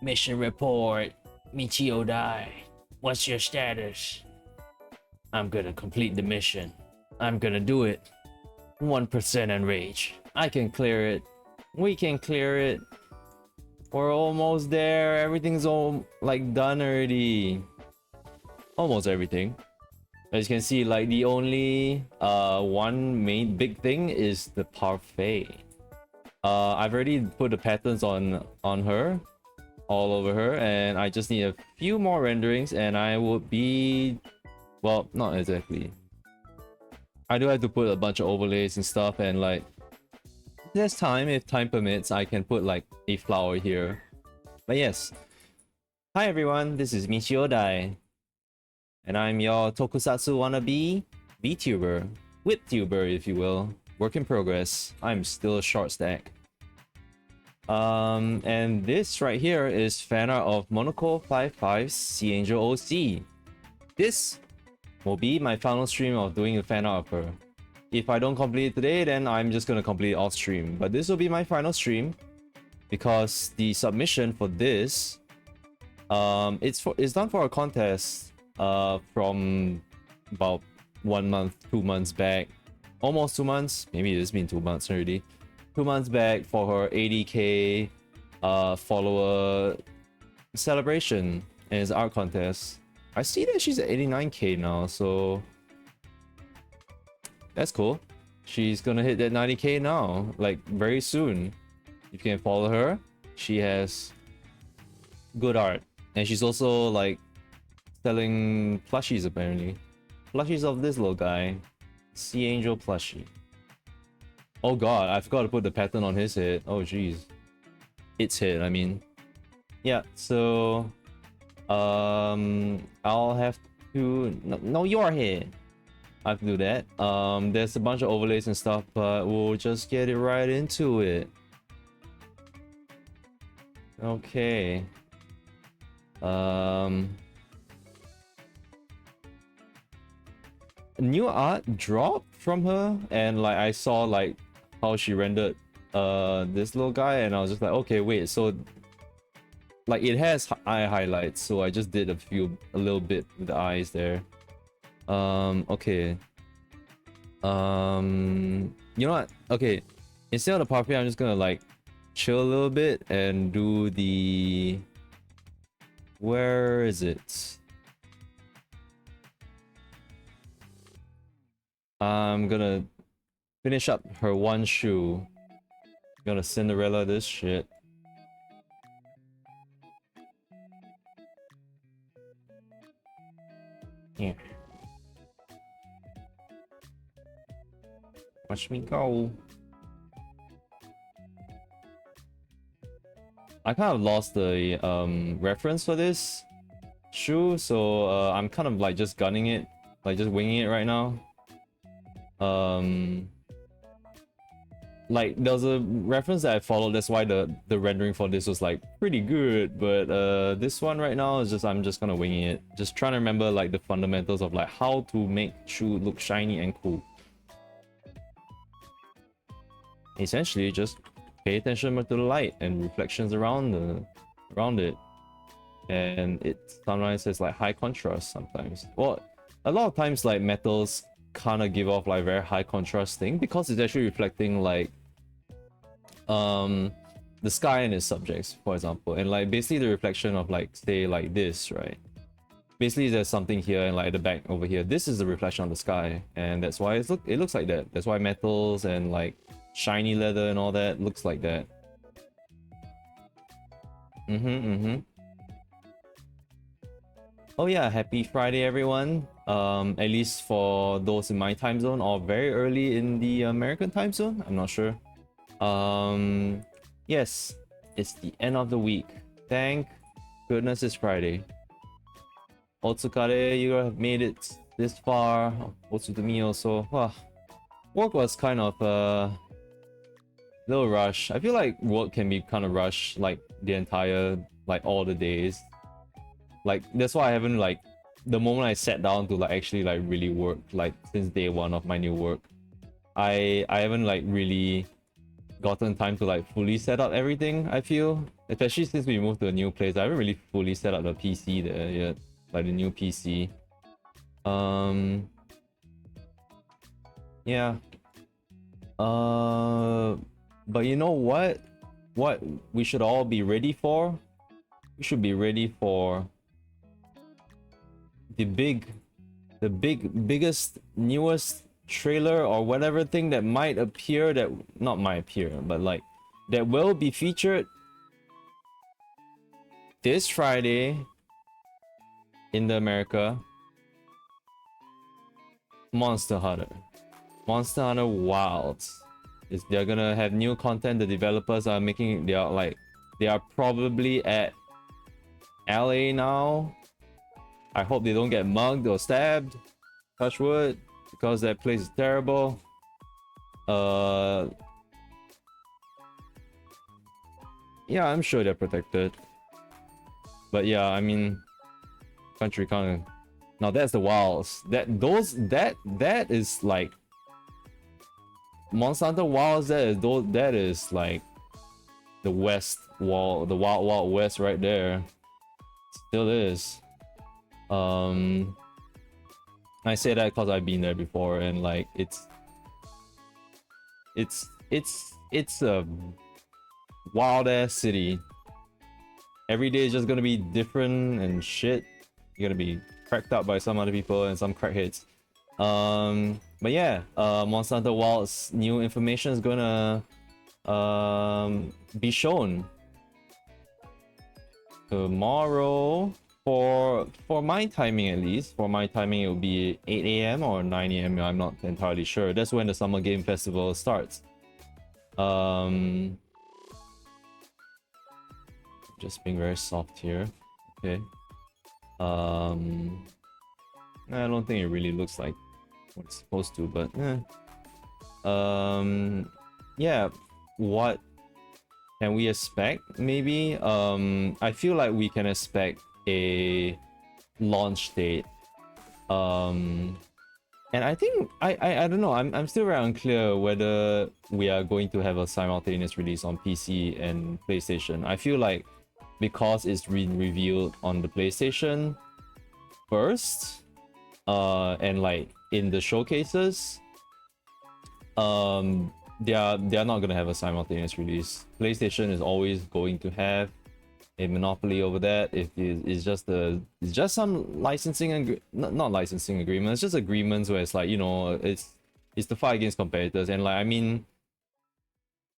Mission report, Michio Dai. What's your status? I'm gonna complete the mission. I'm gonna do it. 1% enrage. I can clear it. We can clear it. We're almost there. Everything's all like done already. Almost everything. As you can see, like the only one main big thing is the parfait. I've already put the patterns on her, all over her, and I just need a few more renderings and I would be, well, not exactly. I do have to put a bunch of overlays and stuff, and like there's time, if time permits, I can put like a flower here. But yes. Hi everyone, this is Michio Dai. And I'm your tokusatsu wannabe VTuber. WhipTuber, if you will. Work in progress. I'm still a short stack. And this right here is fan art of Monaco 55's Sea Angel OC. This will be my final stream of doing a fan art of her. If I don't complete it today, then I'm just gonna complete it off stream. But this will be my final stream because the submission for this, it's done for a contest from about 1 month, 2 months back, almost 2 months. Maybe it's been 2 months already. 2 months back for her 80k follower celebration and it's art contest. I see that she's at 89k now, so that's cool. She's gonna hit that 90k now, like very soon. You can follow her. She has good art, and she's also like selling plushies apparently. Plushies of this little guy, Sea Angel plushie. Oh god, I forgot to put the pattern on his head. Oh jeez. Its head, I mean. Yeah, so I'll have to no your head. I have to do that. There's a bunch of overlays and stuff, but we'll just get it right into it. Okay. New art dropped from her, and like I saw like how she rendered this little guy, and I was just like, okay, wait, so like it has eye highlights, so I just did a little bit with the eyes there. Okay. You know what? Okay, instead of the parfait, I'm just gonna like chill a little bit and do the, where is it? I'm gonna finish up her one shoe. Gonna Cinderella this shit. Yeah. Watch me go. I kind of lost the reference for this shoe, so I'm kind of like just gunning it, like just winging it right now. Like there's a reference that I followed, that's why the rendering for this was like pretty good, but this one right now is just, I'm just gonna wing it, just trying to remember like the fundamentals of like how to make shoe look shiny and cool. Essentially just pay attention to the light and reflections around it, and it sometimes has like high contrast sometimes. Well, a lot of times like metals kind of give off like very high contrast thing because it's actually reflecting like the sky and its subjects, for example, and like basically the reflection of like say like this, right? Basically there's something here and like at the back over here, this is the reflection of the sky, and that's why it looks like that. That's why metals and like shiny leather and all that looks like that. Oh yeah, happy Friday everyone. At least for those in my time zone or very early in the American time zone, I'm not sure. Yes, it's the end of the week. Thank goodness it's Friday. Otsukare, you have made it this far. Otsu to me also. Work was kind of a little rush. I feel like work can be kind of rushed like the entire, like all the days. Like that's why I haven't like, the moment I sat down to like actually like really work, like since day one of my new work, I haven't like really gotten time to like fully set up everything. I feel, especially since we moved to a new place, I haven't really fully set up the PC there yet, like the new PC. Yeah. But you know what we should all be ready for? We should be ready for the biggest, newest trailer or whatever thing that might appear, that not might appear, but like that will be featured this Friday in the America. Monster Hunter Wilds. They're gonna have new content. The developers are making, they are probably at LA now. I hope they don't get mugged or stabbed, touch wood, because that place is terrible. Yeah, I'm sure they're protected, but yeah, I mean, country kind of, now that's the wilds. That is like Monster Hunter Wilds. That is like the west wall, the wild west right there. Still is. I say that because I've been there before, and like it's a wild ass city. Every day is just gonna be different and shit. You're gonna be cracked up by some other people and some crackheads. But yeah, Monster Hunter Wilds new information is gonna be shown tomorrow. For my timing, at least for my timing, it will be 8 a.m. or 9 a.m. I'm not entirely sure. That's when the Summer Game Festival starts. Just being very soft here. Okay. I don't think it really looks like what it's supposed to, but yeah, what can we expect? Maybe I feel like we can expect a launch date, and I think I don't know, I'm still very unclear whether we are going to have a simultaneous release on PC and PlayStation. I feel like because it's revealed on the PlayStation first, and like in the showcases, they are not gonna have a simultaneous release. PlayStation is always going to have a monopoly over that. It's just some licensing and not licensing agreements, just agreements where it's like, you know, it's It's to fight against competitors, and like I mean,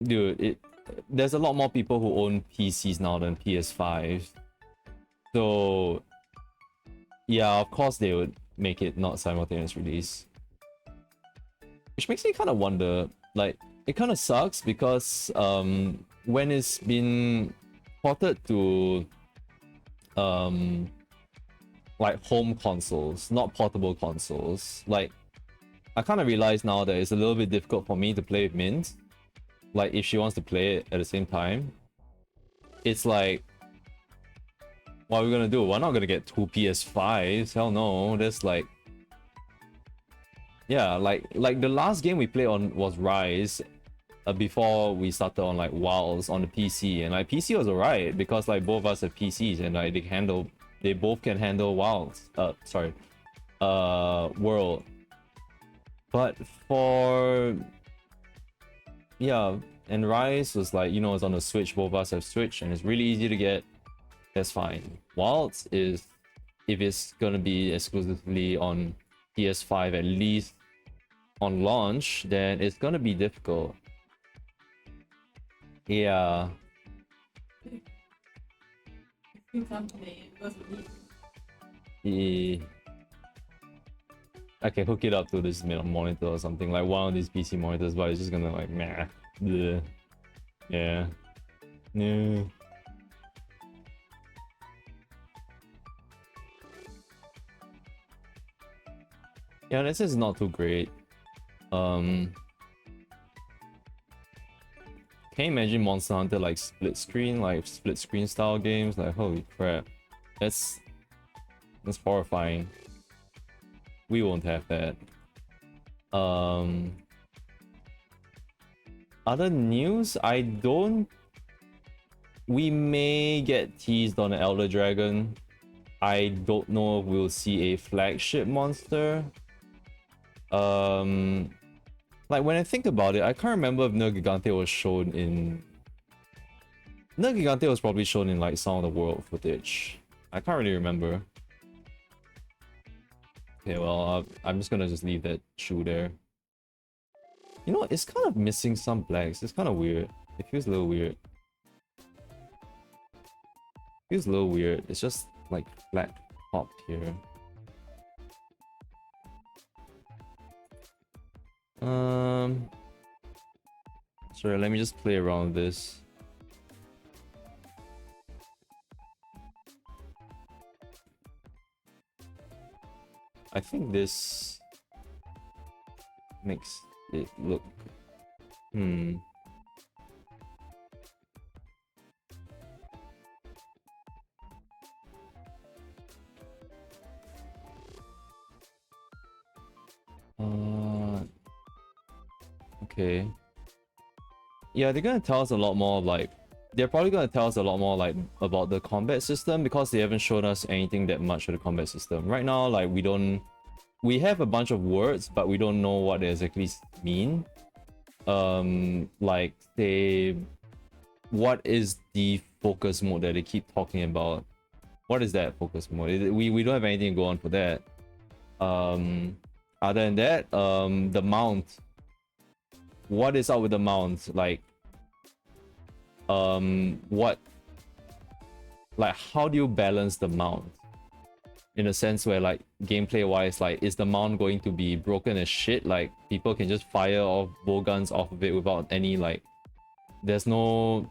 dude, there's a lot more people who own PCs now than PS5. So yeah, of course they would make it not simultaneous release. Which makes me kind of wonder, like, it kind of sucks because when it's been ported to like home consoles, not portable consoles, like I kind of realize now that it's a little bit difficult for me to play with Mint. Like if she wants to play it at the same time, it's like, what are we gonna do? We're not gonna get 2 PS5s. Hell no. There's like, yeah, like the last game we played on was Rise, before we started on like Wilds on the PC, and like PC was alright because like both of us have PCs and like they both can handle Wilds. World. But for yeah, and Rise was like, you know, it's on the Switch. Both of us have Switch, and it's really easy to get. That's fine. Wilds is, if it's gonna be exclusively on PS5 at least on launch, then it's gonna be difficult. Yeah. Yeah. I can hook it up to this monitor or something, like one of these PC monitors, but it's just gonna like meh. Bleh. Yeah. No. Yeah, this is not too great. Can you imagine Monster Hunter like split screen style games? Like holy crap. That's horrifying. We won't have that. Other news, we may get teased on an Elder Dragon. I don't know if we'll see a flagship monster. Like when I think about it, I can't remember if Nergigante was shown in... Nergigante was probably shown in like some of the world footage. I can't really remember. Okay, well, I'm just gonna just leave that shoe there. You know, it's kind of missing some blacks. It's kind of weird. It feels a little weird. Feels a little weird. It's just like flat topped here. Sorry, let me just play around with this. I think this makes it look... Okay. Yeah, they're gonna tell us a lot more, like... They're probably gonna tell us a lot more, like, about the combat system, because they haven't shown us anything that much of the combat system. Right now, like, we have a bunch of words, but we don't know what they exactly mean. Like, what is the focus mode that they keep talking about? What is that focus mode? We don't have anything to go on for that. Other than that, the mount. What is up with the mount? Like, how do you balance the mount? In a sense where, like, gameplay wise, like, is the mount going to be broken as shit? Like, people can just fire off bowguns off of it without any, like, there's no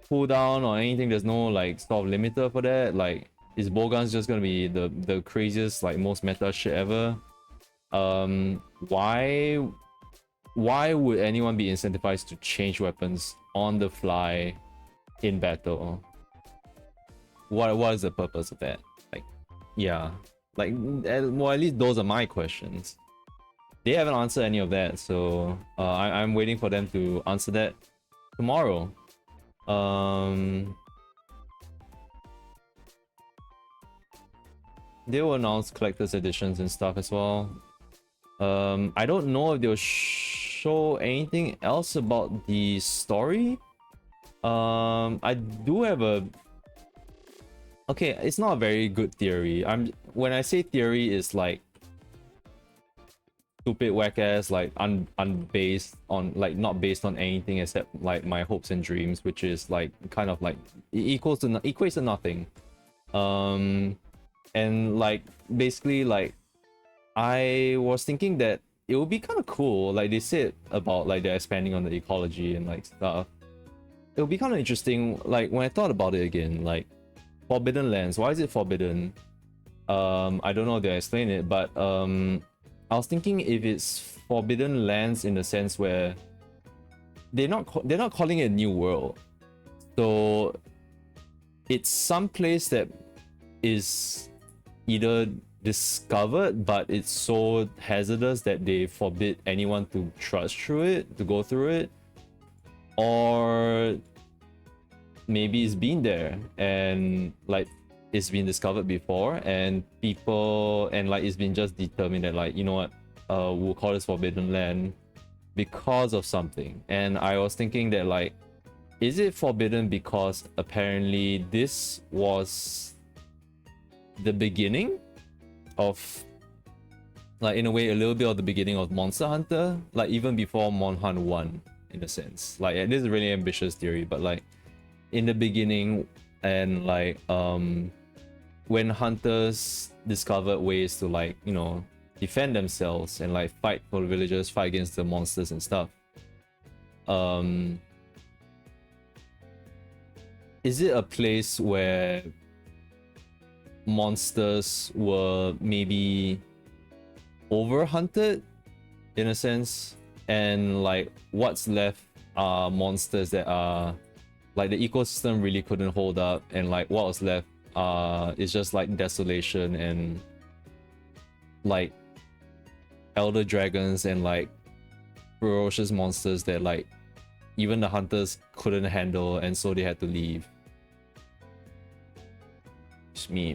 cooldown or anything, there's no, like, sort of limiter for that? Like, is bowguns just gonna be the craziest, like, most meta shit ever? Why would anyone be incentivized to change weapons on the fly in battle? What is the purpose of that? Like, yeah, like, well, at least those are my questions. They haven't answered any of that, so I'm waiting for them to answer that tomorrow. They will announce collector's editions and stuff as well. I don't know if they'll show anything else about the story. I do have a... Okay, it's not a very good theory. When I say theory, it's like... stupid whack ass like unbased on like not based on anything except like my hopes and dreams, which is like kind of like equates to nothing. And like basically like I was thinking that it would be kind of cool, like they said about like they're expanding on the ecology and like stuff. It would be kind of interesting, like when I thought about it again, like Forbidden Lands, why is it forbidden? I don't know how to explain it, but I was thinking if it's Forbidden Lands in the sense where they're not calling it a new world, so it's some place that is either discovered but it's so hazardous that they forbid anyone to trudge through it, to go through it, or maybe it's been there and like it's been discovered before and people and like it's been just determined that like, you know what, we'll call this Forbidden Land because of something. And I was thinking that like, is it forbidden because apparently this was the beginning of, like in a way, a little bit of the beginning of Monster Hunter, like even before Mon Hunt 1 in a sense. Like this is a really ambitious theory, but like in the beginning and like when hunters discovered ways to like, you know, defend themselves and like fight for the villagers, fight against the monsters and stuff. Is it a place where monsters were maybe overhunted in a sense, and like what's left are monsters that are like the ecosystem really couldn't hold up, and like what was left is just like desolation and like elder dragons and like ferocious monsters that like even the hunters couldn't handle, and so they had to leave. Just me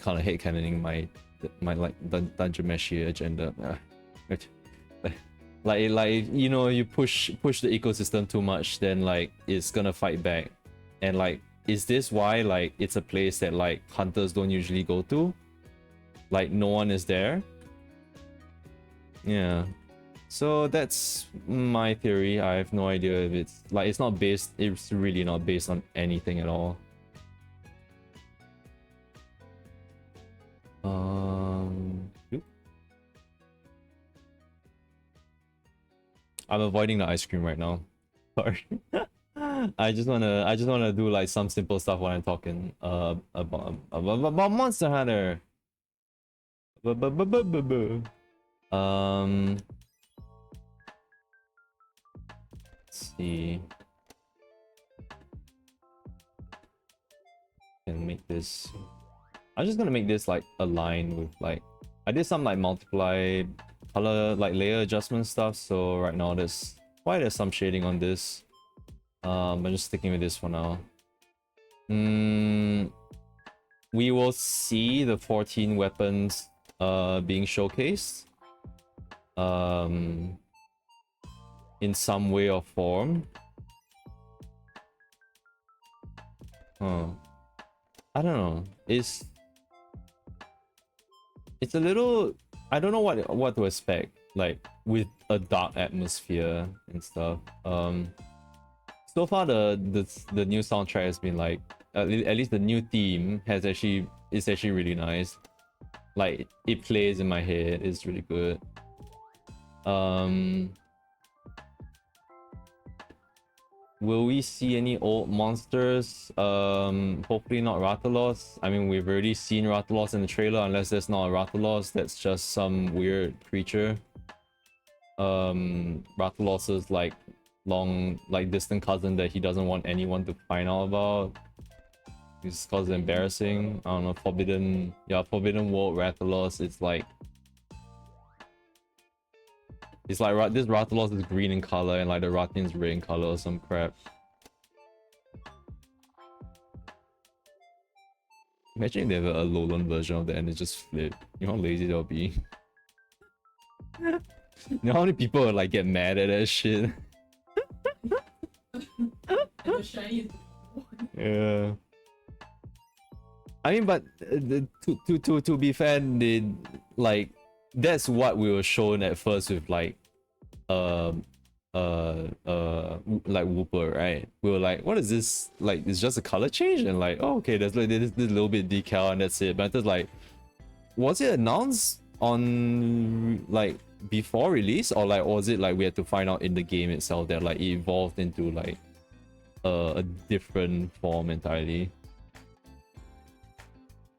kind of hate canoning my like dungeon meshi agenda. Like you know, you push the ecosystem too much, then like it's gonna fight back. And like, is this why like it's a place that like hunters don't usually go to? Like no one is there. Yeah. So that's my theory. I have no idea if it's like it's really not based on anything at all. Oop. I'm avoiding the ice cream right now. Sorry. I just wanna do like some simple stuff when I'm talking about Monster Hunter. Let's see. Can make this. I'm just gonna make this like align with like I did some like multiply color like layer adjustment stuff. So right now there's some shading on this. I'm just sticking with this for now. We will see the 14 weapons being showcased in some way or form. I don't know. It's a little, I don't know what to expect, like with a dark atmosphere and stuff. So far the new soundtrack has been like at least the new theme is actually really nice. Like it plays in my head, it's really good. Will we see any old monsters? Hopefully not Rathalos. I mean, we've already seen Rathalos in the trailer, unless there's not a Rathalos, that's just some weird creature. Rathalos is like distant cousin that he doesn't want anyone to find out about. It's cause embarrassing. I don't know, Forbidden World Rathalos, it's like this Rathalos is green in color and like the Rathian's red in color or some crap. Imagine if they have a Alolan version of that and it just flipped. You know how lazy they'll be. You know how many people would like get mad at that shit? Yeah. I mean, but to be fair, they like that's what we were shown at first with like like Whooper, right? We were like, what is this? Like, it's just a color change, and like, oh, okay, there's like this little bit decal and that's it. But it's like, was it announced on like before release, or like was it like we had to find out in the game itself that like it evolved into like a different form entirely?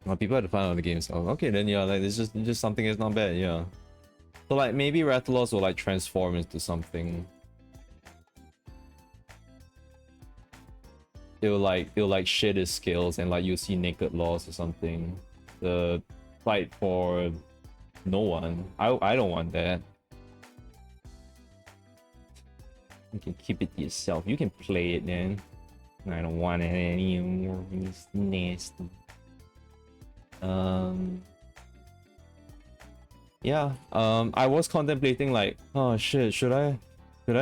Well, people had to find out the game, so okay, then yeah, like it's just something that's not bad, yeah. So like maybe Rathalos will like transform into something. It'll like shed his scales and like you'll see naked laws or something. The fight for no one. I don't want that. You can keep it to yourself. You can play it then. I don't want it anymore. It's nasty. Yeah. I was contemplating like, oh shit, should I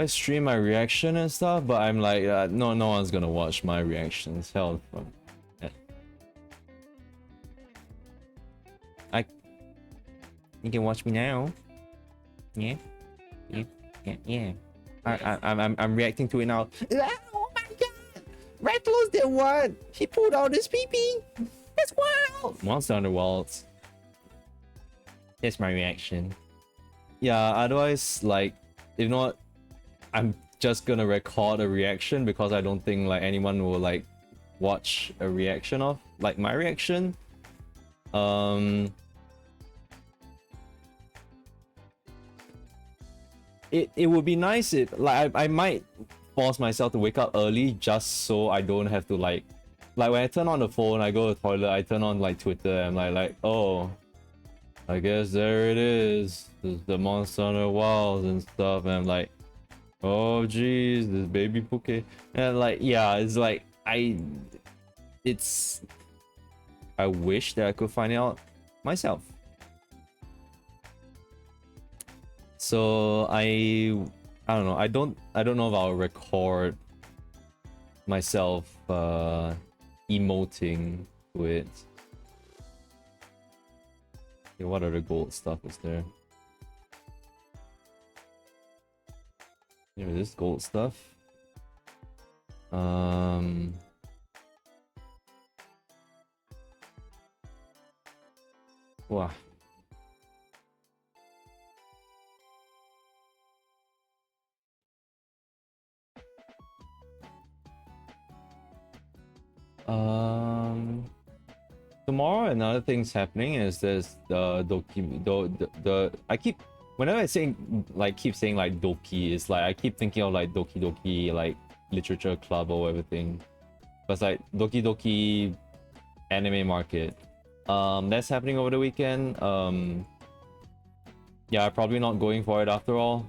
stream my reaction and stuff? But I'm like, no one's gonna watch my reactions. Hell, you can watch me now. Yeah. I'm reacting to it now. Oh my god! Rathalos did what? He pulled out his pee-pee. That's wild. Monster Underworlds. That's my reaction. Yeah. Otherwise, like, if not, I'm just gonna record a reaction because I don't think like anyone will like watch a reaction of like my reaction. It would be nice if like I might force myself to wake up early just so I don't have to like when I turn on the phone, I go to the toilet, I turn on like Twitter, and I'm like, oh, I guess there it is. There's the Monster Hunter Wilds and stuff, and I'm like, oh geez, this baby Poke. And like, yeah, it's like I wish that I could find out myself. So I don't know. I don't know if I'll record myself emoting to it. Okay, what other gold stuff is there? There is gold stuff. Wow. Tomorrow another thing's happening is there's the I keep whenever I say like keep saying like Doki, it's like I keep thinking of like Doki Doki like literature club or everything. But it's like Doki Doki anime market. That's happening over the weekend. Yeah, probably not going for it after all.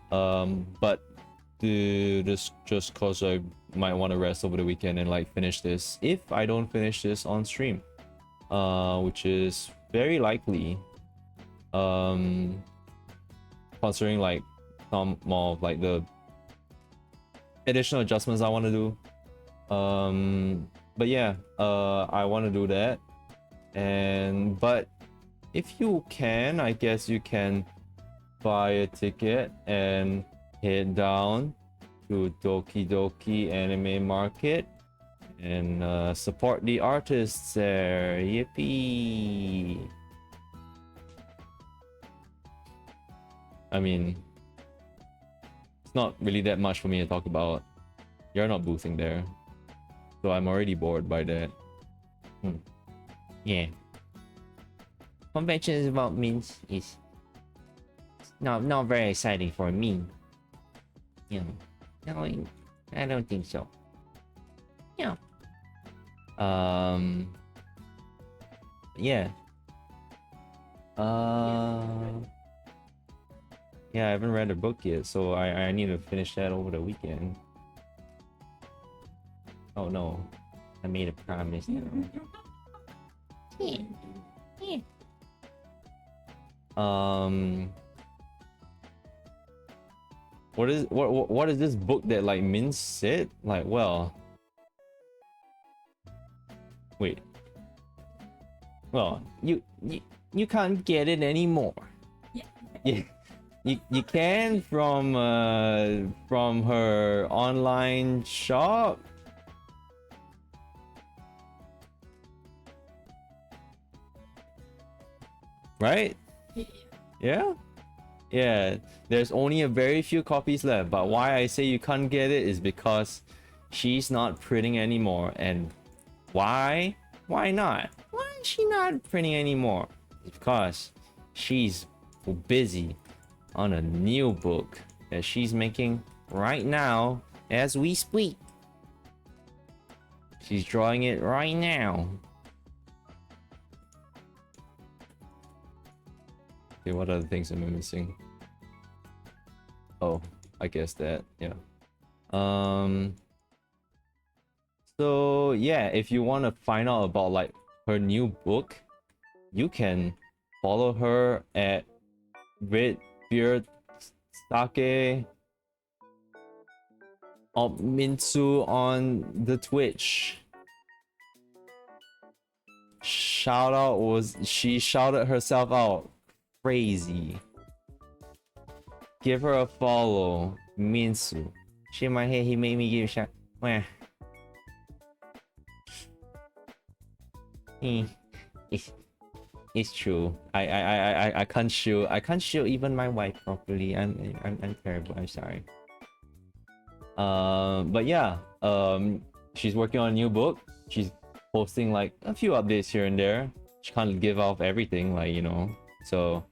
But just cause I might want to rest over the weekend and like finish this if I don't finish this on stream, which is very likely, considering like some more of like the additional adjustments I want to do. But yeah, I want to do that, but if you can, I guess you can buy a ticket and head down to Doki Doki Anime Market and support the artists there. Yippee! I mean, it's not really that much for me to talk about. You're not boothing there, so I'm already bored by that. Yeah. Conventions about means is not very exciting for me. You know, no, I don't think so. Yeah. Yeah. Yeah, I haven't read a book yet, so I need to finish that over the weekend. Oh no, I made a promise. What is this book that like Min said? Like, well, wait. Well, you can't get it anymore. Yeah, you can from her online shop. Right? Yeah? Yeah. There's only a very few copies left, but why I say you can't get it is because she's not printing anymore. And why? Why not? Why is she not printing anymore? It's because she's busy on a new book that she's making right now as we speak. She's drawing it right now. Okay, what other things am I missing? Oh, I guess that, yeah. So yeah, if you want to find out about like her new book, you can follow her at Red Beard Sake Minsu on the Twitch. Shout out she shouted herself out. Crazy. Give her a follow. Minsu. Shit my head, he made me give a shout. Wah. It's true. I can't show even my wife properly. I'm terrible. I'm sorry. But yeah, she's working on a new book. She's posting like a few updates here and there. She can't give off everything, like, you know. So,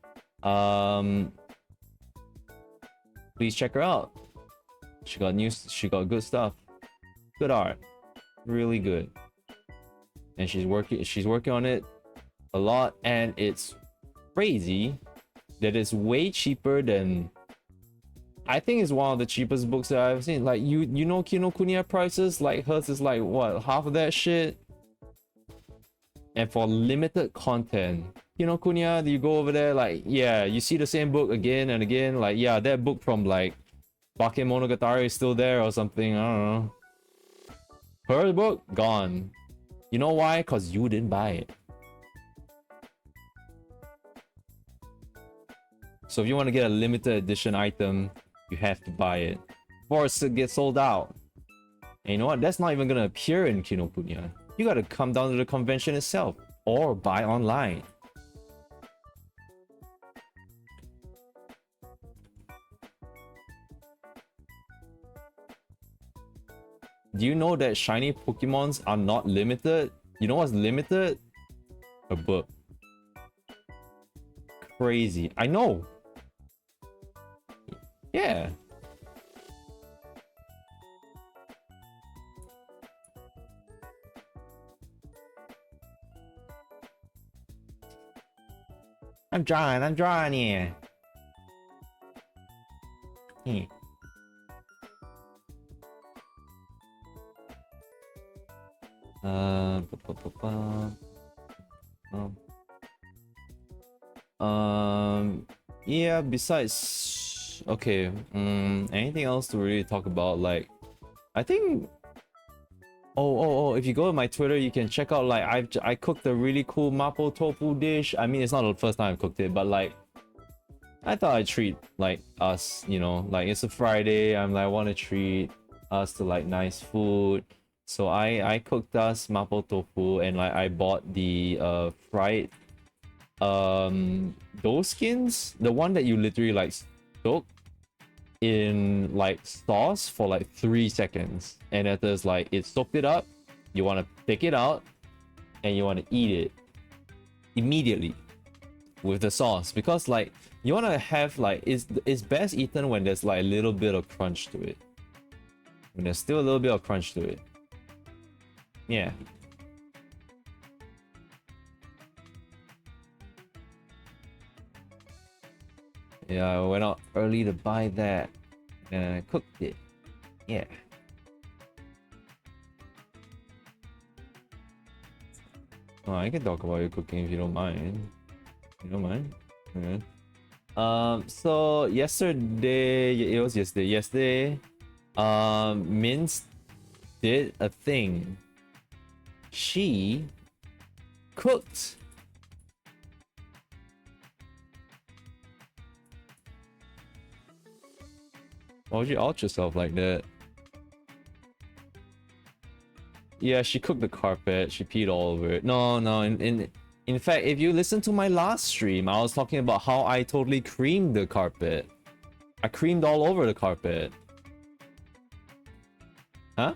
please check her out. She got good stuff, good art, really good. And she's working on it a lot, and it's crazy that it's way cheaper than, I think it's one of the cheapest books that I've seen. Like, you know Kinokuniya prices, like hers is like what, half of that shit. And for limited content, Kinokuniya, you go over there, like, yeah, you see the same book again and again, like, yeah, that book from like Bakemonogatari is still there or something, I don't know. Her book gone. You know why? Cause you didn't buy it. So if you want to get a limited edition item, you have to buy it before it gets sold out. And you know what? That's not even gonna appear in Kinokuniya. You gotta come down to the convention itself or buy online. Do you know that shiny Pokemons are not limited? You know what's limited? A book. Crazy. I know. Yeah. I'm drawing here. Hmm. Yeah, besides, okay, anything else to really talk about? Like, I think, if you go to my Twitter, you can check out, like, I cooked a really cool mapo tofu dish. I mean, it's not the first time I've cooked it, but like, I thought I'd treat like us, you know, like it's a Friday, I'm like, I want to treat us to like nice food. So I cooked us mapo tofu, and like I bought the fried dough skins, the one that you literally like soak in like sauce for like 3 seconds, and after it's like it soaked it up, you want to pick it out and you want to eat it immediately with the sauce, because like you want to have like, it's best eaten when there's like a little bit of crunch to it, when there's still a little bit of crunch to it. Yeah. Yeah, I went out early to buy that and I cooked it. Yeah. Oh, I can talk about your cooking if you don't mind. You don't mind? Okay. So yesterday, it was yesterday. Yesterday, Mince did a thing. She cooked Why would you out yourself like that? Yeah, she cooked the carpet. She peed all over it. No, no. In fact, if you listen to my last stream, I was talking about how I totally creamed the carpet. I creamed all over the carpet. Huh?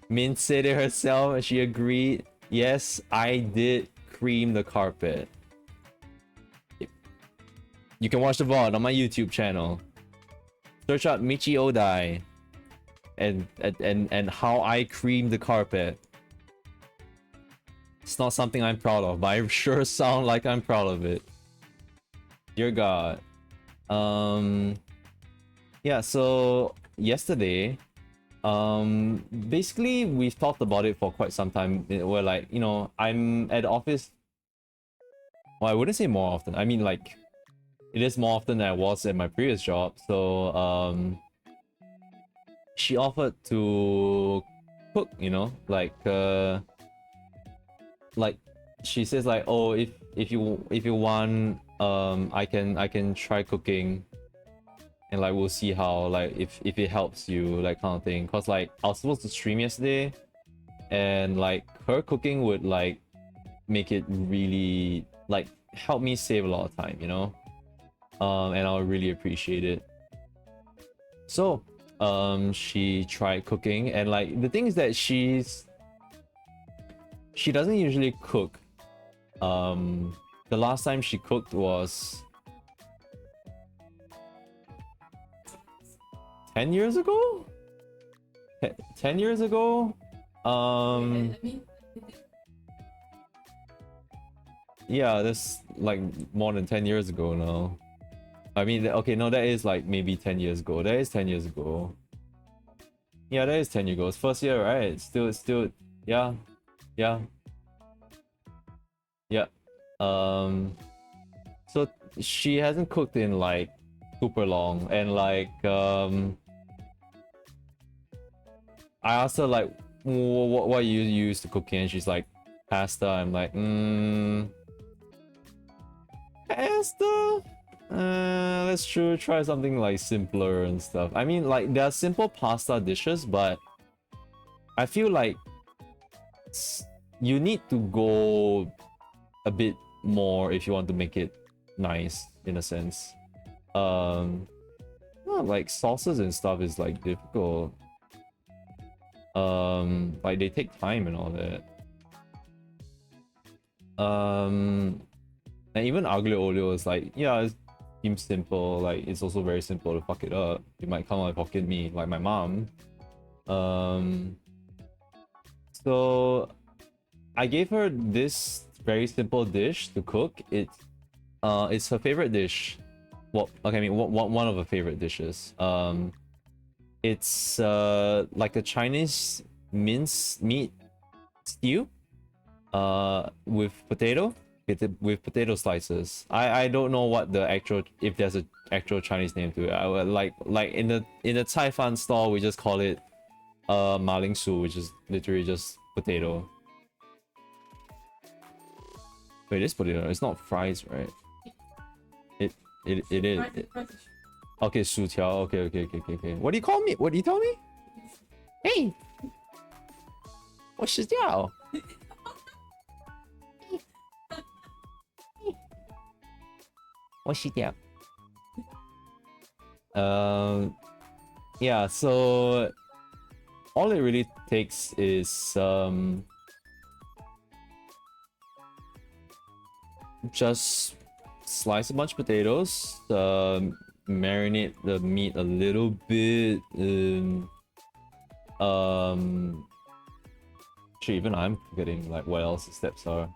Min said it herself and she agreed. Yes, I did cream the carpet. You can watch the VOD on my YouTube channel. Search up Michi Odai and how I creamed the carpet. It's not something I'm proud of, but I sure sound like I'm proud of it. Dear God. Yeah, so yesterday, basically we've talked about it for quite some time. Where like, you know, I'm at the office. Well, I wouldn't say more often. I mean, like, it is more often than I was at my previous job. So she offered to cook, you know, like she says like, oh, if you want, I can try cooking, and like we'll see how, like if it helps you, like kind of thing. Cause like I was supposed to stream yesterday, and like her cooking would like make it really like help me save a lot of time, you know. And I would really appreciate it. So she tried cooking, and like the thing is that she doesn't usually cook. The last time she cooked was 10 years ago? 10 years ago? Yeah, that's like more than 10 years ago now. I mean, okay, no, that is like maybe 10 years ago. That is 10 years ago. Yeah, that is 10 years ago. It's first year, right? Still, yeah. Yeah. Yeah. So she hasn't cooked in like super long, and like I asked her like what you use to cook, and she's like pasta. I'm like pasta. Let's try something like simpler and stuff. I mean, like there are simple pasta dishes, but I feel like you need to go a bit more if you want to make it nice, in a sense. Well, like sauces and stuff is like difficult. Like they take time and all that. And even aglio olio is like, yeah, it seems simple. Like it's also very simple to fuck it up. You might come like Hokkien mee, like my mom. So I gave her this very simple dish to cook. It's her favorite dish. Well, okay, I mean one of her favorite dishes. It's like a Chinese mince meat stew with potato, with potato slices. I don't know what the actual, if there's an actual Chinese name to it. I would like in the Cai Fan store we just call it ma ling su, which is literally just potato. Wait, it's potato. It's not fries, right? It is. Okay, 薯条. Okay. What do you call me? What do you tell me? Hey, 我吃掉. Yeah, so all it really takes is just slice a bunch of potatoes, marinate the meat a little bit. Actually, even I'm forgetting like what else the steps are.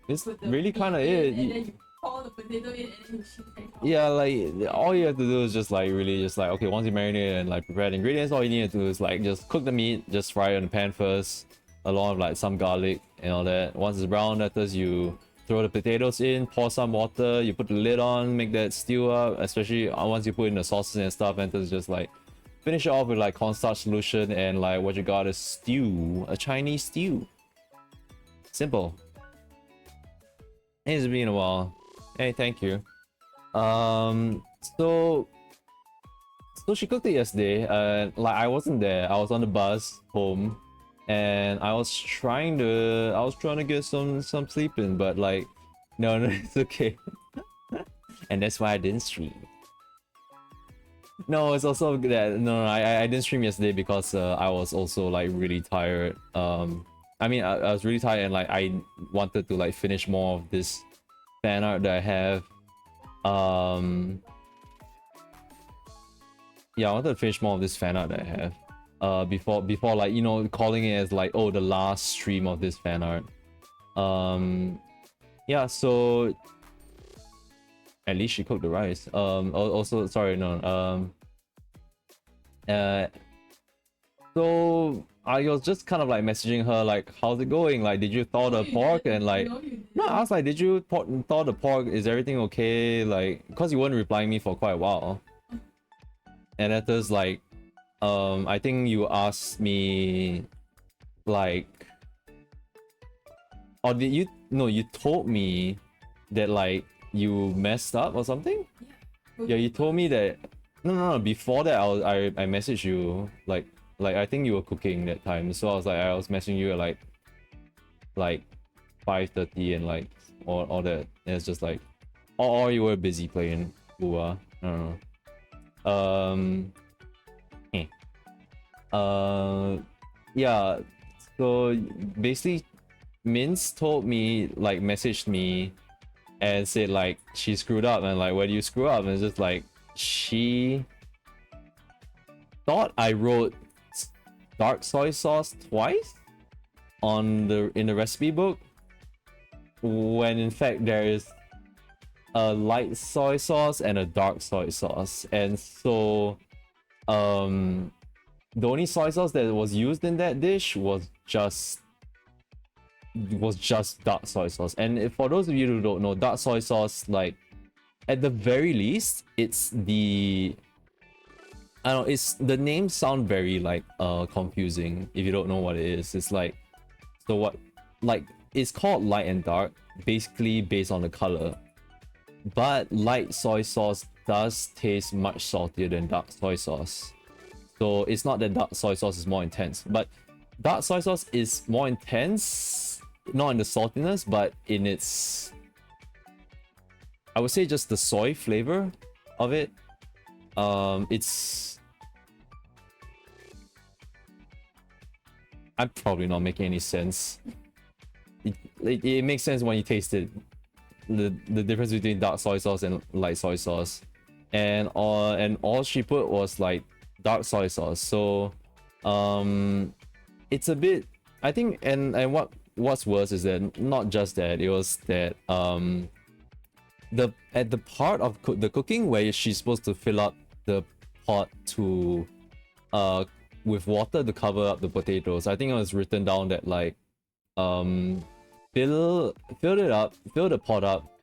It's really kind of it. And then you pour the potato in, and then you shoot it. Yeah, like all you have to do is just like really just like, okay, once you marinate and like prepare the ingredients, all you need to do is like just cook the meat, just fry it in the pan first, along with like some garlic and all that. Once it's brown, afterwards you throw the potatoes in, pour some water, you put the lid on, make that stew up, especially once you put in the sauces and stuff, and it's just like finish it off with like cornstarch solution, and like what you got is stew, a Chinese stew. Simple. It's been a while, Hey, thank you. Um, so so she cooked it yesterday. Like I wasn't there. I was on the bus home, and I was trying to get some sleep in, but like, no, no, it's okay. And that's why I didn't stream. No, it's also that I didn't stream yesterday because I was also like really tired. I mean I was really tired and like I wanted to like finish more of this fan art that I have. Yeah, I wanted to finish more of this fan art that I have. Before like, you know, calling it as like, oh, the last stream of this fan art. Yeah, so at least she cooked the rice. Also, sorry, no. So I was just kind of like messaging her like, how's it going? Like, did you thaw the pork? And like, no, I was like, did you thaw the pork? Is everything okay? Like, because you weren't replying me for quite a while. And afterwards, like, I think you asked me, like, or did you? No, you told me that like you messed up or something. Yeah, you told me that. No. Before that, I messaged you like I think you were cooking that time. So I was messaging you at like 5:30 and like all that. And it's just like, or you were busy playing Ua. I don't know. Yeah. So basically, Mince told me, like, messaged me and said like she screwed up, and like, where do you screw up? And it's just like, she thought I wrote dark soy sauce twice in the recipe book, when in fact there is a light soy sauce and a dark soy sauce. And so the only soy sauce that was used in that dish was just dark soy sauce. And for those of you who don't know, dark soy sauce, like, at the very least, it's the, I don't know, it's, the names sound very like confusing if you don't know what it is. It's like, so what, like, it's called light and dark basically based on the color, but light soy sauce does taste much saltier than dark soy sauce. So it's not that dark soy sauce is more intense, but dark soy sauce is more intense, not in the saltiness, but in its, I would say, just the soy flavor of it. It's, I'm probably not making any sense. It makes sense when you taste it. The difference between dark soy sauce and light soy sauce, and all she put was like dark soy sauce. So it's a bit, I think, and what's worse is that not just that, it was that at the part of the cooking where she's supposed to fill up the pot to with water to cover up the potatoes, I think it was written down that like fill the pot up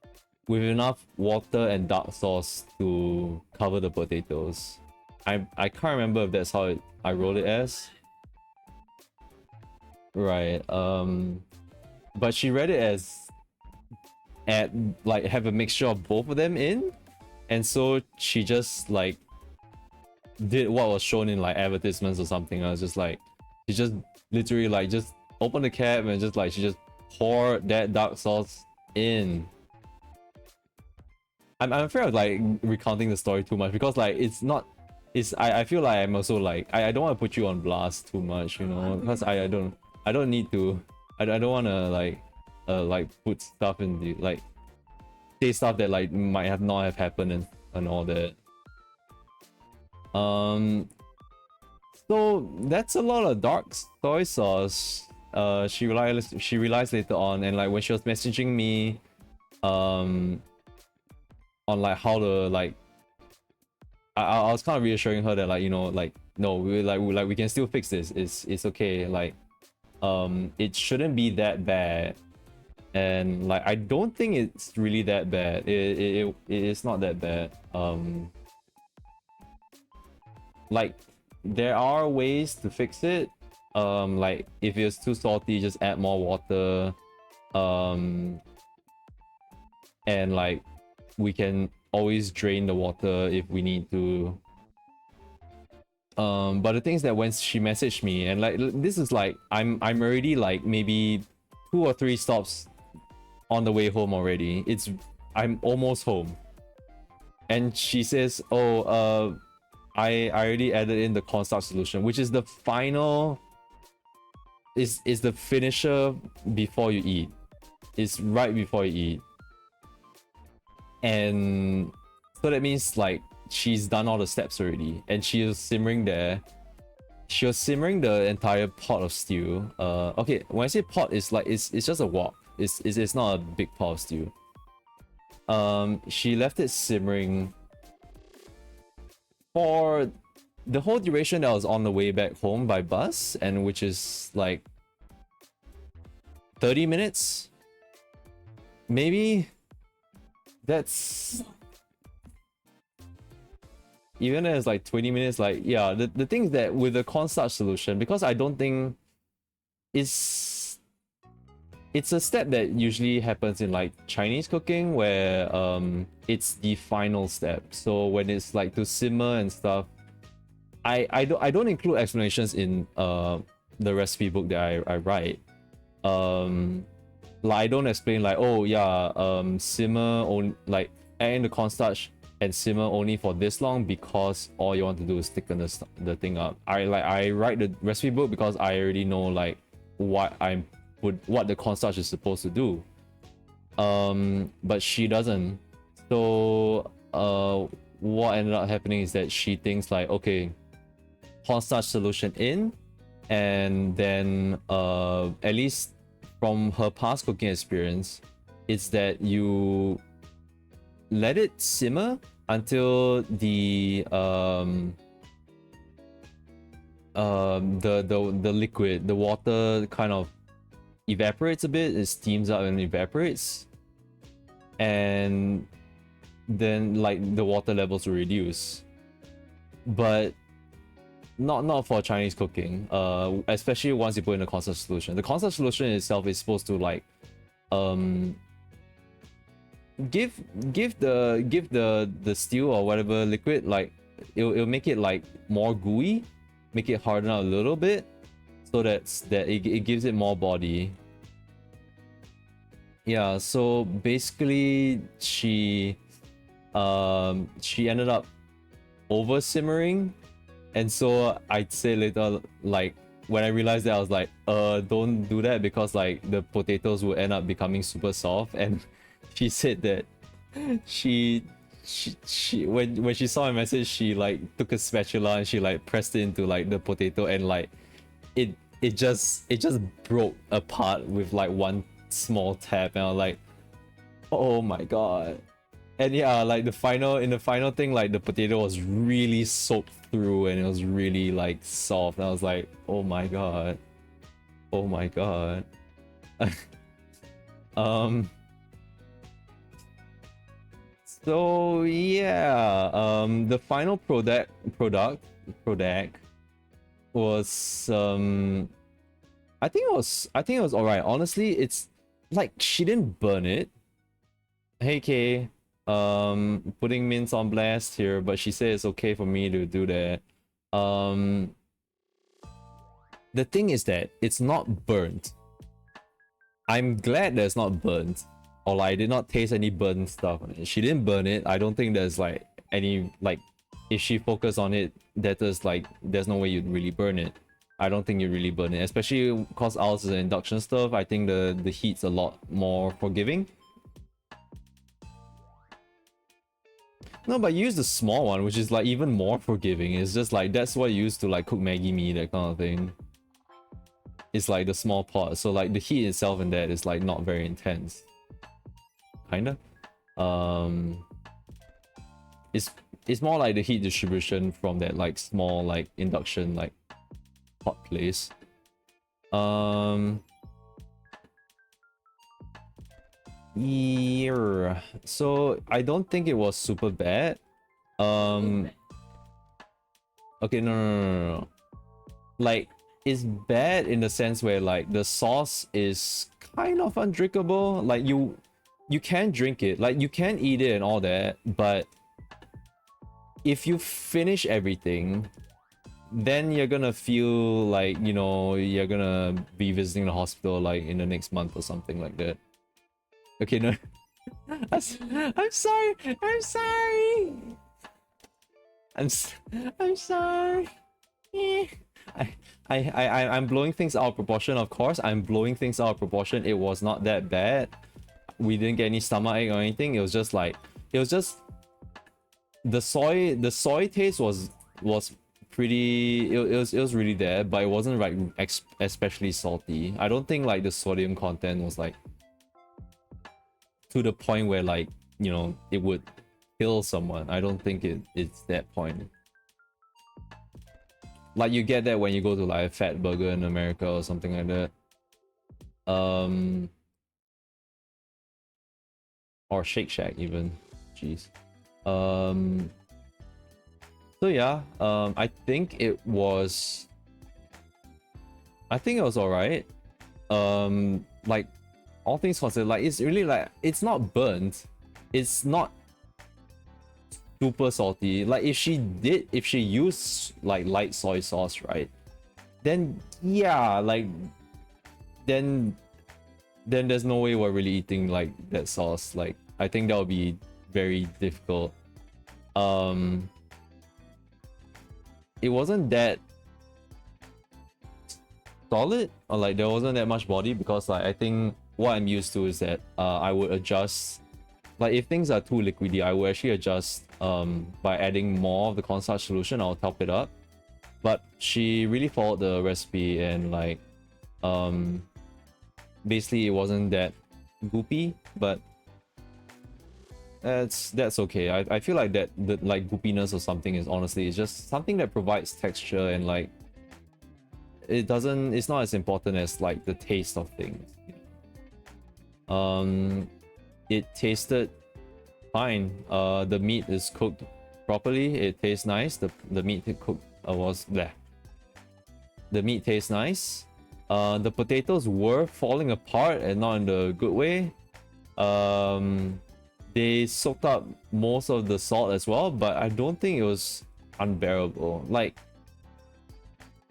with enough water and dark sauce to cover the potatoes. I can't remember if that's how I wrote it as. Right. But she read it as like have a mixture of both of them in, and so she just like did what was shown in like advertisements or something. I was just like, she just literally like just opened the cap and just like she just poured that dark sauce in. I'm afraid of like recounting the story too much because like it's not, it's, I feel like I'm also like, I don't want to put you on blast too much, you know, because I don't need to, I don't want to like put stuff in the, like, say stuff that like might not have happened and all that. So that's a lot of dark soy sauce. She realized later on, and like when she was messaging me on like how to like, I was kind of reassuring her that like, you know, like, no, we can still fix this. It's okay. Like it shouldn't be that bad. And like I don't think it's really that bad. It is not that bad. Like there are ways to fix it. Like if it's too salty, just add more water. And like we can always drain the water if we need to. But the thing is that when she messaged me, and like this is like I'm already like maybe 2 or 3 stops on the way home already. I'm almost home, and she says, "Oh, I already added in the cornstarch solution, which is the final, is the finisher before you eat. It's right before you eat, and so that means like." She's done all the steps already, and she was simmering there. She was simmering the entire pot of stew. Okay, when I say pot, it's like it's just a wok. It's not a big pot of stew. She left it simmering for the whole duration that I was on the way back home by bus, and which is like 30 minutes, maybe. That's even as like 20 minutes, like yeah, the thing is that with the cornstarch solution, because I don't think it's a step that usually happens in like Chinese cooking where it's the final step. So when it's like to simmer and stuff, I don't include explanations in the recipe book that I write. Like I don't explain like, oh yeah, simmer on like adding the cornstarch and simmer only for this long because all you want to do is thicken the thing up. I write the recipe book because I already know like what the cornstarch is supposed to do. But she doesn't. So what ended up happening is that she thinks like, okay, cornstarch solution in, and then at least from her past cooking experience, it's that you let it simmer until the liquid, the water kind of evaporates a bit. It steams up and evaporates, and then like the water levels will reduce. But not for Chinese cooking, especially once you put in a cornstarch solution. The cornstarch solution itself is supposed to like give the stew or whatever liquid, like it'll make it like more gooey, make it harden out a little bit, so that it gives it more body. Yeah, so basically she ended up over simmering, and so I'd say later, like when I realized that, I was like, don't do that, because like the potatoes will end up becoming super soft. And she said that she when she saw my message, she like took a spatula and she like pressed it into like the potato, and like it just broke apart with like one small tap, and I was like, oh my god. And yeah, like in the final thing, like the potato was really soaked through and it was really like soft, and I was like, oh my god, oh my god. So yeah, the final product was I think it was alright. Honestly, it's like she didn't burn it. Hey Kay, putting mince on blast here, but she said it's okay for me to do that. The thing is that it's not burnt. I'm glad that it's not burnt. Or like, I did not taste any burnt stuff. She didn't burn it. I don't think there's like any, like, if she focused on it, there's no way you'd really burn it. I don't think you really burn it, especially because ours is an induction stove. I think the heat's a lot more forgiving. No, but you use the small one, which is like even more forgiving. It's just like, that's what you use to like cook Maggie mee, that kind of thing. It's like the small pot, so like the heat itself in that is like not very intense. Kinda. It's more like the heat distribution from that like small like induction like hot place. Yeah. So I don't think it was super bad. Okay, no. Like, it's bad in the sense where like the sauce is kind of undrinkable. Like you can drink it, like you can eat it and all that, but if you finish everything, then you're gonna feel like, you know, you're gonna be visiting the hospital like in the next month or something like that. Okay, no. I'm sorry. I'm sorry. I'm sorry. Eh. I'm blowing things out of proportion, of course. I'm blowing things out of proportion. It was not that bad. We didn't get any stomachache or anything. It was just like, it was just the soy taste was pretty, it was really there, but it wasn't like especially salty. I don't think like the sodium content was like to the point where like, you know, it would kill someone. I don't think it's that point. Like you get that when you go to like a fat burger in America or something like that. Or Shake Shack even. Jeez. So yeah, I think it was alright. Like all things considered, like it's really like, it's not burnt. It's not super salty. Like if she used like light soy sauce, right? Then yeah, like then there's no way we're really eating like that sauce. Like I think that would be very difficult. It wasn't that solid, or like there wasn't that much body, because like I think what I'm used to is that I would adjust, like if things are too liquidy, I will actually adjust by adding more of the cornstarch solution. I'll top it up. But she really followed the recipe, and like basically it wasn't that goopy, but that's okay. I feel like that the like goopiness or something is honestly, it's just something that provides texture, and like it's not as important as like the taste of things. It tasted fine. The meat is cooked properly. It tastes nice. The meat cooked was bleh. The meat tastes nice. The potatoes were falling apart, and not in the good way. They soaked up most of the salt as well, but I don't think it was unbearable. Like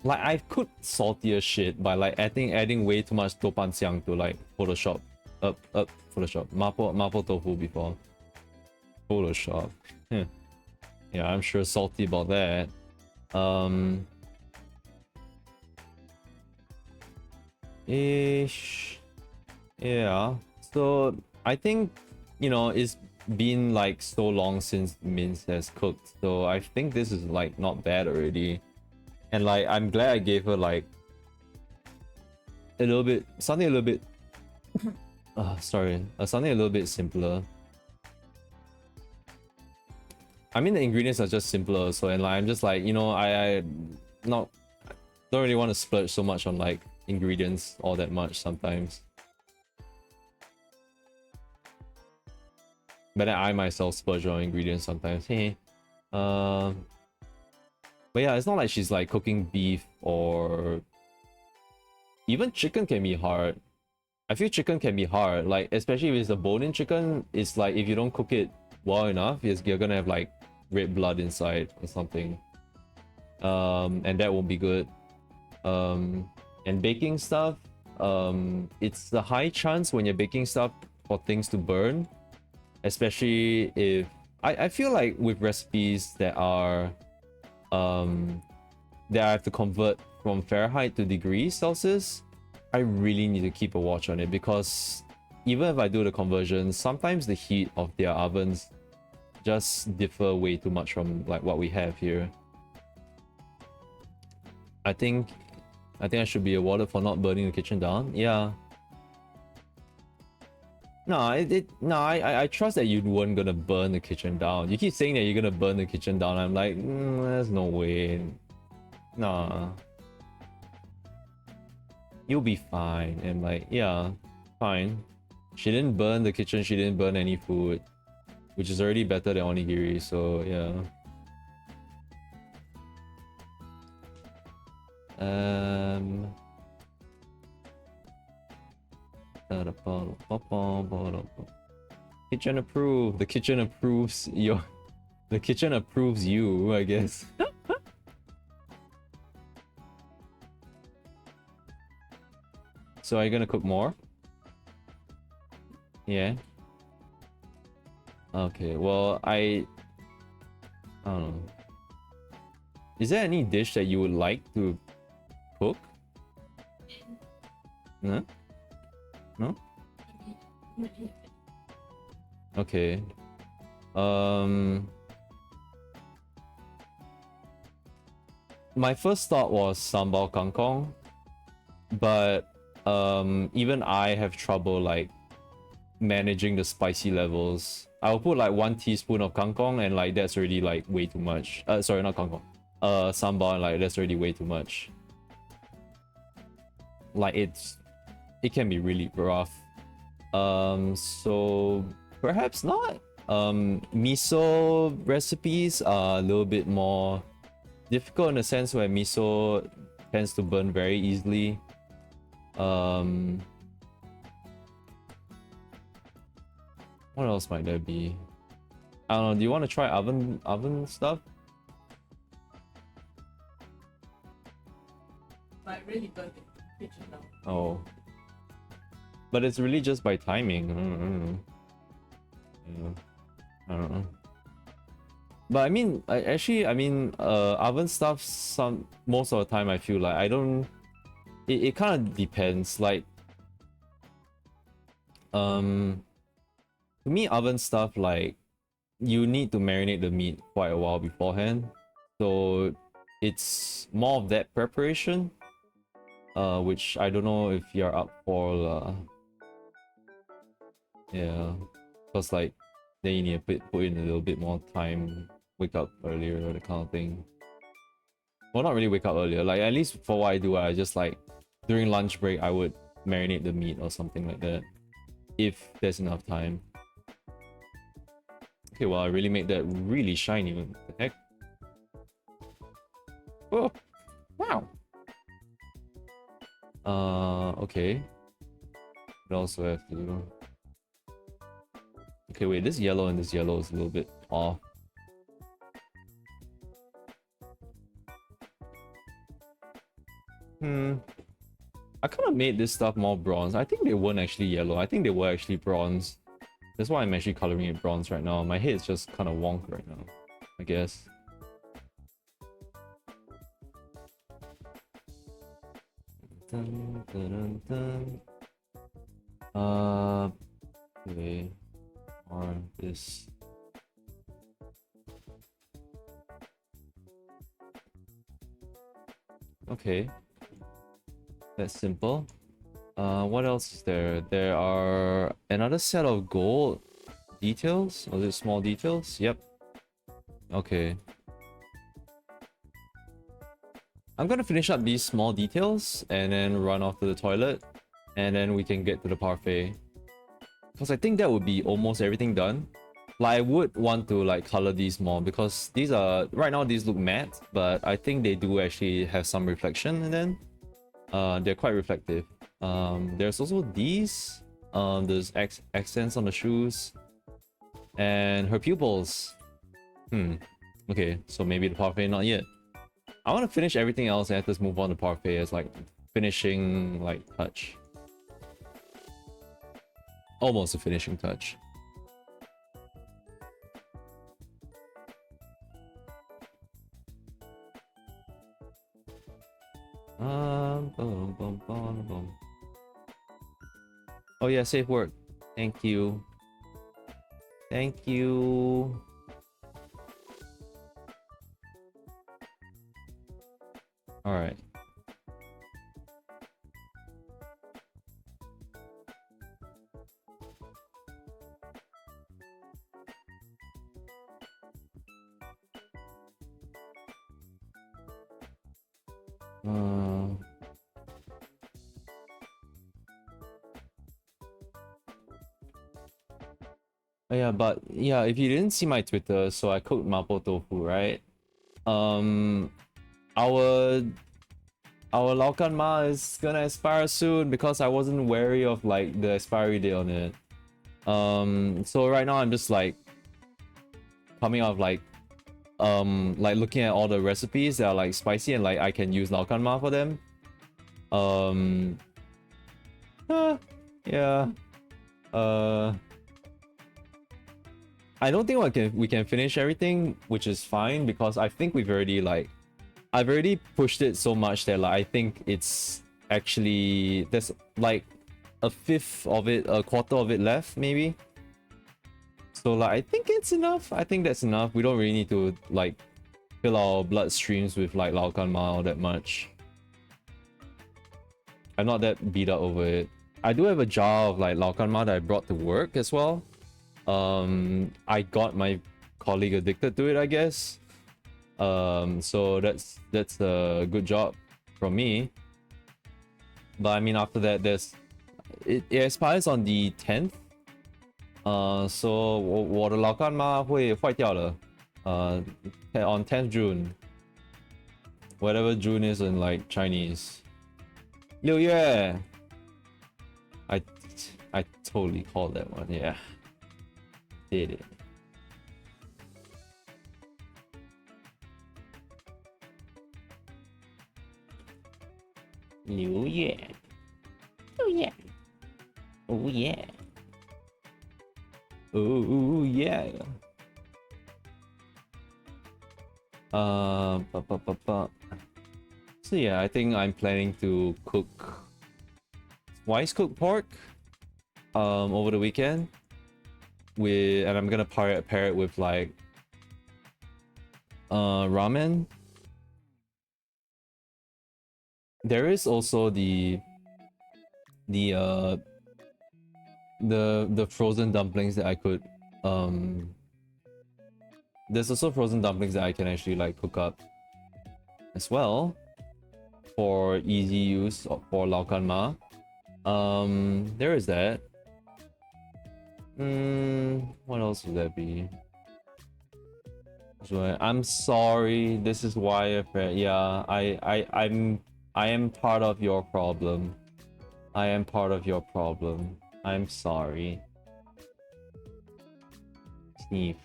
I've cooked saltier shit by like adding way too much topanxiang to like Photoshop mapo tofu before. Photoshop. Yeah, I'm sure salty about that. Ish. Yeah. So I think, you know, it's been like so long since Mince has cooked, so I think this is like not bad already. And like I'm glad I gave her like something a little bit something a little bit simpler. I mean the ingredients are just simpler, so, and like I'm just like, you know, I don't really want to splurge so much on like ingredients all that much sometimes. But then I myself splurge on ingredients sometimes. But yeah, it's not like she's like cooking beef, or even chicken can be hard. I feel chicken can be hard, like especially if it's a bone-in chicken. It's like if you don't cook it well enough, you're gonna have like red blood inside or something, and that won't be good. And baking stuff, it's a high chance when you're baking stuff for things to burn, especially if I feel like with recipes that are that I have to convert from Fahrenheit to degrees Celsius, I really need to keep a watch on it, because even if I do the conversion, sometimes the heat of their ovens just differ way too much from like what we have here. I think I should be awarded for not burning the kitchen down. Yeah. No, I trust that you weren't gonna burn the kitchen down. You keep saying that you're gonna burn the kitchen down. I'm like, there's no way. Nah. You'll be fine. And like, yeah, fine. She didn't burn the kitchen, she didn't burn any food, which is already better than onigiri, so yeah. Kitchen approved. The kitchen approves your. The kitchen approves you, I guess. So are you gonna cook more? Yeah. Okay. Well, I don't know. Is there any dish that you would like to cook? No? No? Okay. My first thought was sambal kangkong, but even I have trouble like managing the spicy levels. I'll put like 1 teaspoon of kangkong and like that's already like way too much. Sorry, not kangkong. Sambal, and like that's already way too much. Like it can be really rough. So perhaps not. Miso recipes are a little bit more difficult in the sense where miso tends to burn very easily. What else might there be? I don't know. Do you want to try oven stuff? Like really burn the kitchen down. Oh, but it's really just by timing. I don't know. But I mean, oven stuff. Most of the time, I feel like I don't. It kind of depends. Like, to me, oven stuff like you need to marinate the meat quite a while beforehand. So it's more of that preparation. Which I don't know if you're up for. Yeah, because like then you need to put in a little bit more time, wake up earlier, that kind of thing. Well, not really wake up earlier. Like at least for what I do, I just like during lunch break I would marinate the meat or something like that, if there's enough time. Okay, well I really made that really shiny. What the heck? Oh, wow. Okay. What else do I have to do? Okay, wait, this yellow and this yellow is a little bit off. I kind of made this stuff more bronze. I think they weren't actually yellow. I think they were actually bronze. That's why I'm actually coloring it bronze right now. My head is just kind of wonk right now, I guess. Dun, dun, dun, dun. Okay. Or this. Okay. That's simple. What else is there? There are another set of gold details. Or is it small details? Yep. Okay. I'm gonna finish up these small details and then run off to the toilet, and then we can get to the parfait. Because I think that would be almost everything done. Like I would want to like color these more because these are right now these look matte, but I think they do actually have some reflection in them. They're quite reflective. There's also these. There's accents on the shoes, and her pupils. Okay, so maybe the parfait not yet. I want to finish everything else and just move on to parfait as like finishing like touch. Almost a finishing touch. Oh yeah, safe work. Thank you. Thank you. All right. Yeah, but yeah, if you didn't see my Twitter, so I cooked mapo tofu, right? Our Laukan Ma is gonna expire soon because I wasn't wary of like the expiry date on it. So right now I'm just like coming out of like looking at all the recipes that are like spicy and like I can use Laokanma for them. Yeah. I don't think we can finish everything, which is fine because I think we've already like I've already pushed it so much that like I think it's actually there's like a fifth of it, a quarter of it left maybe. So like I think it's enough. I think that's enough. We don't really need to like fill our bloodstreams with like Laokanma all that much. I'm not that beat up over it. I do have a jar of like Laokanma that I brought to work as well. I got my colleague addicted to it, I guess. So that's a good job from me. But I mean, after that, it expires on the 10th. So 我的老干妈会坏掉了。On 10th June, whatever June is in like Chinese. 6月. I totally called that one. Yeah, did it. Oh yeah. Oh yeah. Oh yeah. Oh yeah. So yeah, I think I'm planning to cook Wise cooked pork over the weekend and I'm gonna pair it with like ramen. There is also the frozen dumplings that I could there's also frozen dumplings that I can actually like cook up as well for easy use for Laokanma. There is that. What else would that be? So I'm sorry. This is why yeah, I am part of your problem. I am part of your problem. I'm sorry. Sneeze.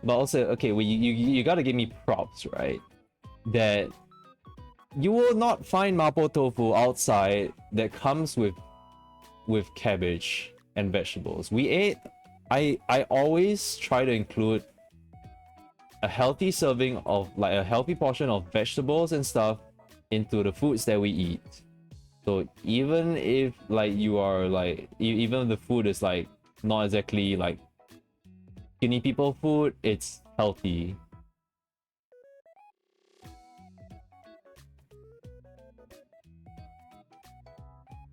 But also, okay, well, you gotta give me props, right? That you will not find mapo tofu outside that comes with cabbage and vegetables. I always try to include a healthy serving of like a healthy portion of vegetables and stuff into the foods that we eat. So even if like you are like even if the food is like not exactly like skinny people food, it's healthy.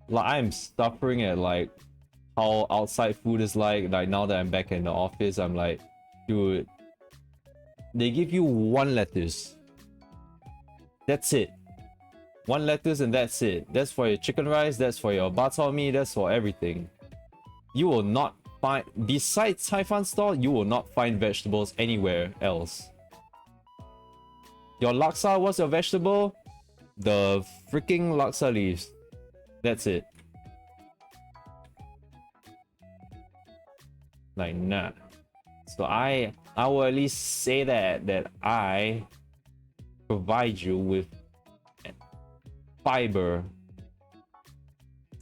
Like I'm suffering at like how outside food is like now that I'm back in the office, I'm like, dude, they give you one lettuce. That's it. One lettuce and that's it. That's for your chicken rice, that's for your bak chor mee, that's for everything. You will not find, besides Cai Fan stall, you will not find vegetables anywhere else. Your laksa, what's your vegetable? The freaking laksa leaves. That's it. Like, nah. So I will at least say that I provide you with fiber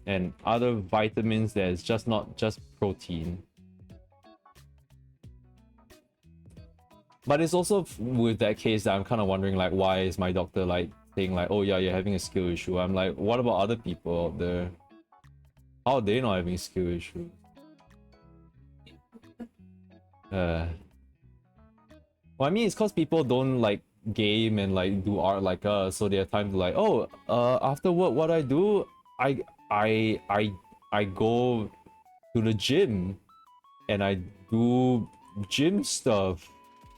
and other vitamins that is just not just protein. But it's also with that case that I'm kind of wondering like, why is my doctor like saying like, oh yeah, you're having a skill issue? I'm like, what about other people out there? How are they not having a skill issue? Well, I mean, it's because people don't like game and like do art like us, so they have time to like, oh, after work, what I do, I go to the gym and I do gym stuff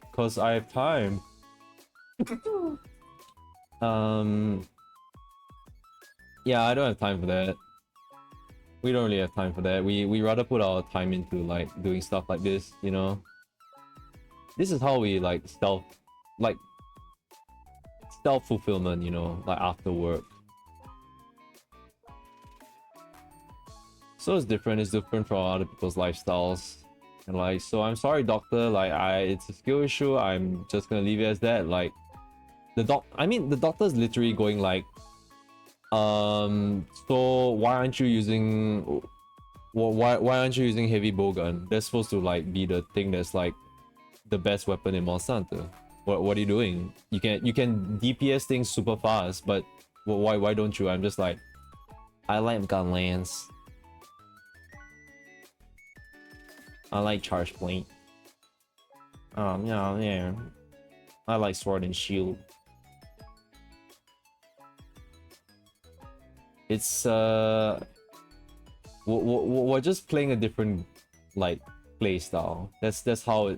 because I have time. Yeah, I don't have time for that. We don't really have time for that. We rather put our time into like doing stuff like this, you know. This is how we like self fulfillment, you know, like after work. So it's different. It's different from other people's lifestyles. And like, so I'm sorry, doctor. Like, it's a skill issue. I'm just gonna leave it as that. Like, the doctor's literally going like, so why aren't you using, why aren't you using heavy bowgun? That's supposed to like be the thing that's like the best weapon in Monster Hunter. What are you doing? You can DPS things super fast, but why don't you? I'm just like, I like gun lance. I like charge point. Yeah. I like sword and shield. It's we're just playing a different like play style. That's how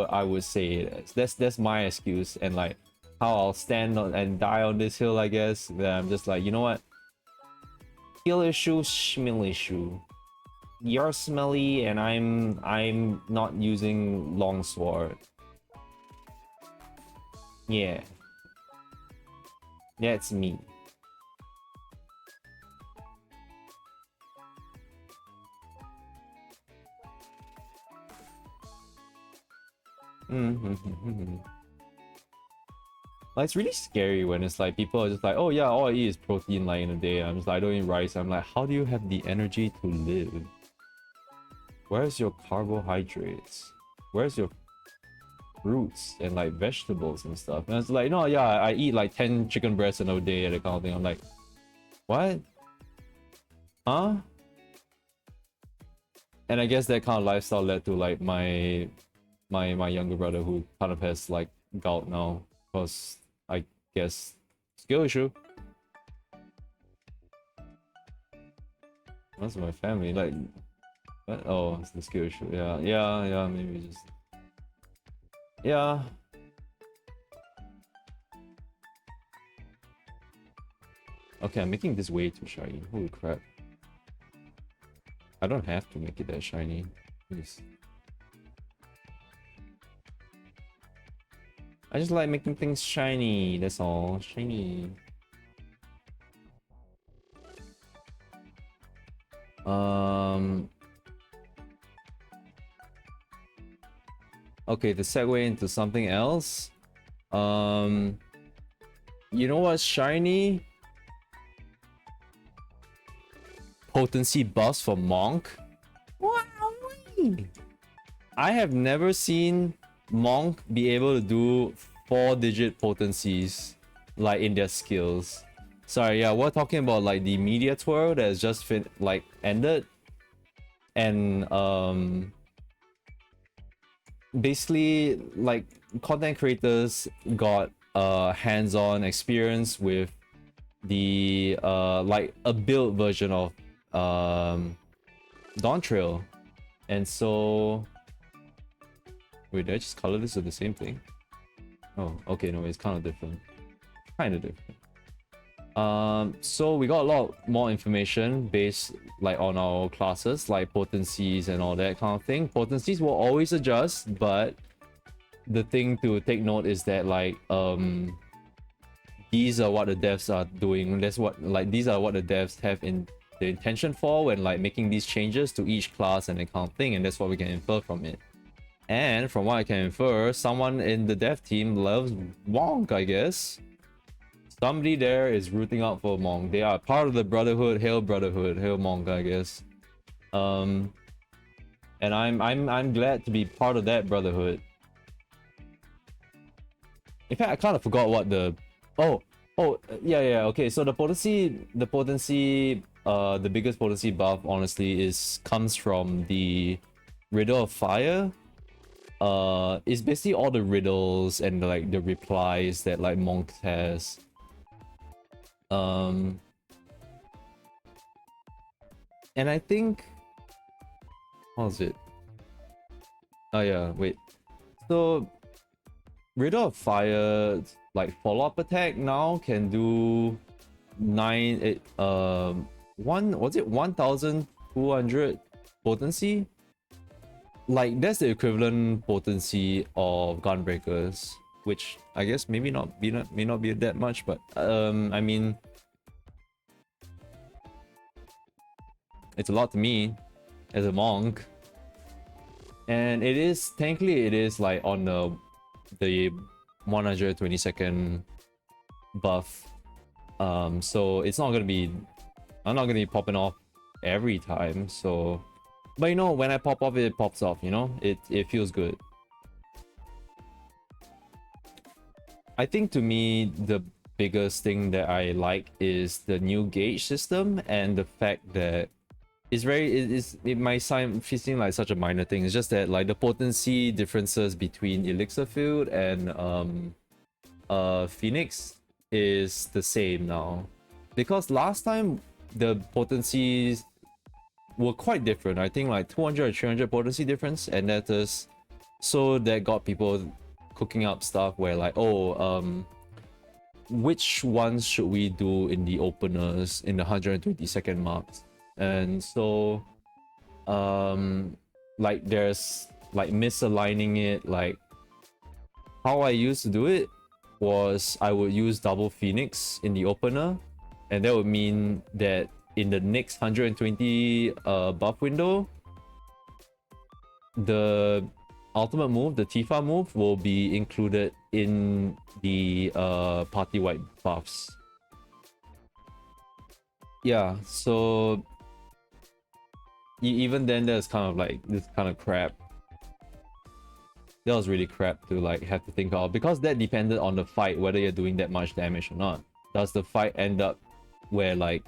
I would say it. That's my excuse, and like how I'll stand on and die on this hill, I guess. That I'm just like, you know what? Skill issue, schmill issue. You're smelly, and I'm not using longsword. Yeah, that's me. Like, it's really scary when it's like people are just like, oh yeah, all I eat is protein like in a day. I'm just like, I don't eat rice. I'm like, how do you have the energy to live? Where's your carbohydrates? Where's your fruits and like vegetables and stuff? And it's like, no, yeah, I eat like 10 chicken breasts in a day and that kind of thing. I'm like, what? Huh? And I guess that kind of lifestyle led to like my younger brother, who kind of has like gout now, because I guess skill issue. That's my family. Like, what? Oh, it's the skill issue. Yeah. Maybe just yeah. Okay, I'm making this way too shiny. Holy crap! I don't have to make it that shiny. Please. I just like making things shiny, that's all. Shiny. Okay, to segue into something else. You know what's shiny? Potency buffs for Monk. Wow. I have never seen Monk be able to do 4-digit potencies like in their skills. Sorry, yeah, we're talking about like the media twirl that has just ended, and basically like content creators got hands-on experience with the like a build version of Dawn Trail, and so wait, did I just color this with the same thing? Oh, okay, no, it's kind of different. So we got a lot more information based like on our classes, like potencies and all that kind of thing. Potencies will always adjust, but the thing to take note is that like these are what the devs are doing. These are what the devs have in the intention for when like making these changes to each class and that kind of thing, and that's what we can infer from it. And from what I can infer, someone in the dev team loves Wonk, I guess. Somebody there is rooting out for Monk. They are part of the Brotherhood. Hail Brotherhood. Hail Monk, I guess. And I'm glad to be part of that Brotherhood. In fact, I kind of forgot what the yeah, okay. So the biggest potency buff, honestly, comes from the Riddle of Fire. It's basically all the riddles and like the replies that like Monk has. And I think, what was it? Oh yeah, wait. So Riddle of Fire, like follow-up attack now can do 1200 potency? Like that's the equivalent potency of Gunbreakers, which I guess may not be that much, but I mean, It's a lot to me as a monk. And it is, thankfully, it is like on the 120-second buff. So it's not gonna be, I'm not gonna be popping off every time. So, but you know, when I pop off, it pops off. You know, it feels good. I think to me the biggest thing that I like is the new gauge system and the fact that it might seem like such a minor thing. It's just that like the potency differences between elixir field and Phoenix is the same now, because last time the potencies were quite different. I think like 200 or 300 potency difference, and that got people cooking up stuff where like, oh, which ones should we do in the openers in the 120-second marks? And so like there's like misaligning it. Like how I used to do it was I would use double Phoenix in the opener, and that would mean that in the next 120 buff window, the ultimate move, the Tifa move, will be included in the party wide buffs. Yeah, so even then there's kind of like this kind of crap. That was really crap to like have to think of, because that depended on the fight whether you're doing that much damage or not. Does the fight end up where like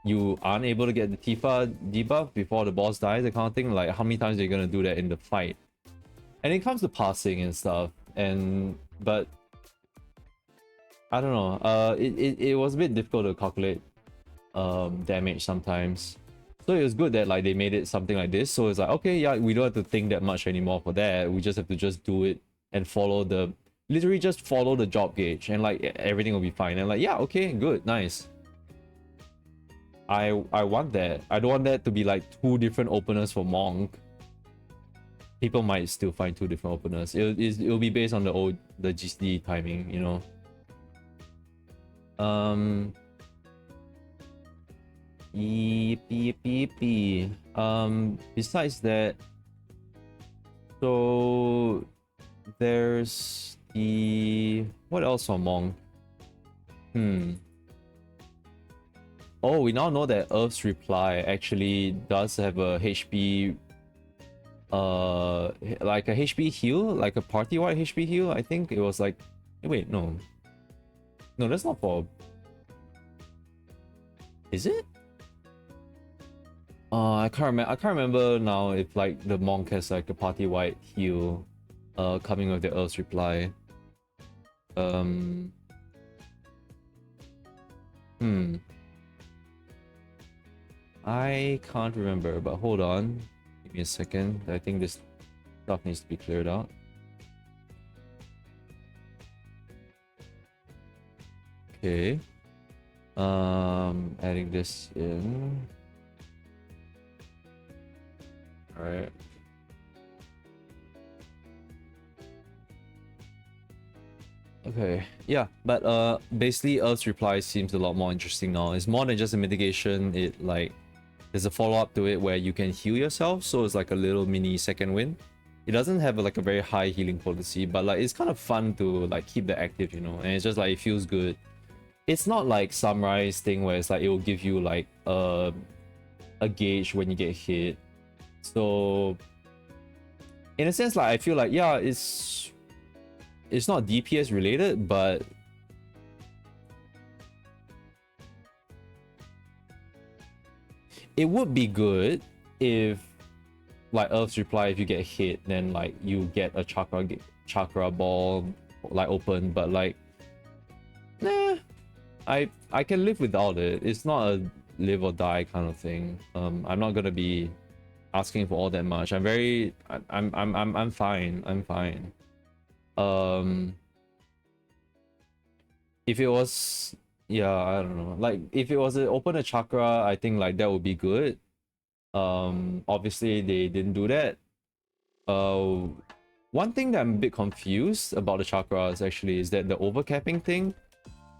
you aren't able to get the Tifa debuff before the boss dies, that kind of thing? Like how many times are you gonna do that in the fight? And it comes to passing and stuff, but I don't know. It was a bit difficult to calculate damage sometimes. So it was good that like they made it something like this. So it's like, okay, yeah, we don't have to think that much anymore for that. We just have to just do it and literally just follow the job gauge, and like everything will be fine. And like, yeah, okay, good, nice. I want that. I don't want that to be like 2 different openers for Monk. People might still find 2 different openers. It'll be based on the GCD timing, you know. Besides that, so there's what else on Monk? Oh, we now know that Earth's Reply actually does have a HP, like a HP heal, like a party-wide HP heal. I think it was like, wait, no, that's not for. Is it? I can't remember now if like the monk has like a party-wide heal, coming with the Earth's Reply. I can't remember, but hold on. Give me a second. I think this stuff needs to be cleared out. Okay. Adding this in. Alright. Okay, yeah, but basically Earth's Reply seems a lot more interesting now. It's more than just a mitigation. It like there's a follow-up to it where you can heal yourself, so it's like a little mini second wind. It doesn't have like a very high healing potency, but like it's kind of fun to like keep that active, you know, and it's just like it feels good. It's not like Samurai's thing where it's like it will give you like a gauge when you get hit. So in a sense, like I feel like, yeah, it's not DPS related, but it would be good if like Earth's Reply, if you get hit, then like you get a chakra ball like open, but like nah, I can live without it. It's not a live or die kind of thing. I'm not gonna be asking for all that much. I'm fine. I'm fine. If it was, yeah, I don't know, like if it was an open a chakra, I think like that would be good. Obviously they didn't do that. One thing that I'm a bit confused about the chakras actually is that the overcapping thing,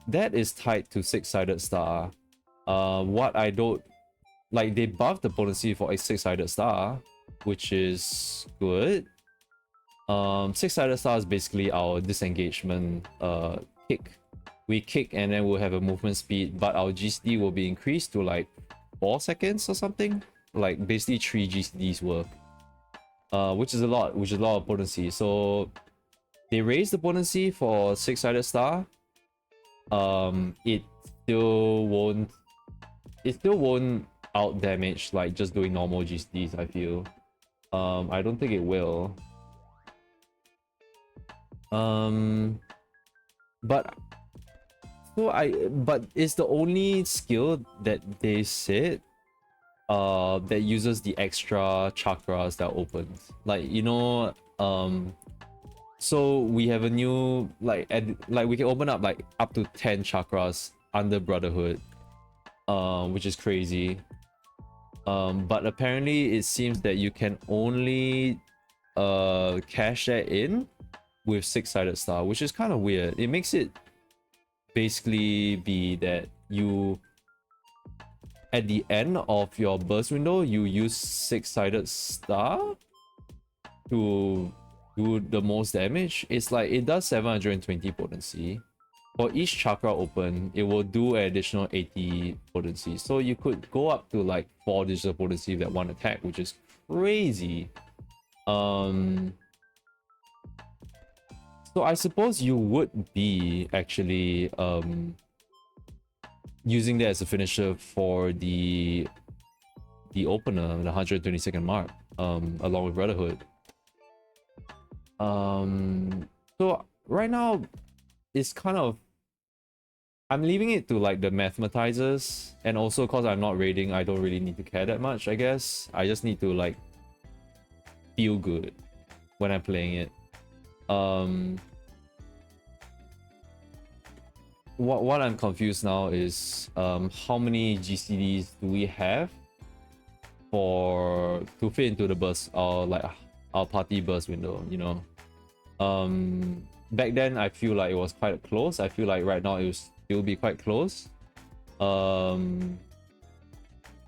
that is tied to 6-sided star. What I don't like they buffed the potency for a six-sided star, which is good. Six-sided star is basically our disengagement kick. We kick and then we'll have a movement speed, but our GCD will be increased to like 4 seconds or something. Like basically 3 GCDs worth. Which is a lot of potency. So they raised the potency for six-sided star. It still won't out damage like just doing normal GCDs, I feel. I don't think it will. But it's the only skill that they said that uses the extra chakras that opened. Like, you know, so we have a new like we can open up like up to 10 chakras under Brotherhood, which is crazy. But apparently it seems that you can only cash that in with six-sided star, which is kind of weird. It makes it basically be that you at the end of your burst window you use six-sided star to do the most damage. It's like it does 720 potency. For each chakra open, it will do an additional 80 potency. So you could go up to like 4 digital potency with that one attack, which is crazy. So I suppose you would be actually using that as a finisher for the opener, the 120-second mark, along with Brotherhood. So right now it's kind of, I'm leaving it to like the mathematizers, and also because I'm not raiding, I don't really need to care that much, I guess. I just need to like feel good when I'm playing it. What I'm confused now is how many GCDs do we have to fit into the burst, or like our party burst window, you know? Back then I feel like it was quite close. I feel like right now it will still be quite close.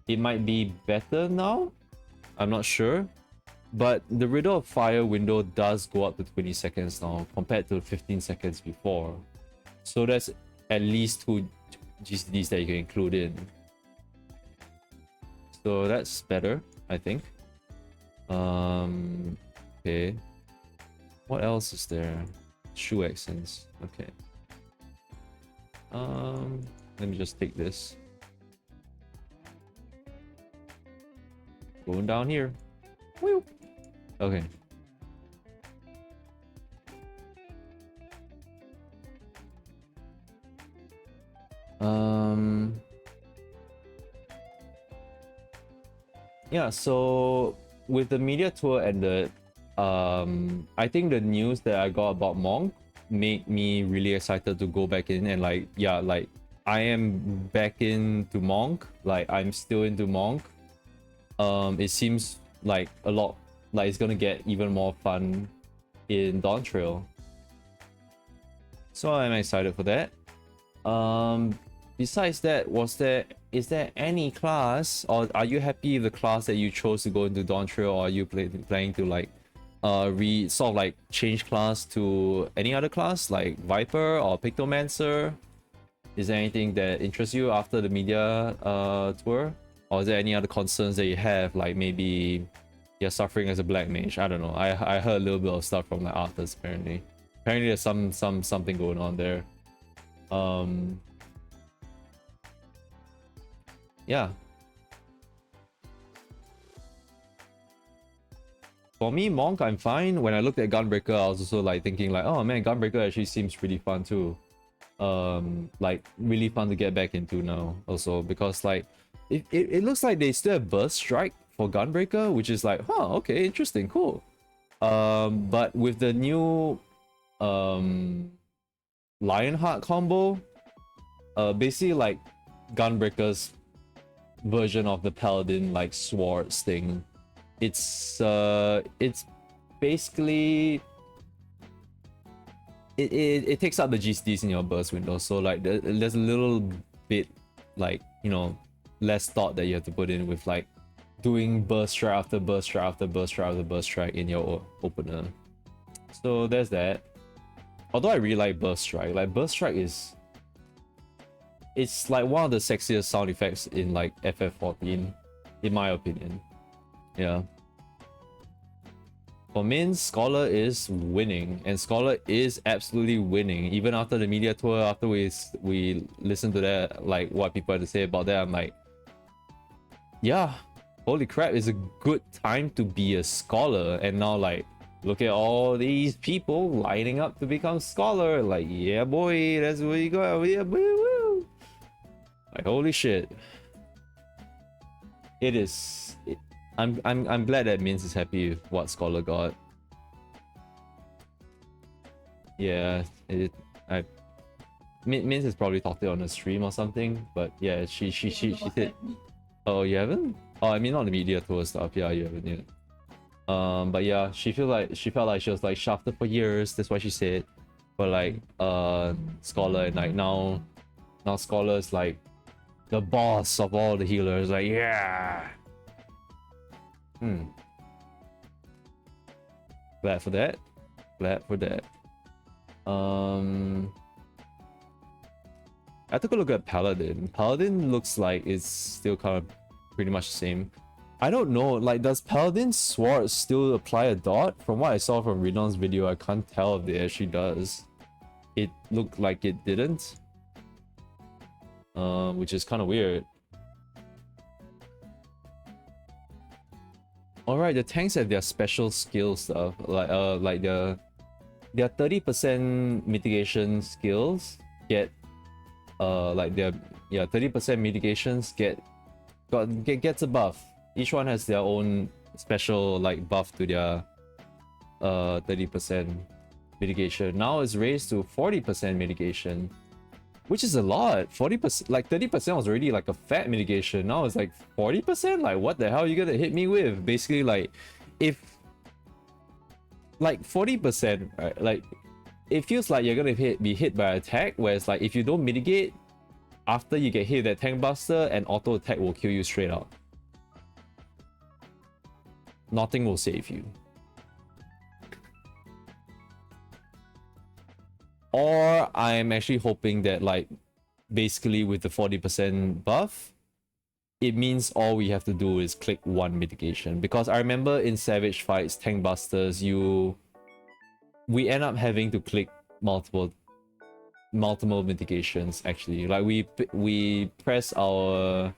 It might be better now, I'm not sure. But the Riddle of Fire window does go up to 20 seconds now compared to 15 seconds before. So that's at least 2 GCDs that you can include in. So that's better, I think. Okay. What else is there? Shoe accents. Okay. Let me just take this. Going down here. Woo. Okay. Yeah, so with the media tour ended, I think the news that I got about Monk made me really excited to go back in, and like, yeah, like I am back into Monk. Like I'm still into Monk. It seems like a lot, like it's gonna get even more fun in Dawn Trail. So I'm excited for that. Besides that, is there any class, or are you happy with the class that you chose to go into Dawn Trail, or are you planning to like sort of like change class to any other class like Viper or Pictomancer? Is there anything that interests you after the media tour, or is there any other concerns that you have, like maybe you're suffering as a black mage? I don't know. I heard a little bit of stuff from like Arthas apparently. Apparently there's something going on there. Yeah. For me, Monk, I'm fine. When I looked at Gunbreaker, I was also like thinking like, oh man, Gunbreaker actually seems pretty fun too. Like really fun to get back into now also, because like it looks like they still have Burst Strike for Gunbreaker, which is like, huh, okay, interesting, cool. But with the new Lionheart combo, basically like Gunbreaker's version of the Paladin like swords thing. It's basically it takes out the GCDs in your burst window, so like there's a little bit like, you know, less thought that you have to put in with like doing burst strike after burst strike after burst strike after burst strike in your opener. So there's that. Although I really like burst strike, like burst strike is, it's like one of the sexiest sound effects in like FF14, in my opinion. Yeah. For mains, Scholar is winning, and Scholar is absolutely winning. Even after the media tour, after we listened to that, like what people had to say about that, I'm like, yeah, holy crap, it's a good time to be a Scholar. And now like, look at all these people lining up to become Scholar. Like, yeah boy, that's where you go. Yeah, woo woo. Like, holy shit. It is. I'm glad that Mins is happy with what Scholar got. Yeah, Mins has probably talked it on a stream or something, but yeah, she said, oh, you haven't? Oh, I mean on the media tour stuff. Yeah, you haven't yet. But yeah, she felt like she was like shafted for years. That's what she said. But like Scholar, and like now Scholar is like the boss of all the healers. Like, yeah. Glad for that. Glad for that. I took a look at Paladin. Paladin looks like it's still kind of pretty much the same. I don't know, like, does Paladin's sword still apply a dot? From what I saw from Renon's video, I can't tell if it actually does. It looked like it didn't. Which is kind of weird. Alright, the tanks have their special skill stuff, like their 30% mitigation skills get like their 30% mitigations gets a buff. Each one has their own special like buff to their 30% mitigation. Now it's raised to 40% mitigation, which is a lot. 40%, like 30% was already like a fat mitigation. Now it's like 40%. Like, what the hell are you gonna hit me with? Basically, like, if like 40%, right? Like, it feels like you're gonna be hit by an attack, whereas like if you don't mitigate, after you get hit with that tank buster, an auto attack will kill you straight out. Nothing will save you. Or I'm actually hoping that, like, basically with the 40% buff, it means all we have to do is click one mitigation. Because I remember in Savage fights, tank busters, we end up having to click multiple mitigations actually. Like we press our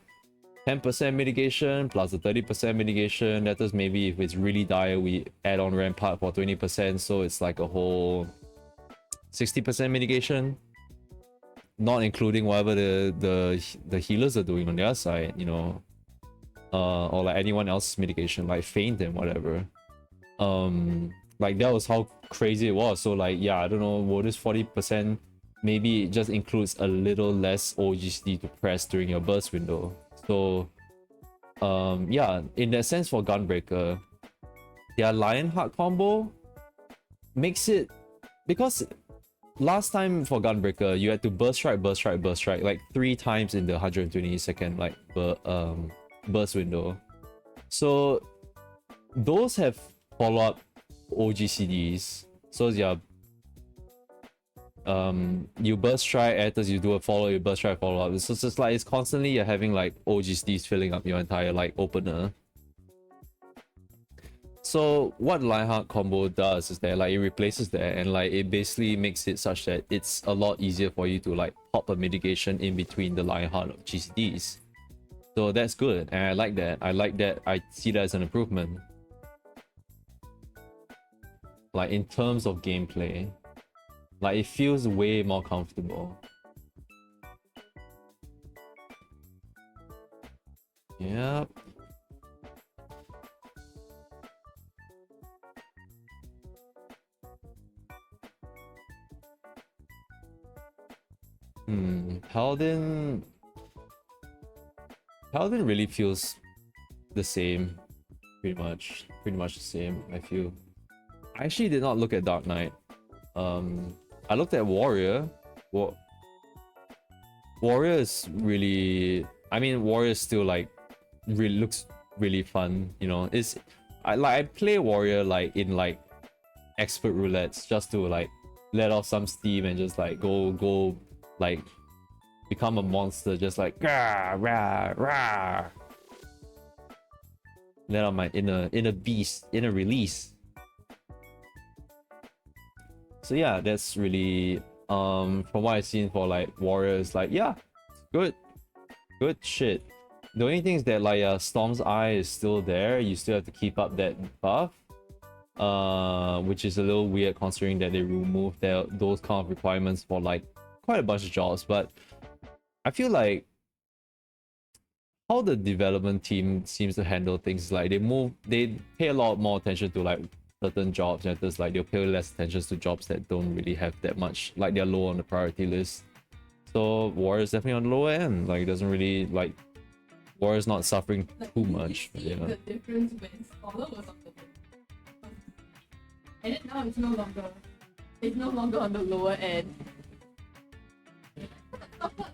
10% mitigation plus the 30% mitigation. That is, maybe if it's really dire, we add on Rampart for 20%, so it's like a whole 60% mitigation, not including whatever the healers are doing on their side, you know, or like anyone else's mitigation, like feint and whatever. Like, that was how crazy it was. So like, yeah, I don't know, will this 40% maybe it just includes a little less OGC to press during your burst window. So yeah, in that sense, for Gunbreaker, their Lionheart combo makes it, because last time for Gunbreaker you had to burst strike like 3 times in the 120-second like burst window. So those have follow-up OGCDs. So yeah, you burst strike, after you do a follow, you burst strike, follow up. So it's just like, it's constantly you're having like OGCDs filling up your entire like opener. So what Lionheart combo does is that like it replaces that, and like it basically makes it such that it's a lot easier for you to like pop a mitigation in between the Lionheart GCDs. So that's good, and I like that. I see that as an improvement. Like, in terms of gameplay, like, it feels way more comfortable. Yep. Paladin really feels the same, pretty much the same, I feel. I actually did not look at Dark Knight. I looked at Warrior. Warrior is really I mean, warrior still like really looks really fun. You know, I play warrior like in like expert roulettes just to like let off some steam and just like go like become a monster, just like rah rah rah. Let out my inner beast, inner release. So yeah, that's really from what I've seen for like warriors, like yeah, good shit. The only thing is that like Storm's Eye is still there. You still have to keep up that buff, which is a little weird considering that they removed those kind of requirements for like quite a bunch of jobs. But I feel like how the development team seems to handle things is like they pay a lot more attention to like certain jobs, and there's like they'll pay less attention to jobs that don't really have that much, like they're low on the priority list. So Warrior is definitely on the lower end. Like it doesn't really like Warrior's not suffering Like, too you much. see Yeah. the difference when Scholar was on the low. And then now it's no longer on the lower end.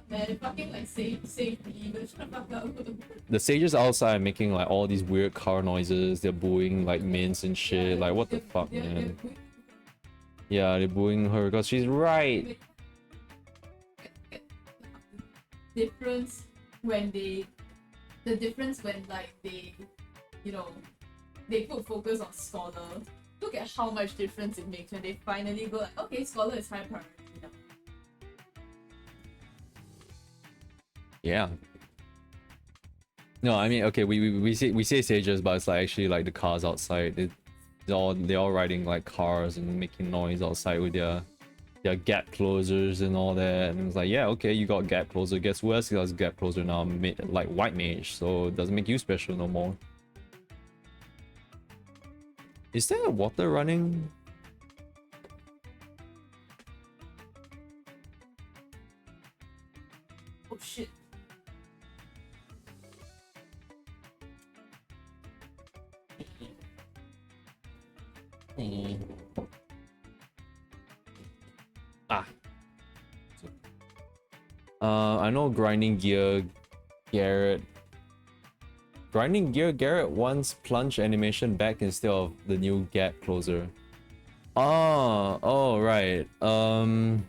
Man, fucking like save me, but shut the fuck up. The sages outside are making like all these weird car noises. They're booing like mints and shit. Like what the fuck, man? Yeah, they're booing her because she's right. Difference when the difference when like they, you know, they put focus on Scholar. Look at how much difference it makes when they finally go like, okay, Scholar is high priority now. Yeah. No, I mean, okay, we say sages, but it's like actually like the cars outside. They're all riding like cars and making noise outside with their gap closers and all that. And it's like, yeah, okay, you got gap closer. Guess who else has gap closer now? Like white mage, so it doesn't make you special no more. Is there water running? Oh shit. Ah. I know Grinding Gear Garrett wants plunge animation back instead of the new gap closer. Oh right. I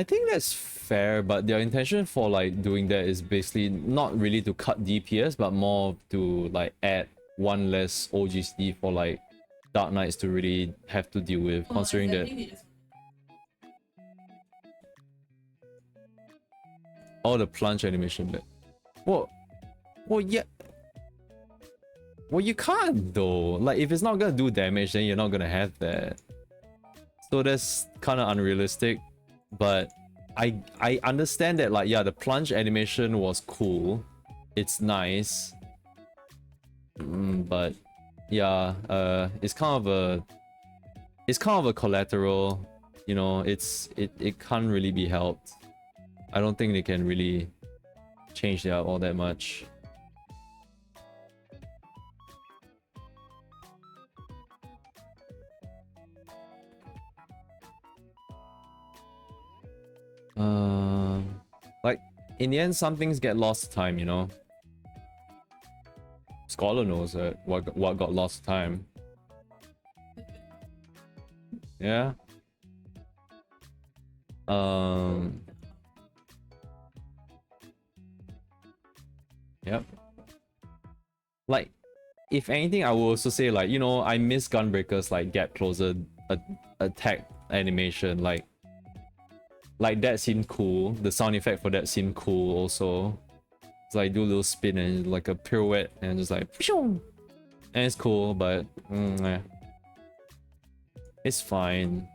think that's fair, but their intention for like doing that is basically not really to cut DPS, but more to like add one less OGC for like Dark Knights to really have to deal with, considering that. Oh, the plunge animation bit. Well, yeah. Well, you can't though. Like, if it's not gonna do damage, then you're not gonna have that. So that's kind of unrealistic. But I understand that, like, yeah, the plunge animation was cool. It's nice. But yeah, it's kind of a collateral. You know, it can't really be helped. I don't think they can really change that all that much. Like in the end, some things get lost to time, you know. Scholar knows that what got lost to time. Yeah. Yep. Like, if anything, I will also say, like, you know, I miss Gunbreaker's like gap closer attack animation. Like that seemed cool. The sound effect for that seemed cool also. It's like do a little spin and like a pirouette and just like and it's cool, but yeah. It's fine.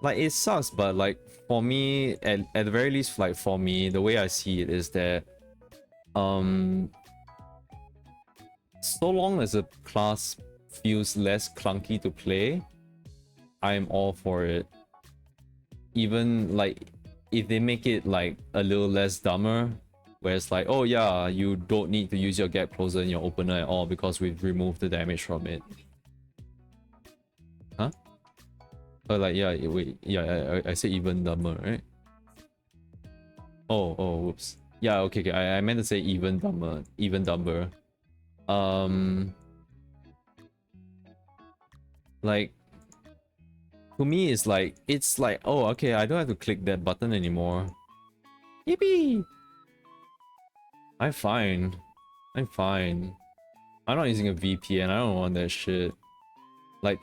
Like it sucks, but like for me, at the very least, like for me, the way I see it is that so long as a class feels less clunky to play, I'm all for it. Even like if they make it like a little less dumber, where it's like, oh yeah, you don't need to use your gap closer in your opener at all because we've removed the damage from it. Huh? Oh, like, yeah, wait, yeah, I said even dumber, right? Oh, whoops. Yeah, okay, I meant to say even dumber. Like, to me, it's like, oh, okay, I don't have to click that button anymore. Yippee! I'm fine. I'm fine. I'm not using a VPN. I don't want that shit. Like,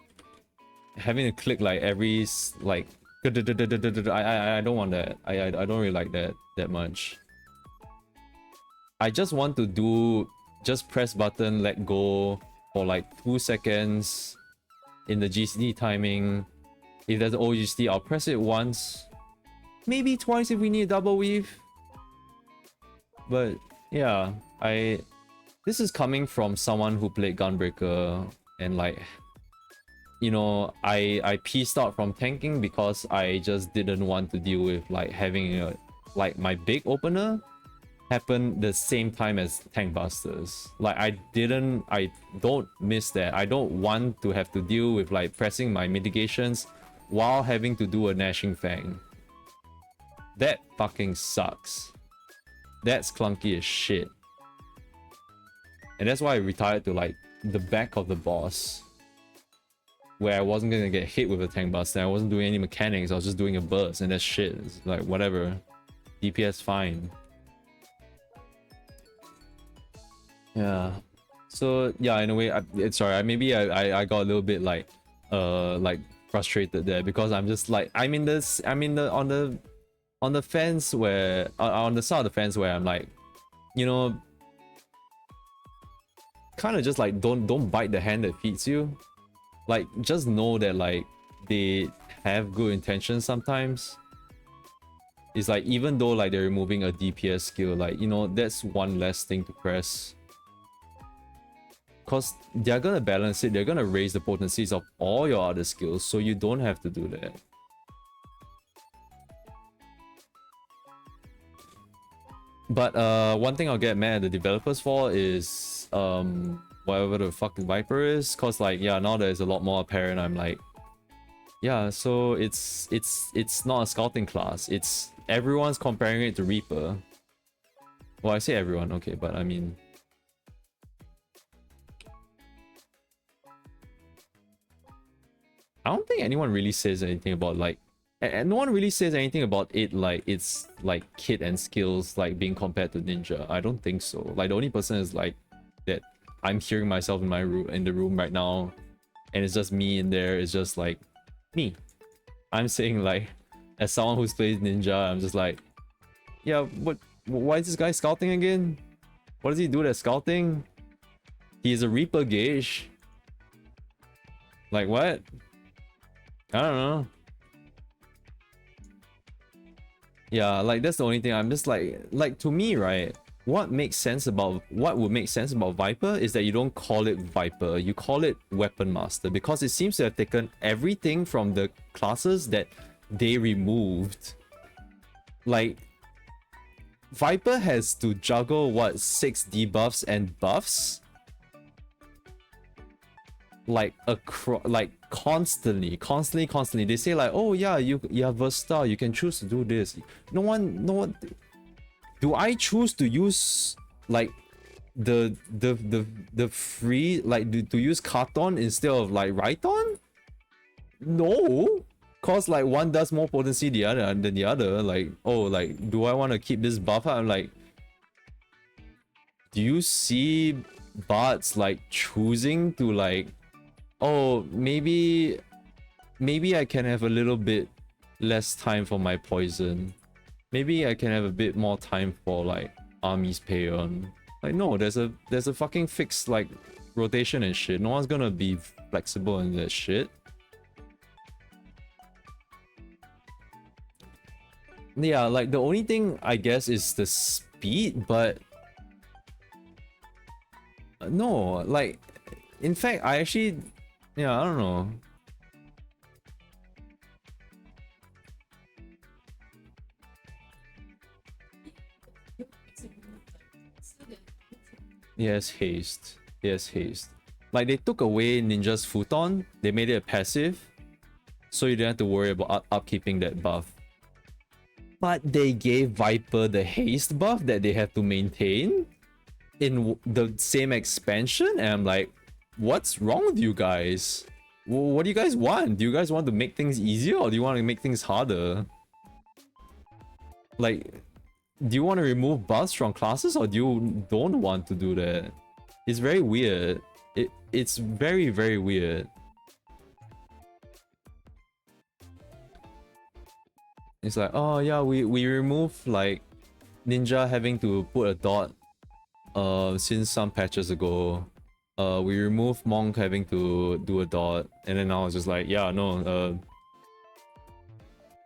having to click like every like, I don't want that. I don't really like that much. I just want to do just press button, let go for like 2 seconds in the GCD timing. If there's an OGC, I'll press it once, maybe twice if we need a double weave. But yeah, this is coming from someone who played Gunbreaker, and like, you know, I pieced out from tanking because I just didn't want to deal with like having a, like my big opener happen the same time as tank busters. Like I don't miss that. I don't want to have to deal with like pressing my mitigations while having to do a Gnashing Fang. That fucking sucks. That's clunky as shit. And that's why I retired to like the back of the boss, where I wasn't gonna get hit with a tank buster. I wasn't doing any mechanics. I was just doing a burst, and that's shit. It's like whatever. DPS fine. Yeah. So yeah, in a way, sorry. Maybe I got a little bit like frustrated there because I'm just like on the fence where on the side of the fence where I'm like, you know, kind of just like don't bite the hand that feeds you. Like just know that like they have good intentions sometimes. It's like even though like they're removing a DPS skill, like, you know, that's one less thing to press. Cause they're gonna balance it, they're gonna raise the potencies of all your other skills, so you don't have to do that. But one thing I'll get mad at the developers for is whatever the fuck the Viper is, cause like, yeah, now there's a lot more apparent. I'm like, yeah, so it's not a scouting class. It's everyone's comparing it to Reaper. Well, I say everyone, okay, but I mean, I don't think anyone really says anything about like, and no one really says anything about it like it's like kit and skills like being compared to Ninja. I don't think so. Like the only person is like that I'm hearing myself in my room, in the room right now, and it's just me in there. It's just like me. I'm saying like, as someone who's played Ninja, I'm just like, yeah, what? Why is this guy scouting again? What does he do that's scouting? He's a Reaper gauge. Like what? I don't know. Yeah, like that's the only thing. I'm just like to me, right? What would make sense about Viper is that you don't call it Viper, you call it Weapon Master, because it seems to have taken everything from the classes that they removed. Like Viper has to juggle what, 6 debuffs and buffs? Like constantly. They say like, oh yeah, you are versatile, you can choose to do this. No one. Do I choose to use like the free, like to use Karton instead of like Rhyton? No, cause like one does more potency than the other. Like, oh, like do I want to keep this buff? I'm like, do you see bots like choosing to like, oh, maybe I can have a little bit less time for my poison. Maybe I can have a bit more time for like Army's Payon. Like no, there's a fucking fixed like rotation and shit. No one's gonna be flexible in that shit. Yeah, like the only thing I guess is the speed, but no, like in fact I actually, yeah, I don't know. He has haste. He has haste. Like, they took away Ninja's futon, they made it a passive, so you didn't have to worry about upkeeping that buff. But they gave Viper the haste buff that they have to maintain in the same expansion, and I'm like, what's wrong with you guys? What do you guys want? Do you guys want to make things easier, or do you want to make things harder? Like, do you want to remove buffs from classes, or do you don't want to do that? It's very weird. It's very, very weird. It's like, oh yeah, we remove like Ninja having to put a dot since some patches ago. We remove Monk having to do a dot, and then I was just like, yeah, no,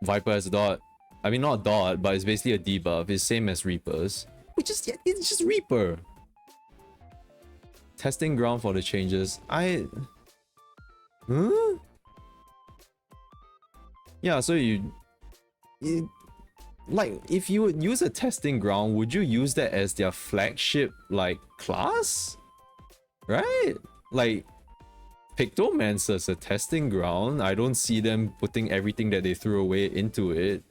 Viper has a dot. I mean, not a dot, but it's basically a debuff. It's same as Reaper's. It's just Reaper. Testing ground for the changes. Huh? Yeah, so you like, if you would use a testing ground, would you use that as their flagship like class? Right? Like, Pictomancer's a testing ground. I don't see them putting everything that they threw away into it.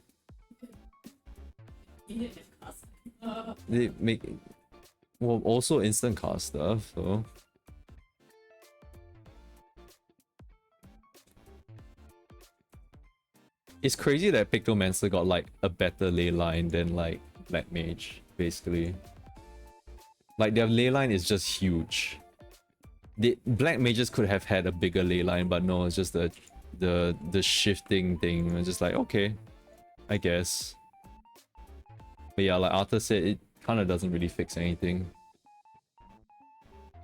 They make, well, also instant cast stuff, so it's crazy that Pictomancer got like a better ley line than like Black Mage, basically. Like, their ley line is just huge. The Black Mages could have had a bigger ley line, but no, it's just the shifting thing. It's just like, okay, I guess. But yeah, like Arthur said, it kind of doesn't really fix anything.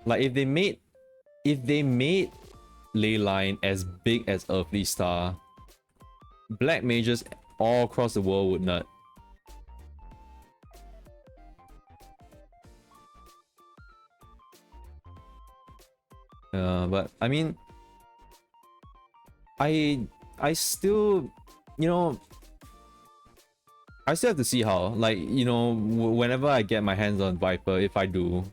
Like, if they made ley line as big as Earthly Star, Black Mages all across the world would nut. But I mean, I still, you know, I still have to see how, like, you know, whenever I get my hands on Viper, if I do,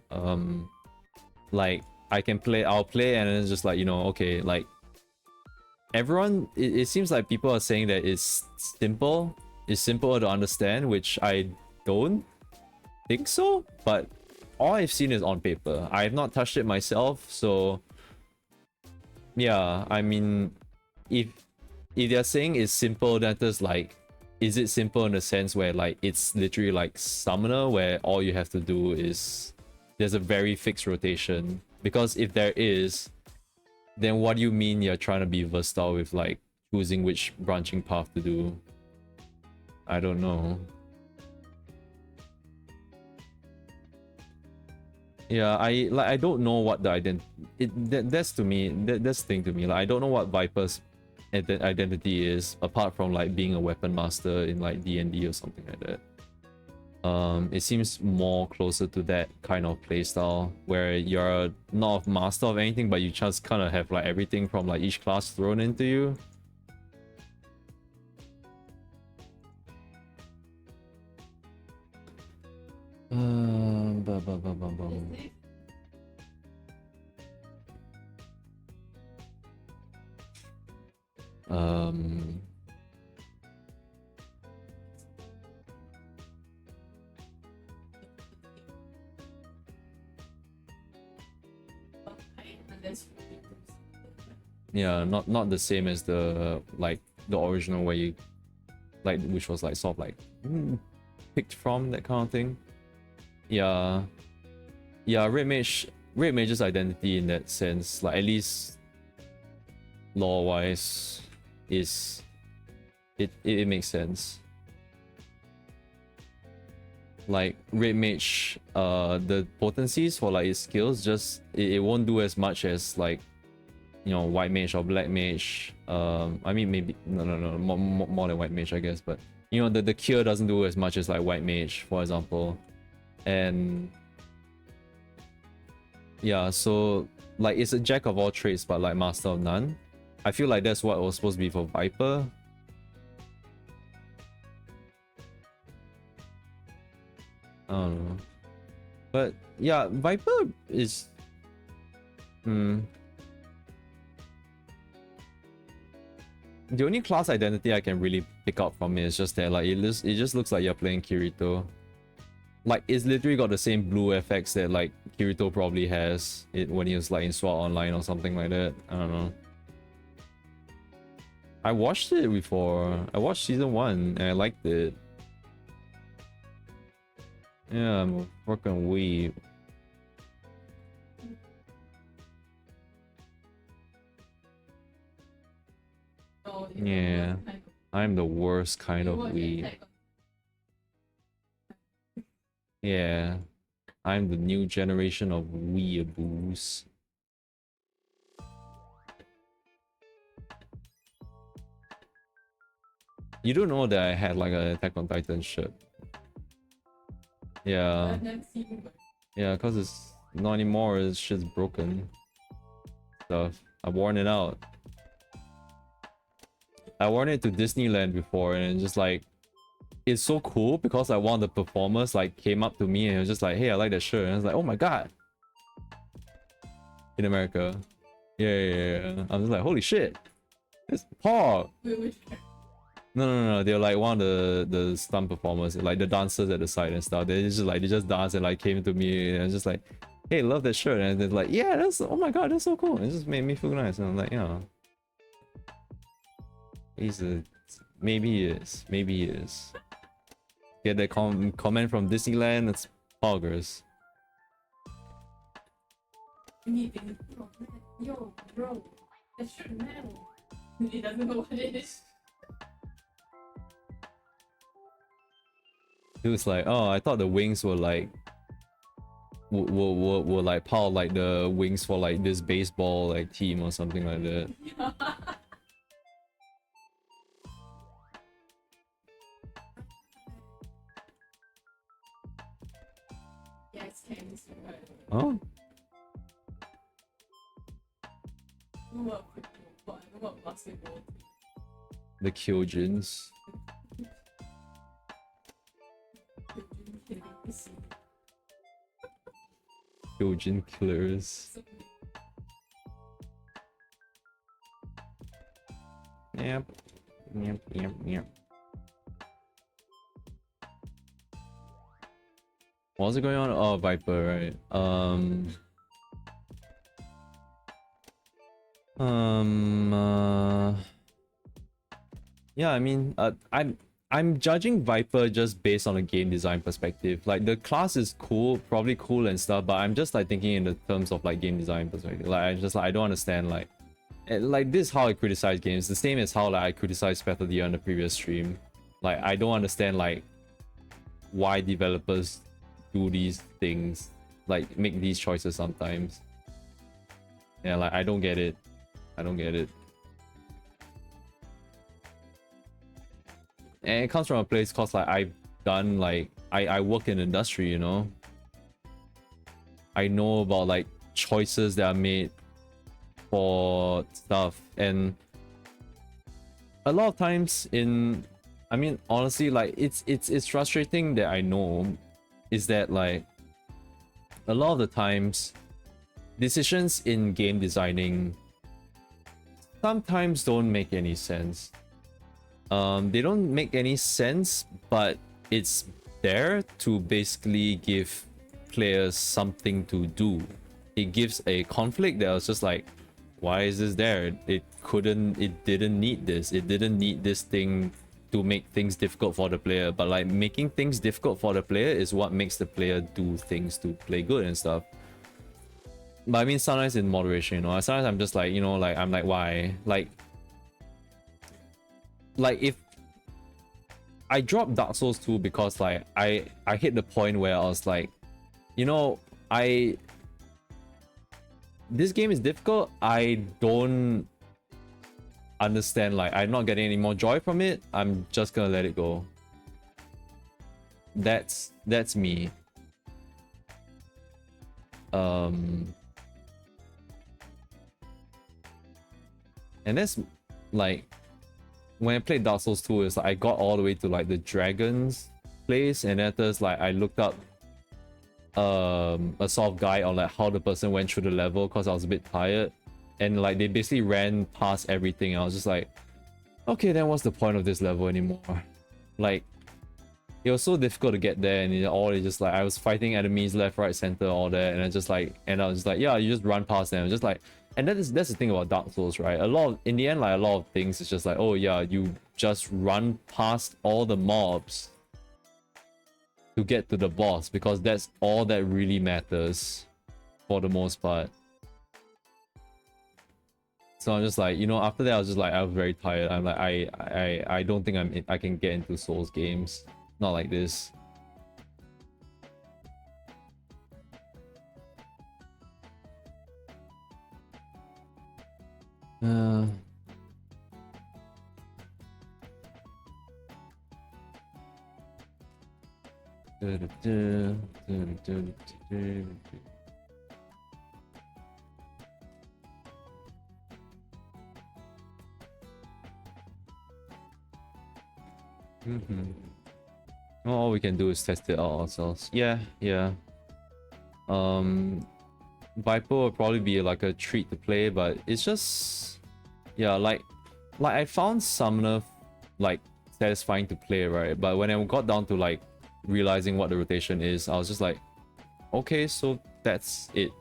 like, I'll play, and then it's just like, you know, okay, like, everyone, it seems like people are saying that it's simple to understand, which I don't think so, but all I've seen is on paper. I have not touched it myself, so yeah, I mean, if they're saying it's simple, that is like, is it simple in the sense where like it's literally like Summoner, where all you have to do is there's a very fixed rotation? Because if there is, then what do you mean you're trying to be versatile with like choosing which branching path to do? I don't know. Yeah, I don't know what the that's to me, that's the thing to me. Like, I don't know what Viper's identity is, apart from like being a weapon master in like D&D or something like that. It seems more closer to that kind of playstyle where you're not a master of anything, but you just kind of have like everything from like each class thrown into you. Yeah, not the same as the like the original where you like, which was like sort of like picked from, that kind of thing. Yeah, Red Mage's identity in that sense, like at least lore wise, is it makes sense. Like Red Mage, the potencies for like its skills, just it won't do as much as like, you know, White Mage or Black Mage. I mean, maybe no, more than White Mage, I guess. But you know, the cure doesn't do as much as like White Mage, for example. And yeah, so like it's a jack of all trades, but like master of none. I feel like that's what it was supposed to be for Viper. I don't know. But yeah, Viper is the only class identity I can really pick up from it is just that like it just looks like you're playing Kirito. Like it's literally got the same blue effects that like Kirito probably has it when he was like in SWAT Online or something like that. I don't know. I watched it before. I watched season 1 and I liked it. Yeah, I'm a fucking weeb. Oh, Yeah, I'm the worst kind of weeb. Yeah, I'm the new generation of weeaboos. You don't know that I had like an Attack on Titan shirt. Yeah. Yeah, cause it's not anymore. It's shit's broken. Stuff. I've worn it out. I worn it to Disneyland before, and it's just like it's so cool because like one of the performers like came up to me and was just like, "Hey, I like that shirt," and I was like, "Oh my god!" In America, yeah. I'm just like, "Holy shit, it's Paul." No. They're like one of the stunt performers, like the dancers at the side and stuff. They just dance and like came to me and just like, "Hey, love that shirt," and they're like, "Yeah, that's oh my god, that's so cool." It just made me feel nice, and I'm like, yeah. Maybe he is. Get that comment from Disneyland. It's poggers. Yo, bro, that should matter. He doesn't know what it is. He was like, "Oh, I thought the wings were like were like part of like the wings for like this baseball like team or something like that." Yes, Candice. Oh. What basketball? The Kyojins. Kyojin killers. Yep. What was it going on? Oh, Viper, right? Yeah, I mean, I'm judging Viper just based on a game design perspective. Like the class is cool, probably cool and stuff, but I'm just like thinking in the terms of like game design perspective. Like I don't understand like this is how I criticize games. The same as how like I criticized Path of the Year on the previous stream. Like I don't understand like why developers do these things, like make these choices sometimes. Yeah, like I don't get it. And it comes from a place cause like I've done like I work in industry, you know. I know about like choices that are made for stuff, and a lot of times I mean honestly like it's frustrating that I know is that like a lot of the times decisions in game designing sometimes don't make any sense. They don't make any sense, but it's there to basically give players something to do. It gives a conflict that was just like, why is this there? It didn't need this. It didn't need this thing to make things difficult for the player. But like making things difficult for the player is what makes the player do things to play good and stuff. But I mean, sometimes in moderation, you know. Sometimes I'm just like, you know, like I'm like, why? Like if I dropped Dark Souls 2 because like I hit the point where I was like, you know, this game is difficult. I don't understand, like I'm not getting any more joy from it. I'm just gonna let it go. That's me. And that's like when I played Dark Souls 2, it's like I got all the way to like the dragon's place, and then there's like I looked up a sort of guide on like how the person went through the level because I was a bit tired, and like they basically ran past everything. I was just like, okay, then what's the point of this level anymore? Like, it was so difficult to get there, and it's just like I was fighting enemies left, right, center, all that, and I was just like, yeah, you just run past them, just like, and that's the thing about Dark Souls, right? In the end, like a lot of things, it's just like, oh yeah, you just run past all the mobs to get to the boss because that's all that really matters for the most part. So I'm just like, you know, after that I was very tired. I'm like, I don't think I can get into Souls games. Not like this. Well, all we can do is test it out ourselves. Yeah. Viper will probably be like a treat to play, but it's just, yeah, like I found Summoner like satisfying to play, right? But when I got down to like realizing what the rotation is, I was just like, okay, so that's it.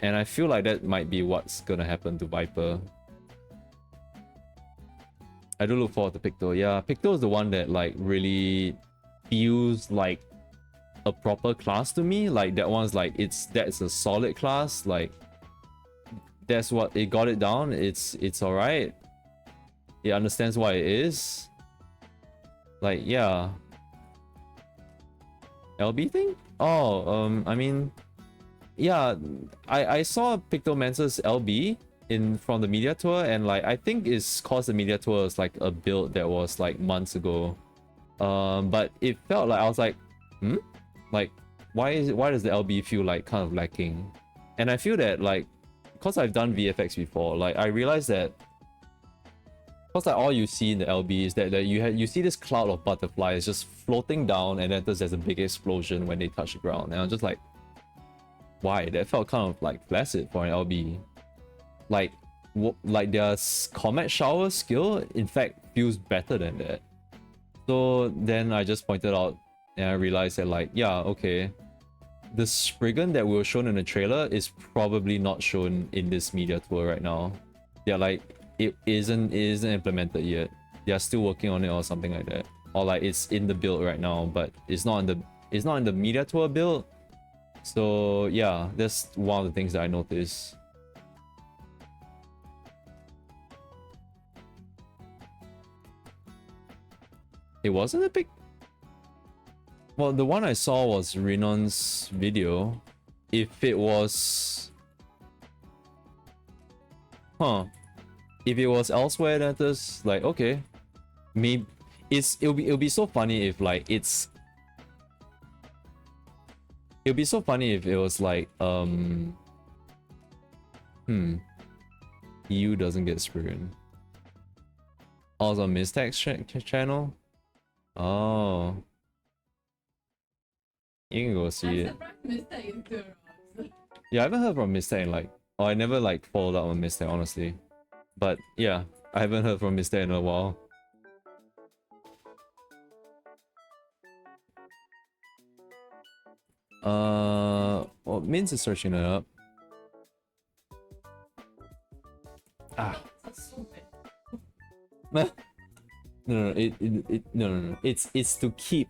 And I feel like that might be what's gonna happen to Viper. I do look forward to Picto. Yeah, Picto is the one that like really feels like a proper class to me. Like that one's like that's a solid class. Like that's what it got it down. It's alright. It understands what it is. Like yeah. LB thing? Oh, I mean, yeah, I saw Pictomancer's LB from the media tour, and like I think it's cause the media tour is like a build that was like months ago. But it felt like I was like, like why does the LB feel like kind of lacking? And I feel that like because I've done VFX before, like I realized that because like all you see in the LB is that you see this cloud of butterflies just floating down, and then there's a big explosion when they touch the ground, and I'm just like, why? That felt kind of like flaccid for an LB. Like their comet shower skill in fact feels better than that. So then I just pointed out and I realized that like, yeah, okay, the Spriggan that we were shown in the trailer is probably not shown in this media tour right now. Yeah, like it isn't implemented yet. They are still working on it or something like that, or like it's in the build right now, but it's not in the media tour build. So yeah, that's one of the things that I noticed. It wasn't a big... Well, the one I saw was Renon's video. If it was... If it was elsewhere, that is like, okay. Maybe it'll be so funny if like it's... It'll be so funny if it was like, EU doesn't get Spriggan. Oh, it's on Mistech's channel? Oh. You can go see it. Yeah, I haven't heard from Mistech in like... Oh, I never like followed up on Mistech, honestly. But yeah, I haven't heard from Mistech in a while. Well, Minz is searching it up. No, no. It's to keep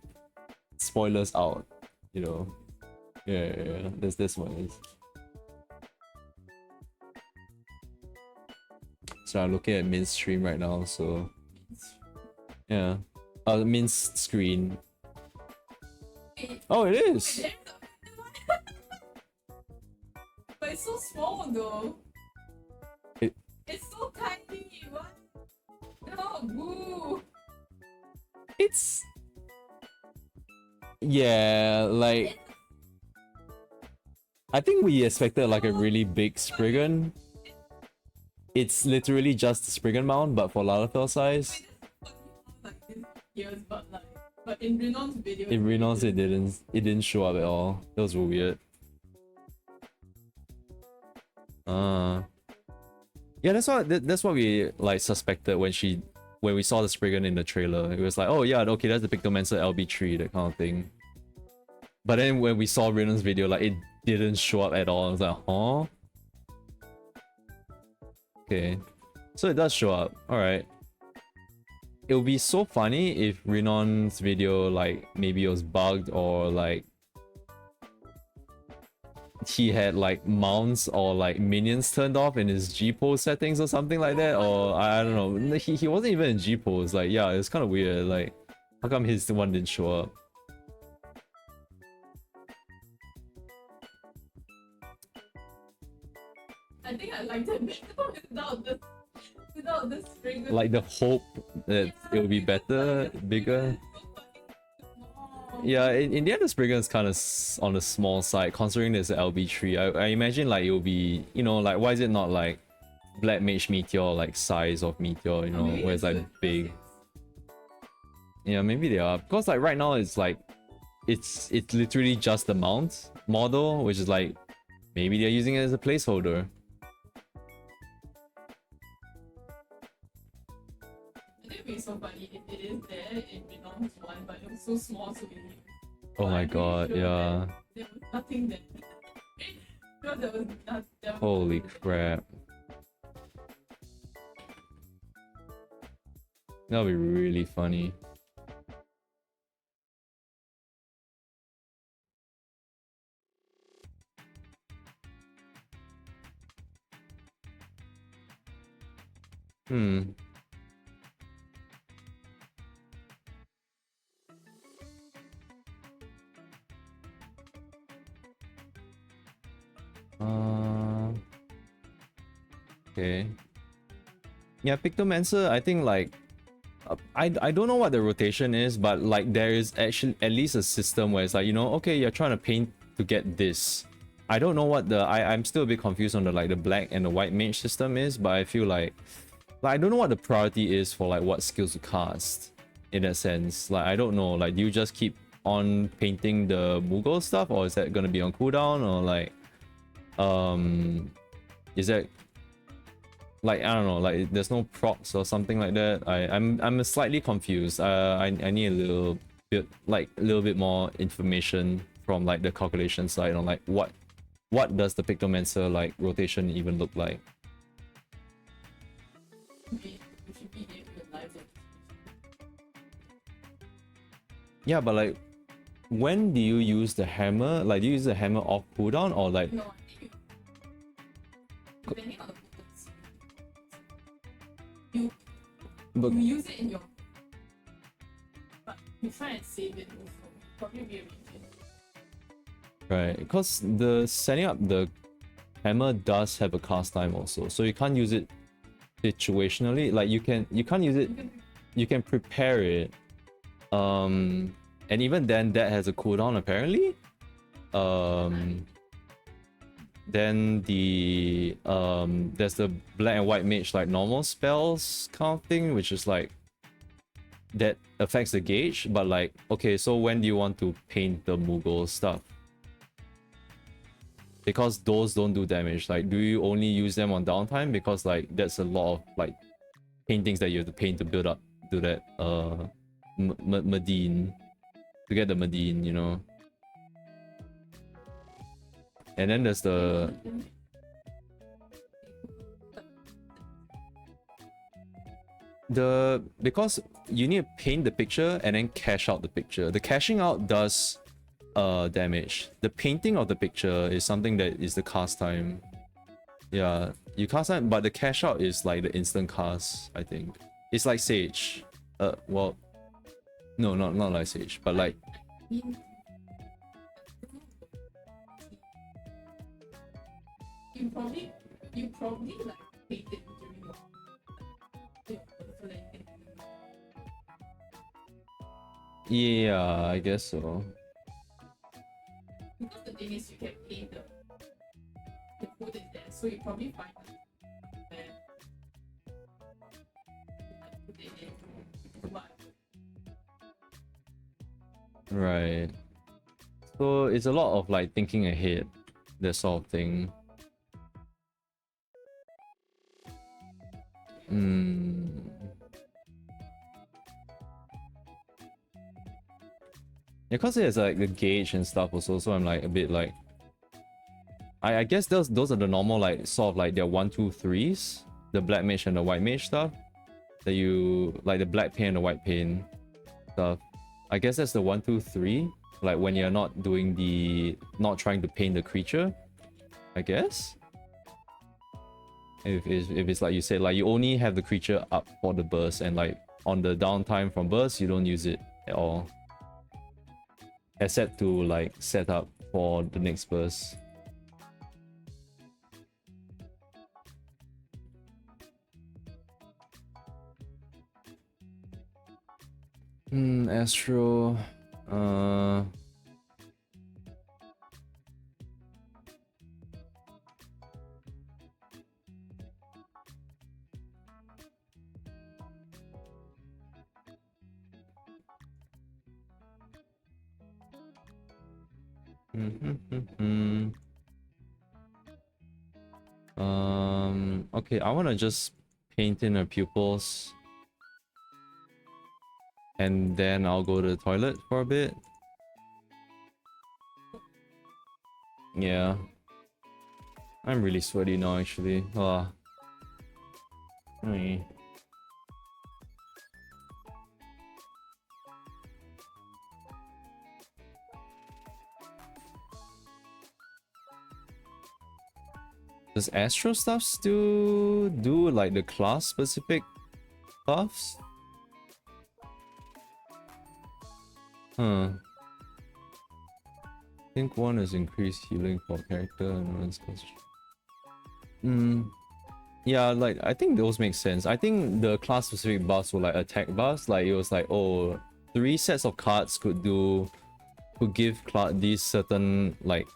spoilers out, you know. Yeah. That's what it is. So I'm looking at Min's stream right now, so yeah. Min's screen. Oh, it is. But it's so small though. It's so tiny. What? No, boo. It's... Yeah, like... I think we expected like a really big Spriggan. It's literally just the Spriggan mount, but for Lalafell size. Like this years, but But in Renon's video, In Renon's it didn't show up at all. That was weird. Yeah, that's what we like suspected when we saw the Spriggan in the trailer. It was like, oh yeah, okay, that's the Pictomancer LB3, that kind of thing. But then when we saw Renon's video, like it didn't show up at all. I was like, huh? Okay. So it does show up. Alright. It would be so funny if Renon's video like maybe it was bugged or like he had like mounts or like minions turned off in his G-pose settings or something like that, or I don't know. He wasn't even in G-pose. Like yeah, it's kind of weird. Like how come his one didn't show up? I think I liked it better without the Spriggan. Like the hope that it will be better, bigger. Yeah, in the end, the Spriggan is kind of on the small side, considering there's an LB3. I imagine like it will be, you know, like why is it not like Black Mage Meteor, like size of Meteor, you know, where it's like big. Yeah, maybe they are. Because like right now it's like, it's literally just the mount model, which is like, maybe they're using it as a placeholder. It would be so funny if it is there in Renon's one, but it was so small, so we Oh my god, yeah. there was nothing there. No, there was nothing. Holy crap. That'll be really funny. Hmm. Okay. Yeah, Pictomancer, I think like I don't know what the rotation is, but like there is actually at least a system where it's like, you know, okay, you're trying to paint to get this. I don't know what the I'm still a bit confused on the like the black and the white mage system is, but I feel like I don't know what the priority is for like what skills to cast in that sense. Like I don't know, like do you just keep on painting the Moogle stuff, or is that gonna be on cooldown, or like is that like I don't know, like there's no procs or something like that. I'm slightly confused. I need a little bit more information from like the calculation side on like what does the Pictomancer like rotation even look like. Yeah, but like when do you use the hammer? Like do you use the hammer off cooldown or like No, I think depending on the but you use it in your, but you try and save it also. Probably rearrange it. right, because the setting up the hammer does have a cast time also, so you can't use it situationally. Like you can't use it, you can prepare it, and even then that has a cooldown apparently. Then the there's the black and white mage like normal spells kind of thing, which is like that affects the gauge, but like okay, so when do you want to paint the Moogle stuff? Because those don't do damage. Like do you only use them on downtime? Because like that's a lot of like paintings that you have to paint to build up to that Medine, to get the Medine, you know. And then there's the because you need to paint the picture and then cash out the picture. The cashing out does damage. The painting of the picture is something that is the cast time. Yeah, you cast time, but the cash out is like the instant cast, I think. It's like Sage. Well, no, not like Sage, but like you probably like paint it during your so that you can, yeah, I guess so. because the thing is you can paint the code is there, so you probably find where like put it in, but Right. So it's a lot of like thinking ahead, that sort of thing. Hmm. Yeah, cause it's like the gauge and stuff also, so I'm like a bit like I guess those are the normal like sort of like their 1, 2, 3s. The black mage and the white mage stuff. That you like the black paint and the white paint stuff. I guess that's the 1, 2, 3. Like when you're not doing not trying to paint the creature, I guess. If it's like you said, like you only have the creature up for the burst, and like on the downtime from burst, you don't use it at all. Except to like set up for the next burst. Astro. Okay, I want to just paint in her pupils. And then I'll go to the toilet for a bit. Yeah. I'm really sweaty now, actually. Hey. Does Astro stuff still do like the class specific buffs? Huh. I think one is increased healing for character and one's cost. Yeah, like I think those make sense. I think the class specific buffs were like attack buffs. Like it was like, oh, 3 sets of cards could give these certain like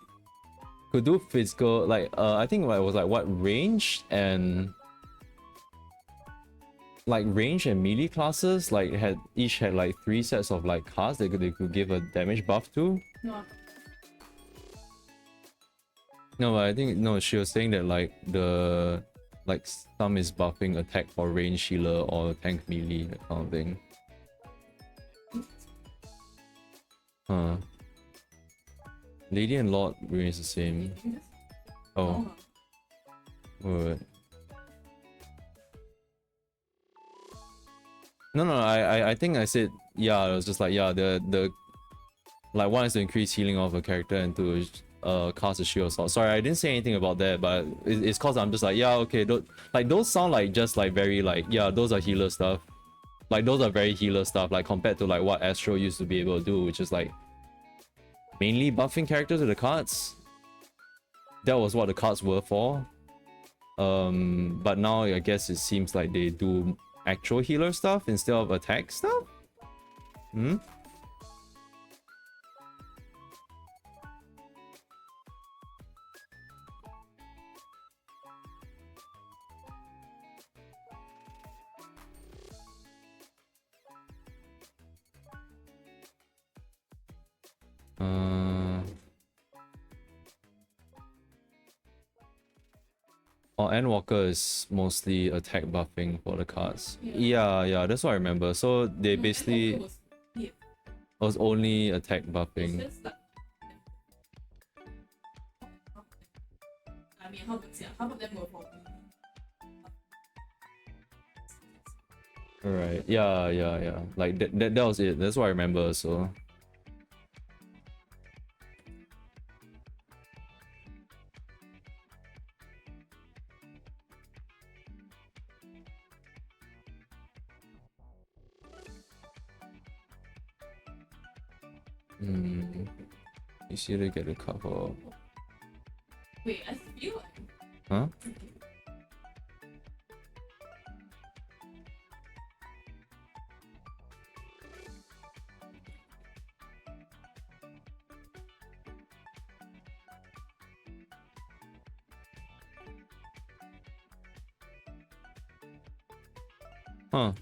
could do physical like I think it was like what range and melee classes like each had like 3 sets of like cards they could give a damage buff to. No, but I think no, she was saying that like some is buffing attack for range healer or tank melee, that kind of thing. Huh. Lady and Lord remains the same. Oh. What? No, I think I said yeah. It was just like yeah. The like one is to increase healing of a character and to cast a shield assault. Sorry, I didn't say anything about that, but it's cause I'm just like yeah okay. Those sound like just like very like yeah those are healer stuff. Like those are very healer stuff like compared to like what Astro used to be able to do, which is like mainly buffing characters with the cards. That was what the cards were for. But now I guess it seems like they do actual healer stuff instead of attack stuff. Endwalker is mostly attack buffing for the cards. Yeah, that's what I remember. So they basically was only attack buffing. I mean, how about them were for Right. Yeah. Like that was it. That's what I remember. So. You see to get a cover. Wait, I feel like... Huh? Huh.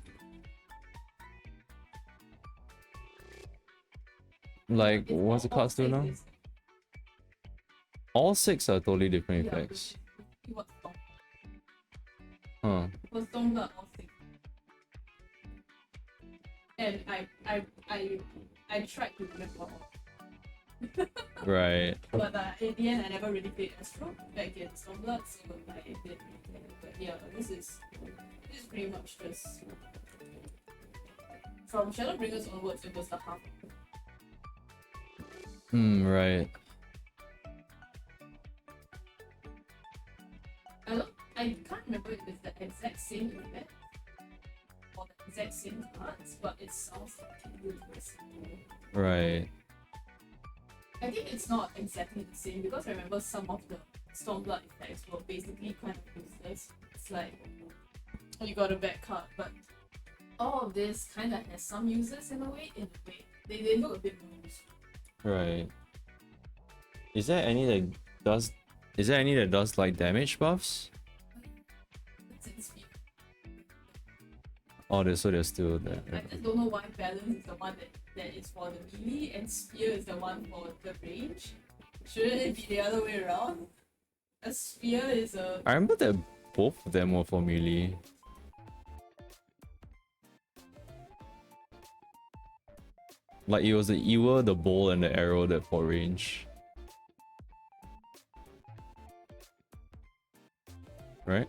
Like, If what's the all cards do six now? is- All 6 are totally different Yeah, effects. what Storm? Huh. For Stormblood, all six. And I tried to remember all. Right. But in the end, I never really played Astro back in Stormblood, so I didn't. But yeah, this is pretty much just from Shadowbringers onwards. It was the half. Right. I can't remember if it's the exact same event or the exact same cards, but it sounds like it was. Right. I think it's not exactly the same because I remember some of the Stormblood effects were basically kind of useless. It's like, oh, you got a bad card, but all of this kind of has some uses in a way. They look a bit more useful. Right. Is there any that does? Is there any that does like damage buffs? That's in speed. Oh, so they're still there. I just don't know why balance is the one that is for the melee and spear is the one for the range. Shouldn't it be the other way around? A spear is a I remember that both of them were for melee. Like it was the ewer, the bowl, and the arrow that for range. Right?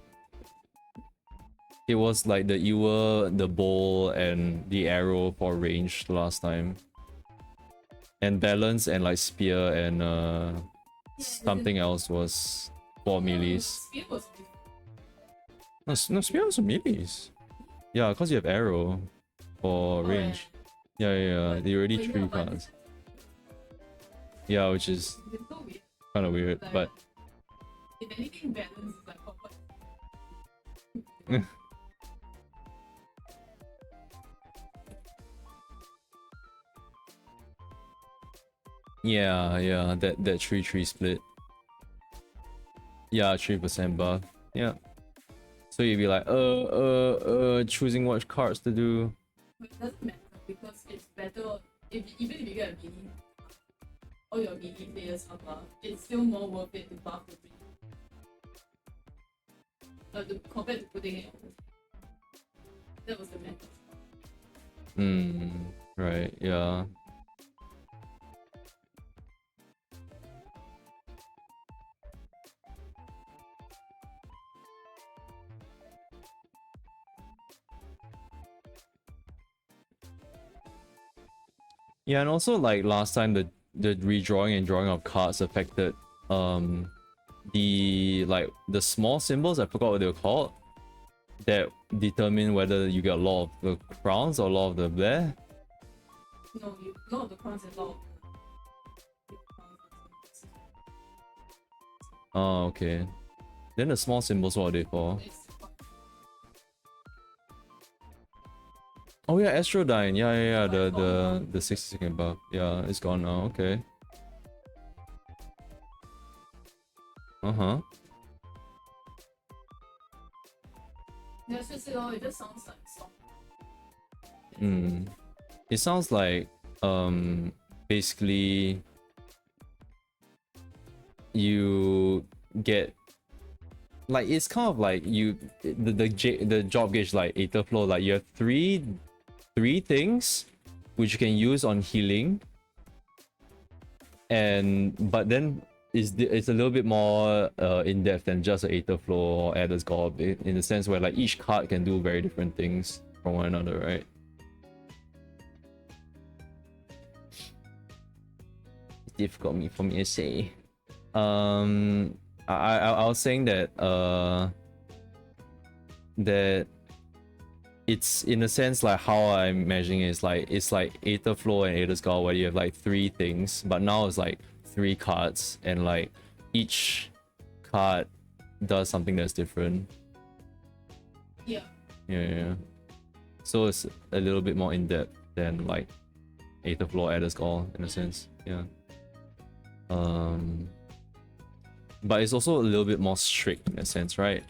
It was like the ewer, the bowl, and the arrow for range last time. And balance and like spear and something else was for melees. spear was different. No, spear was for melees. Yeah, because you have arrow for range. Yeah, they already But 3 yeah, but cards. Yeah, which is it's so weird. kind of weird, Like, but if anything, balance is like what? yeah, that 3-3 split. Yeah, 3% buff. Yeah. So you'd be like, choosing what cards to do. But it doesn't matter because it's better even if you get a mini, all your mini players are buff. It's still more worth it to buff the mini. Compared to putting it on. That was the matter. Right, yeah. Yeah, and also like last time the redrawing and drawing of cards affected the small symbols, I forgot what they were called, that determine whether you get a lot of the crowns or a lot of the bleh. No, a lot of the crowns and a lot of Oh, okay. Then the small symbols, what are they for? Oh yeah, Astrodyne. Yeah. The 60-second buff. Yeah, it's gone now. Okay. That's just it all. It just sounds like song. It sounds like basically you get like it's kind of like the job gauge like Aether Flow, like you have three things which you can use on healing, but then it's a little bit more in depth than just a Aether Flow or Adder's Gob in the sense where like each card can do very different things from one another, right? It's difficult for me to say. I was saying that that it's in a sense like how I'm measuring it is like it's like Aether Flow and Aether's Gob where you have like 3 things, but now it's like 3 cards and like each card does something that's different. Yeah. So it's a little bit more in depth than like Aether Flow, Aether's Gob in a sense. Yeah. But it's also a little bit more strict in a sense, right?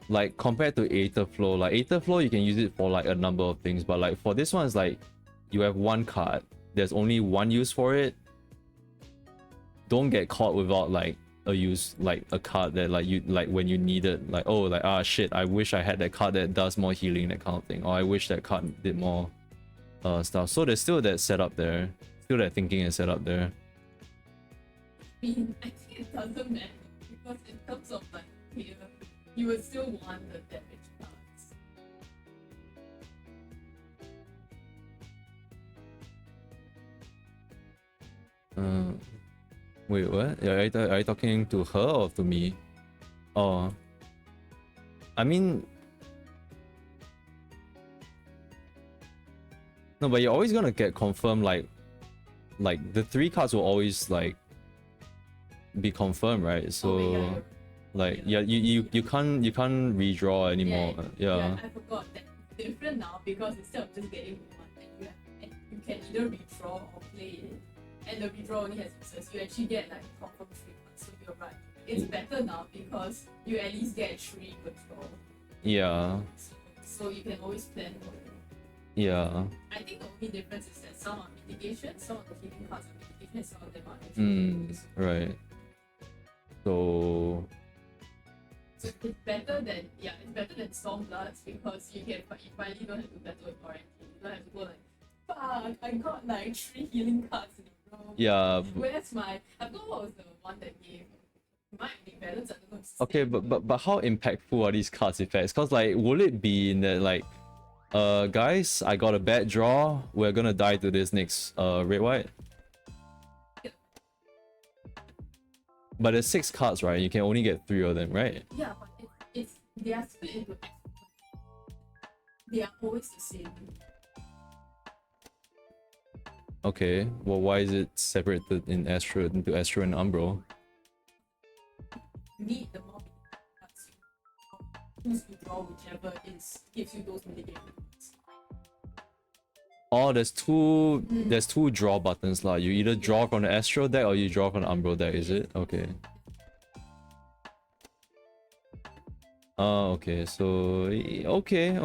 like compared to Aether Flow, like Aether Flow you can use it for like a number of things, but like for this one it's like you have one card, there's only one use for it. Don't get caught without like a use, like a card that like you like when you need it, like oh like ah shit, I wish I had that card that does more healing, that kind of thing, or I wish that card did more stuff. So there's still that setup there, still that thinking and setup there. I mean, I think it doesn't matter because in terms of like here, you would still want the damage cards. Wait, what? Are you talking to her or to me? Oh, I mean, no, but you're always gonna get confirmed. Like the 3 cards will always like be confirmed, right? So, yeah, like you can't redraw anymore. Yeah. I forgot that it's different now because instead of just getting one, and you can either redraw or play it. And the redraw only has uses. You actually get like confirmed 3 cards, so you're right. It's better now because you at least get 3 withdrawal. Yeah. So you can always plan for it. Yeah. I think the only difference is that some are mitigation, some of the healing cards are mitigation, and some of them are actually Right. So it's better than Stormbloods because you finally don't have to battle with RNG. You don't have to go like, fuck, I got like 3 healing cards in a row. yeah. Where's my I forgot what was the one that gave might be balanced, I don't know. Okay, but how impactful are these cards effects? Cause like, will it be in that like, guys, I got a bad draw. We're gonna die to this next red white. But there's 6 cards, right? You can only get 3 of them, right? Yeah, but it's they are split into they are always the same. Okay, well, why is it separated in Astro into Astro and Umbro? You need the more cards you choose to draw, whichever gives you those mitigations. Oh, there's two draw buttons lah. You either draw from the Astro deck or you draw from the Umbro deck, is it? Okay. Oh, okay. So okay.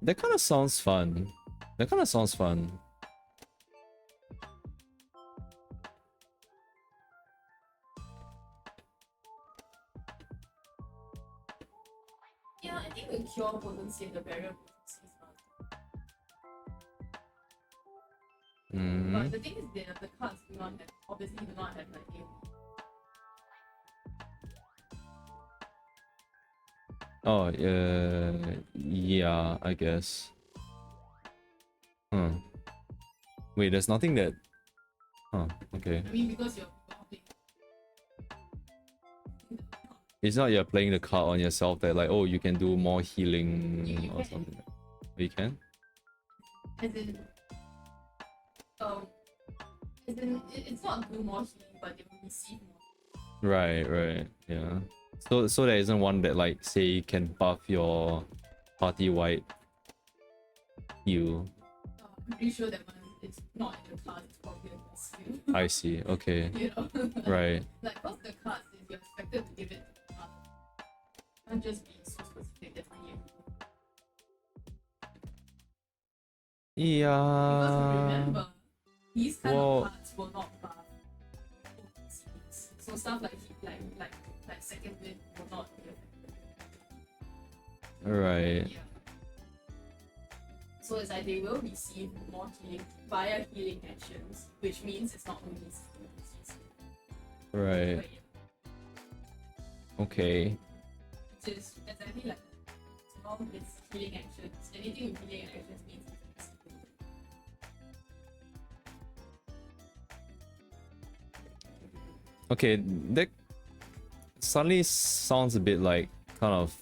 That kind of sounds fun. Yeah, I think the cure potency and the barrier potency is fun. But the thing is that the cards do not have like AoE. Oh, yeah, I guess. Wait, there's nothing that... okay. I mean, because you're playing. It's not you're playing the card on yourself that like, oh, you can do more healing You or can. something. You can? As in, it's not do more healing, but they will receive more. Right, yeah. So there isn't one that like, say, can buff your party white heal. I'm pretty sure that one it's not in the cards, it's probably in the skill. I see, okay. You know? Right. Like, because the cards is you're expected to give it to the card. It can't just be so specific that you. Yeah. Because remember, these kind of cards will not buff potencies. So stuff like second wind will not be affected. Right. Yeah. So it's like they will receive more healing via healing actions, which means it's not only healing. Right. But yeah, Okay. which is exactly like small with healing actions. Anything with healing actions means it's healing. Okay, that suddenly sounds a bit like kind of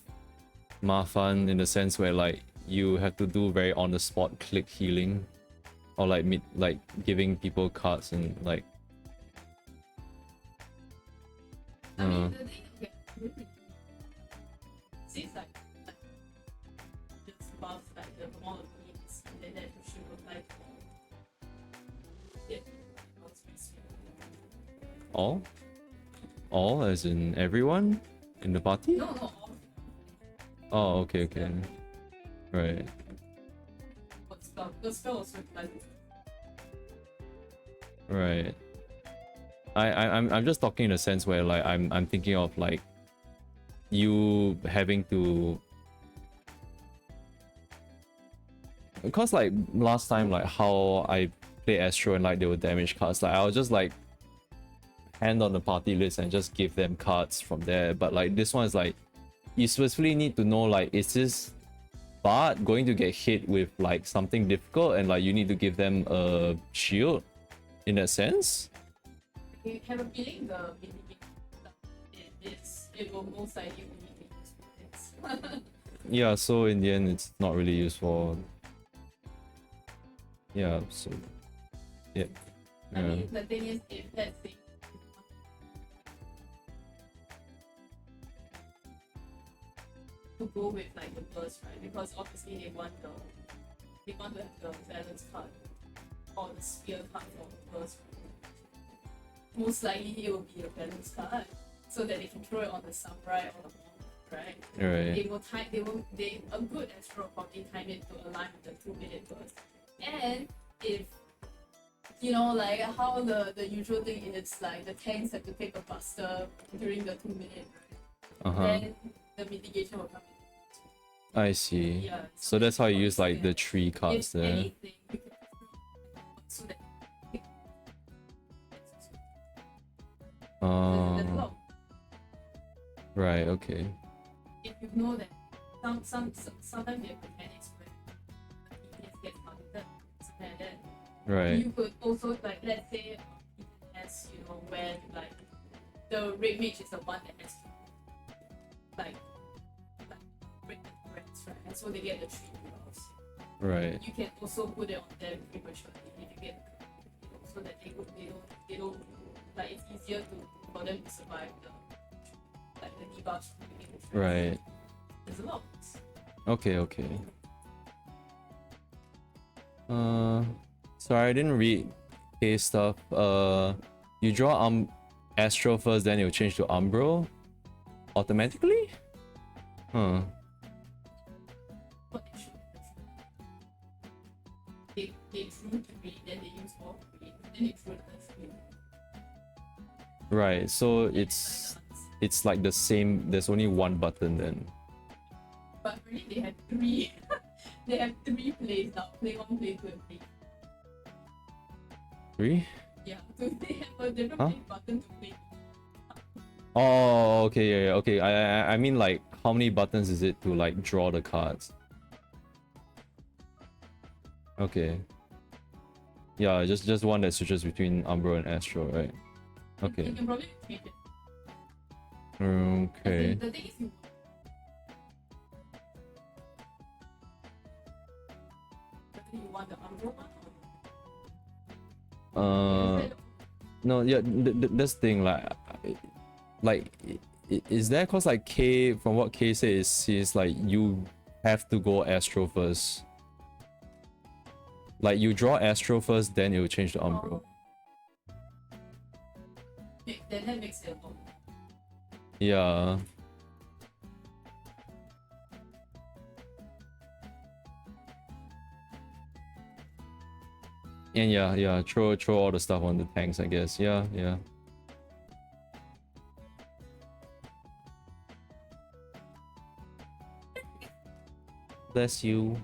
mafan in the sense where like you have to do very on the spot click healing, or like giving people cards and like. I mean, the thing, okay, seems like just buffs like the amount of needs, and then that should apply to all. Yeah, All? All, as in everyone in the party? No, no, all Oh, okay, okay. Right. what spell? The spell also applies. Right. I'm just talking in a sense where like I'm thinking of like you having to, because like last time like how I play Astro and like they were damage cards, like I'll just like hand on the party list and just give them cards from there. But like this one is like you specifically need to know like, is this bard going to get hit with like something difficult, and like you need to give them a shield in that sense. I have a feeling the it will most likely be used for this. Yeah, so in the end it's not really used for, yeah, so yeah. I mean, the thing is, if let's say to go with like the burst, right? Because obviously they want to have the balance card or the spear card for the burst. Most likely it will be a balance card, so that they can throw it on the samurai or the monk, right? Right. They a good Astro probably time it to align with the 2-minute burst. And if you know, like how the usual thing is like the tanks have to take a buster during the 2 minute, right? Then the mitigation will come in. I see. Yeah. So that's how you use like yeah. the 3 cards If there. anything, you can so that there's a lot. Right, okay. If you know that sometimes you have mechanics where the DPS gets counted, something like that. Right. You could also like, let's say as you know, when like the red mage is the one that has to like break the threats, right? And so they get the 3 rolls. Right. You can also put it on them prematurely if you get so that they don't like, it's easier for them to survive the debuffs. Right. There's a lot of this. Okay, okay. Sorry, I didn't read case stuff. You draw Astro first, then it'll change to Umbro automatically? Huh. What they drew 3, then they use 4, then they drew another 3. Right, so it's like the same, there's only one button then. But really they have 3. They have 3 plays now. Play 1, play 2, and play 3? yeah. So they have a different play button to play. Oh, okay, yeah, yeah, okay. I mean like, how many buttons is it to like draw the cards? Okay. Yeah, just one that switches between Umbro and Astro, right? Okay. You can probably change it. Okay. The thing is you want the Umbro one? No, yeah, this thing like is there, cause like K, from what K says, is like you have to go Astro first. Like you draw Astro first, then it will change to Umbro. Then that makes it a lot. Yeah. And yeah, throw all the stuff on the tanks, I guess. Yeah. Bless you.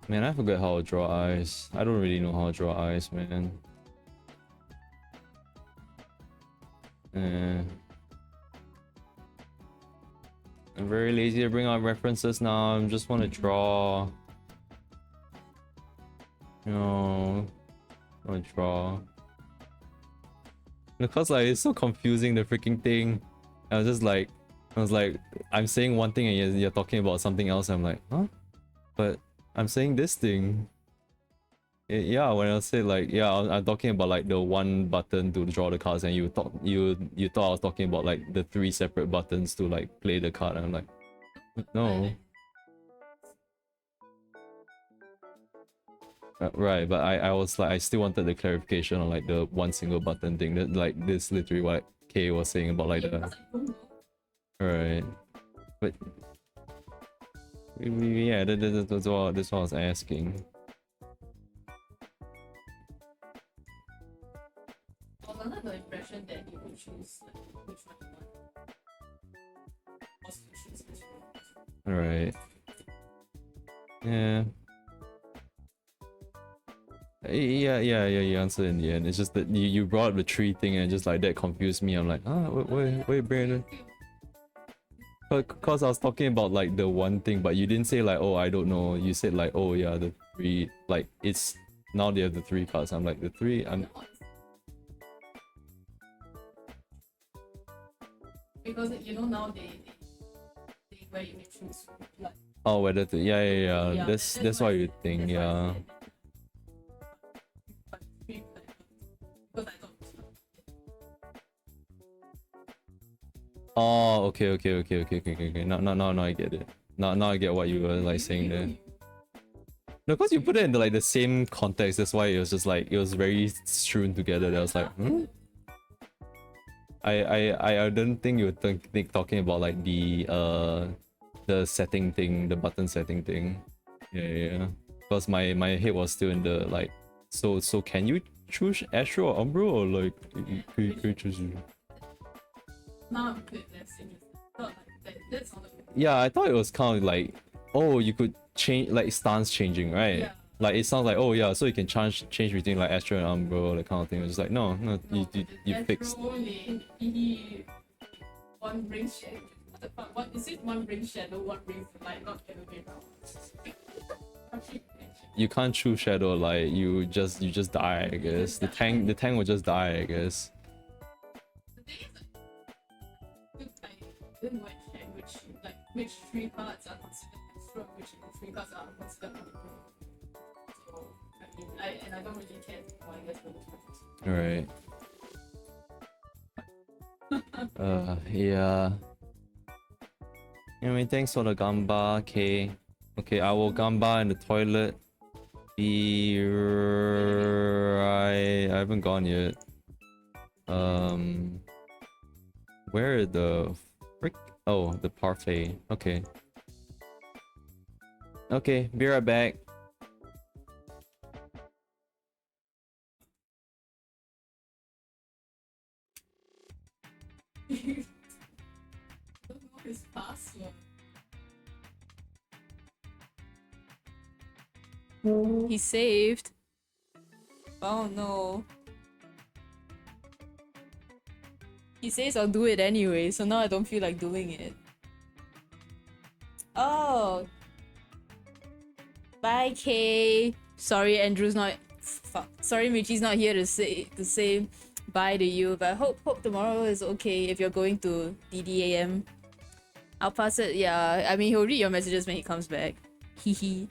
Man, I forgot how to draw eyes. I don't really know how to draw eyes, man. I'm very lazy to bring out references now. I just want to draw. No, I want to draw. Because like it's so confusing, the freaking thing. I was like, I'm saying one thing and you're talking about something else. I'm like, huh? But I'm saying this thing. Yeah, when I say like, yeah, I'm talking about like the one button to draw the cards, and you thought I was talking about like the 3 separate buttons to like play the card. And I'm like, no. Right, but I was like, I still wanted the clarification on like the one single button thing. That like this literally Kay was saying about like Yeah, the because I don't know. right, but yeah, that's what I was asking. I was under the impression that you would choose like, which one you want. Also choose which one. Right. Yeah. Yeah, you answered in the end. It's just that you brought up the tree thing and just like that confused me. I'm like, wait, Brandon. Cause I was talking about like the one thing, but you didn't say like, oh, I don't know. You said like, oh yeah, the three, like it's now they have the three cards. I'm like the three. Because you know now they where you may choose like Oh, whether to yeah. That's why you think, that's why I yeah. said that. But three, because I thought Oh, okay. Now I get it. Now I get what you were like saying there. No, because you put it in like the same context. That's why it was just like it was very strewn together. That I was like, hmm? I don't think you were talking about like the setting thing, the button setting thing. Yeah. Because my head was still in the like. So can you choose Astro or Umbro or like you choose? now I'm a bit less interested. Not like that's not Yeah, I thought it was kind of like, oh, you could change like stance changing, right? Yeah. Like it sounds like, oh yeah, so you can change between like Astro and Umbro, that kind of thing. It's just like no, you fixed. He one ring shadow. What the fuck? What is it? One ring shadow, one ring light, not the other way around. You can't choose Shadow Light. You just die, I guess. The tank will just die, I guess. The thing is, I didn't want to check which three cards are considered extra, which three cards are considered manipulated. So I don't really care anymore, I guess, for the Alright. Yeah. Anyway, thanks for the gamba, okay. Okay, I will gamba in the toilet. Be right. I haven't gone yet. Where the frick? Oh, the parfait. Okay. Okay, be right back. I don't know his password. He saved. Oh no. He says I'll do it anyway, so now I don't feel like doing it. Oh. Bye, Kay. Sorry, Andrew's not. Fuck. Sorry, Michi's not here to say bye to you. But hope tomorrow is okay if you're going to DDAM. I'll pass it. Yeah, I mean he'll read your messages when he comes back. Hehe.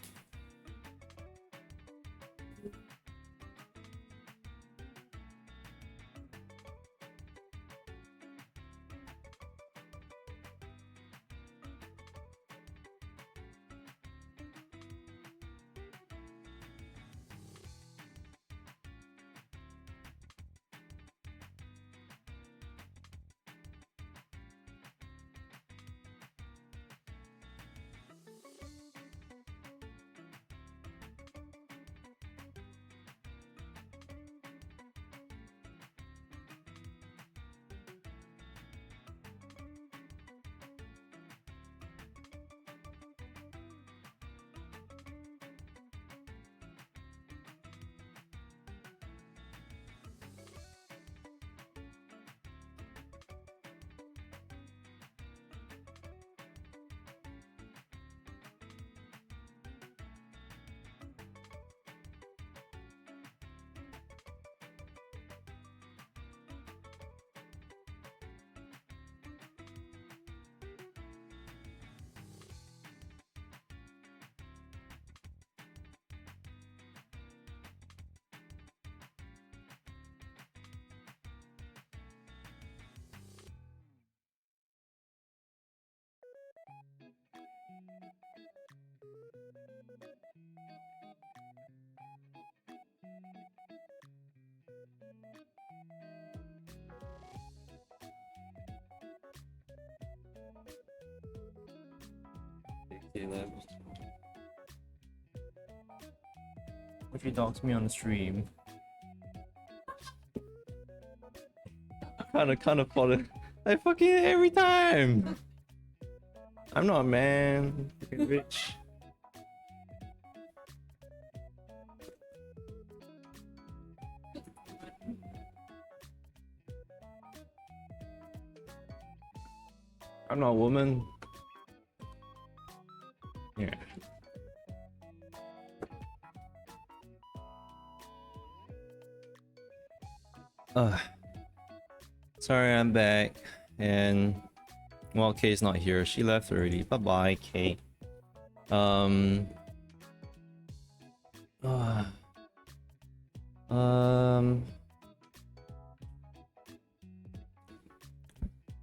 left. What if he dogs me on the stream? Kinda follow. Like fucking every time. I'm not a man. Fucking rich. I'm not a woman. Yeah. Sorry, I'm back. And well, Kay's not here. She left already. Bye bye, Kay. Um.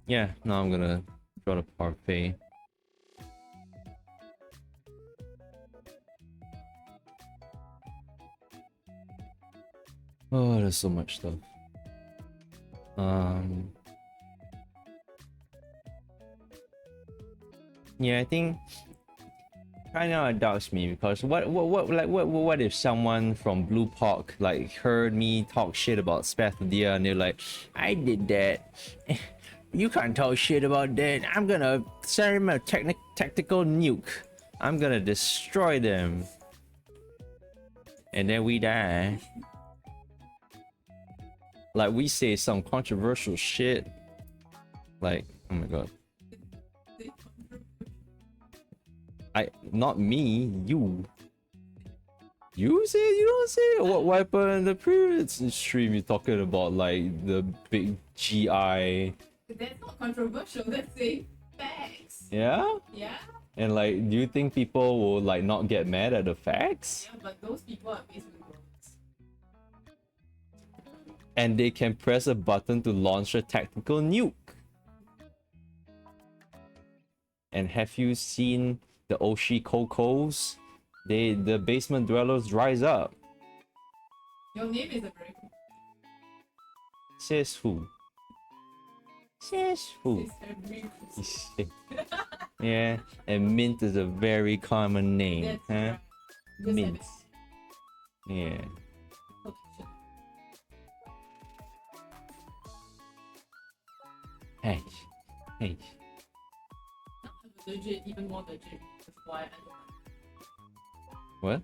Yeah, now I'm gonna try to parfait. Oh, there's so much stuff. Yeah, I think kind of doubts me because what if someone from Blue Park like heard me talk shit about Spathadia and they're like, I did that. You can't talk shit about that. I'm gonna send him a tactical nuke. I'm gonna destroy them. And then we die. Like we say some controversial shit. Like, oh my god. Not me, you. You say it, you don't say it. What happened in the previous stream? You're talking about like the big GI. That's not controversial. That's saying facts. Yeah? Yeah? And like, do you think people will like not get mad at the facts? Yeah, but those people are basement robots. And they can press a button to launch a tactical nuke. And have you seen the Oshi Kokos? The basement dwellers rise up. Your name is a very cool. Says who? Says who? It's very cool. Yeah, and Mint is a very common name, That's huh? right. Just Mint. have Yeah. it. Hey. Hey. Legit, even more legit. That's why I don't What? like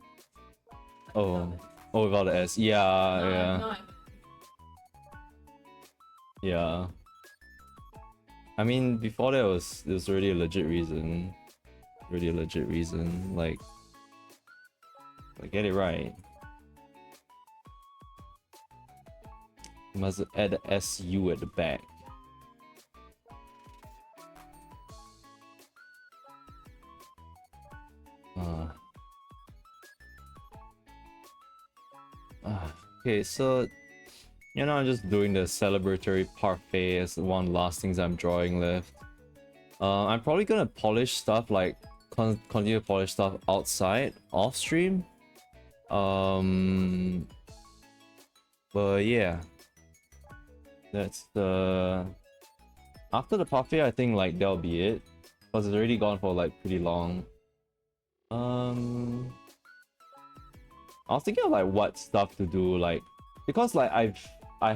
Oh. it. Oh, without the S. Yeah, No, yeah. no, Yeah. I mean, before that was already a legit reason. Really a legit reason. Like get it right. You must add the SU at the back. Okay, so I'm just doing the celebratory parfait as one last things I'm drawing left. I'm probably gonna polish stuff like continue to polish stuff outside off stream. But yeah, that's the after the parfait. I think like that'll be it because it's already gone for like pretty long. I was thinking of like what stuff to do, like because like I've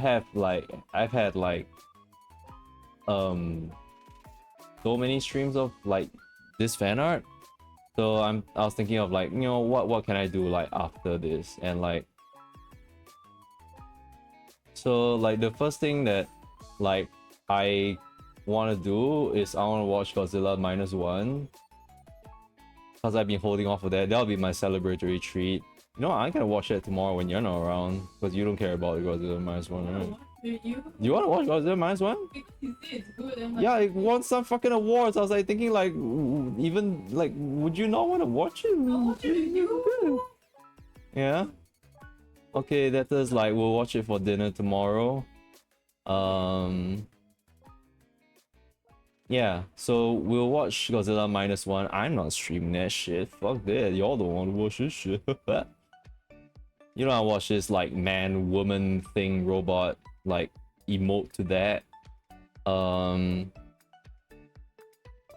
had like so many streams of like this fan art. So I was thinking of like, what can I do like after this, and like so like the first thing that like I want to do is I want to watch Godzilla -1 because I've been holding off of that. That'll be my celebratory treat. You know, I'm gonna watch it tomorrow when you're not around because you don't care about Godzilla -1, right? You want to watch Godzilla -1? Because you say it's good. I'm like, Yeah, it won some fucking awards. I was like thinking like, even like, would you not want to watch it? I'll watch it with you. Yeah. Okay, that is like we'll watch it for dinner tomorrow. Yeah, so we'll watch Godzilla -1. I'm not streaming that shit. Fuck that. Y'all don't want to watch this shit. You know, I watch this like man woman thing robot like emote to that.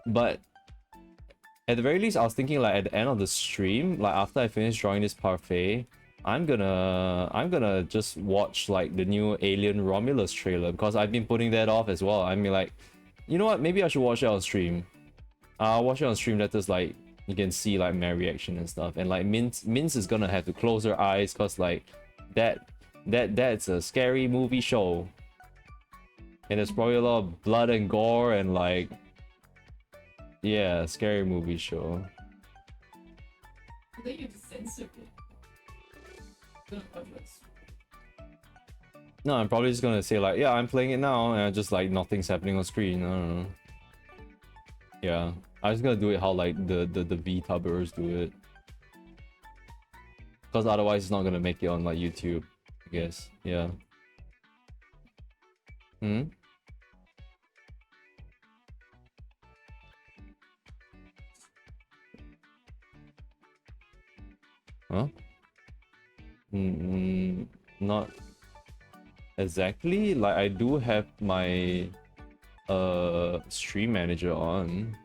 But at the very least, I was thinking like at the end of the stream, like after I finish drawing this parfait, I'm gonna just watch like the new Alien Romulus trailer because I've been putting that off as well. I mean, like, you know what? Maybe I should watch it on stream. I'll watch it on stream. That is like you can see like my reaction and stuff, and like Mince is gonna have to close her eyes because like that's a scary movie show, and there's probably a lot of blood and gore and like, yeah, scary movie show. I think you censor it. Gonna watch it. No, I'm probably just gonna say like, yeah, I'm playing it now, and just like nothing's happening on screen. I don't know. Yeah, I'm just gonna do it how like the VTubers do it, because otherwise it's not gonna make it on like YouTube, I guess. Yeah. Hmm. Huh? Not exactly. Like I do have my stream manager on.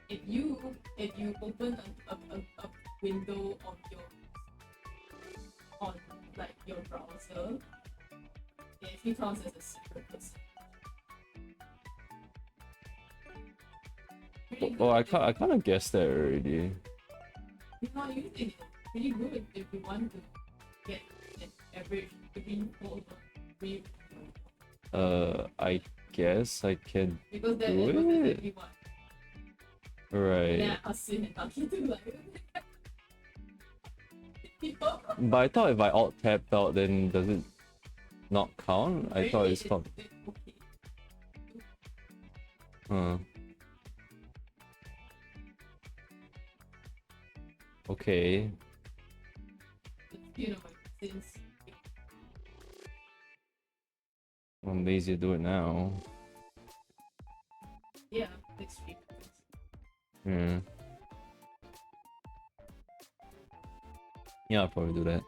If you open a window on like your browser, it actually counts as a separate person. Oh, I kind of guessed that already. You're not using it. Pretty good if you want to get an average green over green. I guess I can Because that do is it. everyone. Right. Yeah, I'll see it. I'll keep it like But I thought if I alt tapped out, then does it not count? I thought it's count. okay. Huh. Okay. You know, since I'm lazy to do it now. yeah, next week. Yeah. Yeah, I'll probably do that.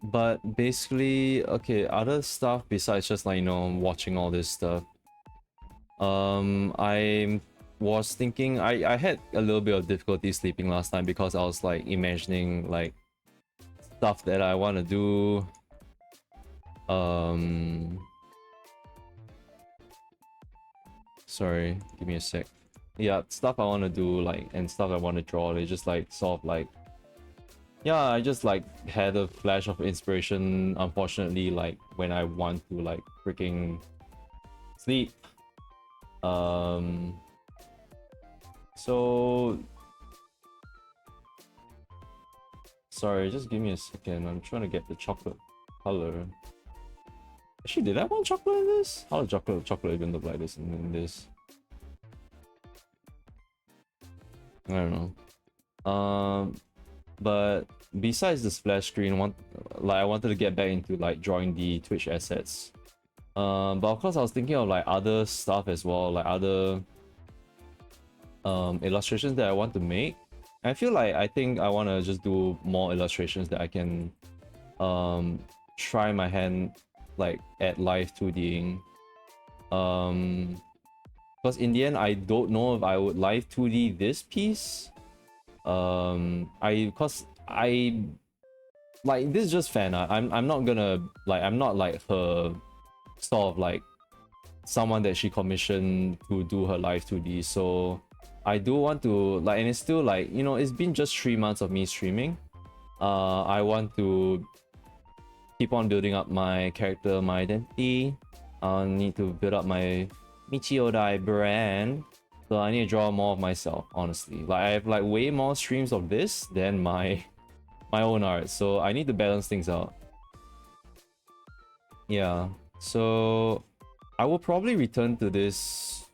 But basically, okay, other stuff besides just like, you know, watching all this stuff. I was thinking I had a little bit of difficulty sleeping last night because I was like imagining like stuff that I want to do. Sorry, give me a sec. Yeah, stuff I want to do, like, and stuff I want to draw. They just like sort of like, yeah, I just like had a flash of inspiration. Unfortunately, like when I want to like freaking sleep. So sorry, just give me a second. I'm trying to get the chocolate color. Actually, did I want chocolate in this? How does chocolate even look like this in this? I don't know. But besides the splash screen, I wanted to get back into like drawing the Twitch assets. But of course I was thinking of like other stuff as well, like other illustrations that I want to make. I feel like I think I want to just do more illustrations that I can try my hand like at live 2Ding. Because in the end I don't know if I would live 2D this piece. Because I like this is just fan art. I'm not gonna like, I'm not like her sort of like someone that she commissioned to do her live 2D. So I do want to like, and it's still like, you know, it's been just 3 months of me streaming. I want to keep on building up my character, my identity. I need to build up my Michiodai brand. So I need to draw more of myself, honestly. Like I have like way more streams of this than my own art. So I need to balance things out. Yeah. So I will probably return to this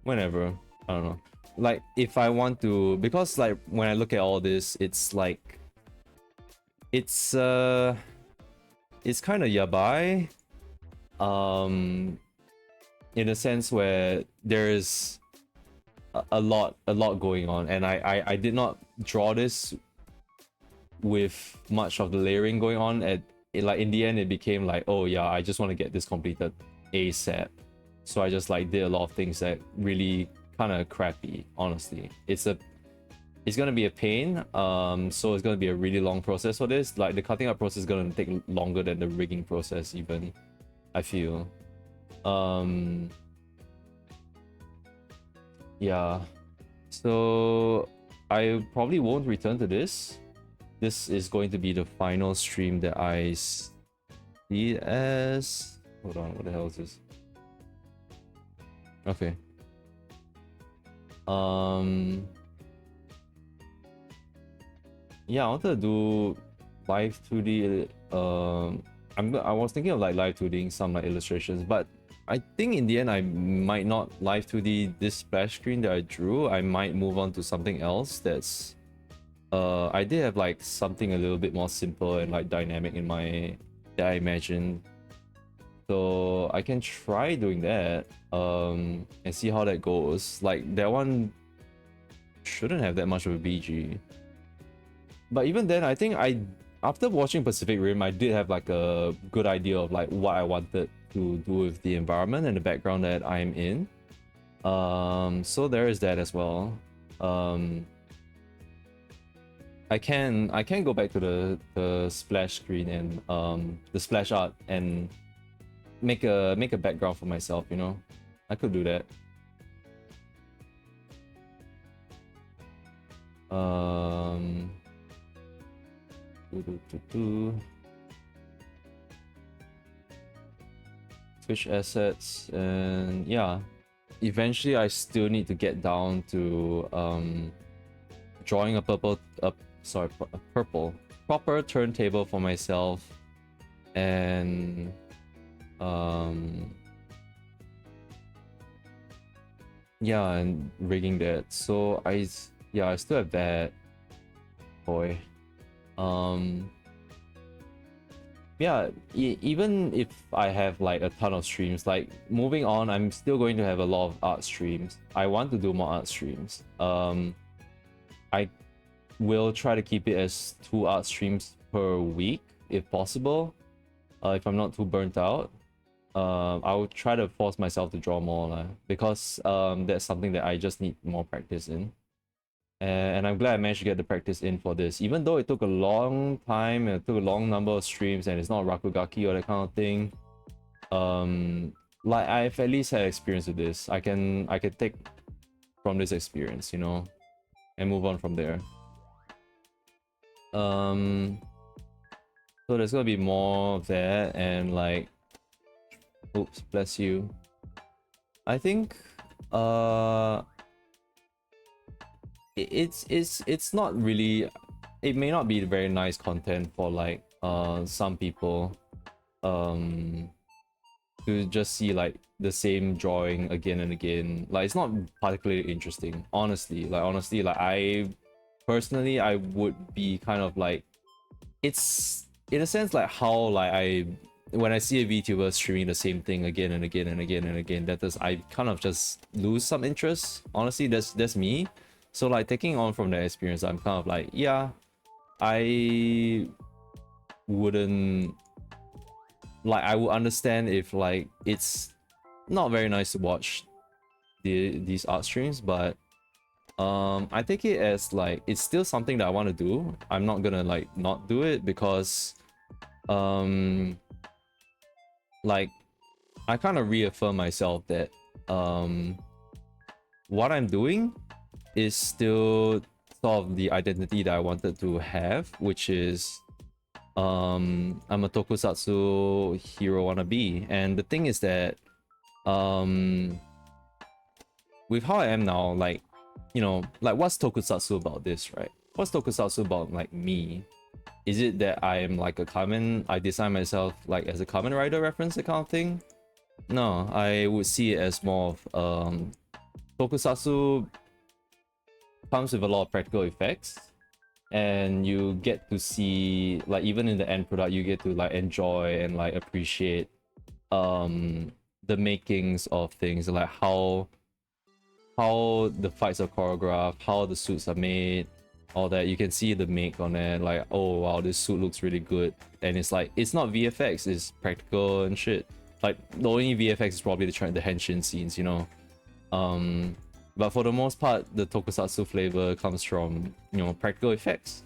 whenever. I don't know. Like if I want to, because like when I look at all this, it's like it's kind of yabai. In a sense where there's a lot going on, and I did not draw this with much of the layering going on. Like in the end it became like, oh yeah, I just want to get this completed ASAP. so I just like did a lot of things that really kind of crappy, honestly. It's gonna be a pain, so it's gonna be a really long process for this. Like the cutting up process is gonna take longer than the rigging process even, I feel. Yeah, so I probably won't return to this. This is going to be the final stream that I see as... Hold on, what the hell is this? Okay. Yeah, I wanted to do live 2D. I was thinking of like live 2Ding some like illustrations, but I think in the end I might not live 2D this splash screen that I drew. I might move on to something else that's I did have like something a little bit more simple and like dynamic in my that I imagined. So I can try doing that and see how that goes. Like that one shouldn't have that much of a BG. But even then, I think after watching Pacific Rim, I did have like a good idea of like what I wanted to do with the environment and the background that I'm in. So there is that as well. I can go back to the splash screen and the splash art and make a background for myself, you know. I could do that. Switch assets, and yeah, eventually I still need to get down to drawing a purple proper turntable for myself, and yeah, and rigging that. So I still have that. Boy. Yeah, even if I have like a ton of streams, like moving on, I'm still going to have a lot of art streams. I want to do more art streams. I will try to keep it as 2 art streams per week if possible. If I'm not too burnt out, I will try to force myself to draw more, because that's something that I just need more practice in. And I'm glad I managed to get the practice in for this, even though it took a long time and it took a long number of streams and it's not Rakugaki or that kind of thing. Like I've at least had experience with this. I can take from this experience, you know, and move on from there. So there's gonna be more of that, and like, oops, bless you. I think it's not really, it may not be very nice content for like some people to just see like the same drawing again and again. Like it's not particularly interesting, honestly. Like I personally, I would be kind of like, it's in a sense like how like when I see a VTuber streaming the same thing again and again and again and again, that is, I kind of just lose some interest. Honestly, that's me. So like taking on from that experience, I'm kind of like, yeah, I wouldn't, like, I would understand if like it's not very nice to watch these art streams, but I take it as like it's still something that I want to do. I'm not gonna like not do it, because like I kind of reaffirm myself that what I'm doing is still sort of the identity that I wanted to have, which is I'm a tokusatsu hero wannabe. And the thing is that with how I am now, like, you know, like what's tokusatsu about this, right? What's tokusatsu about like me? Is it that I am like a I design myself like as a Kamen Rider reference, that kind of thing? No, I would see it as more of tokusatsu comes with a lot of practical effects, and you get to see, like, even in the end product, you get to like enjoy and like appreciate the makings of things, like how the fights are choreographed, how the suits are made, all that. You can see the make on it, like, oh wow, this suit looks really good. And it's like, it's not VFX, it's practical and shit. like the only VFX is probably the henshin scenes, you know. But for the most part, the tokusatsu flavor comes from, you know, practical effects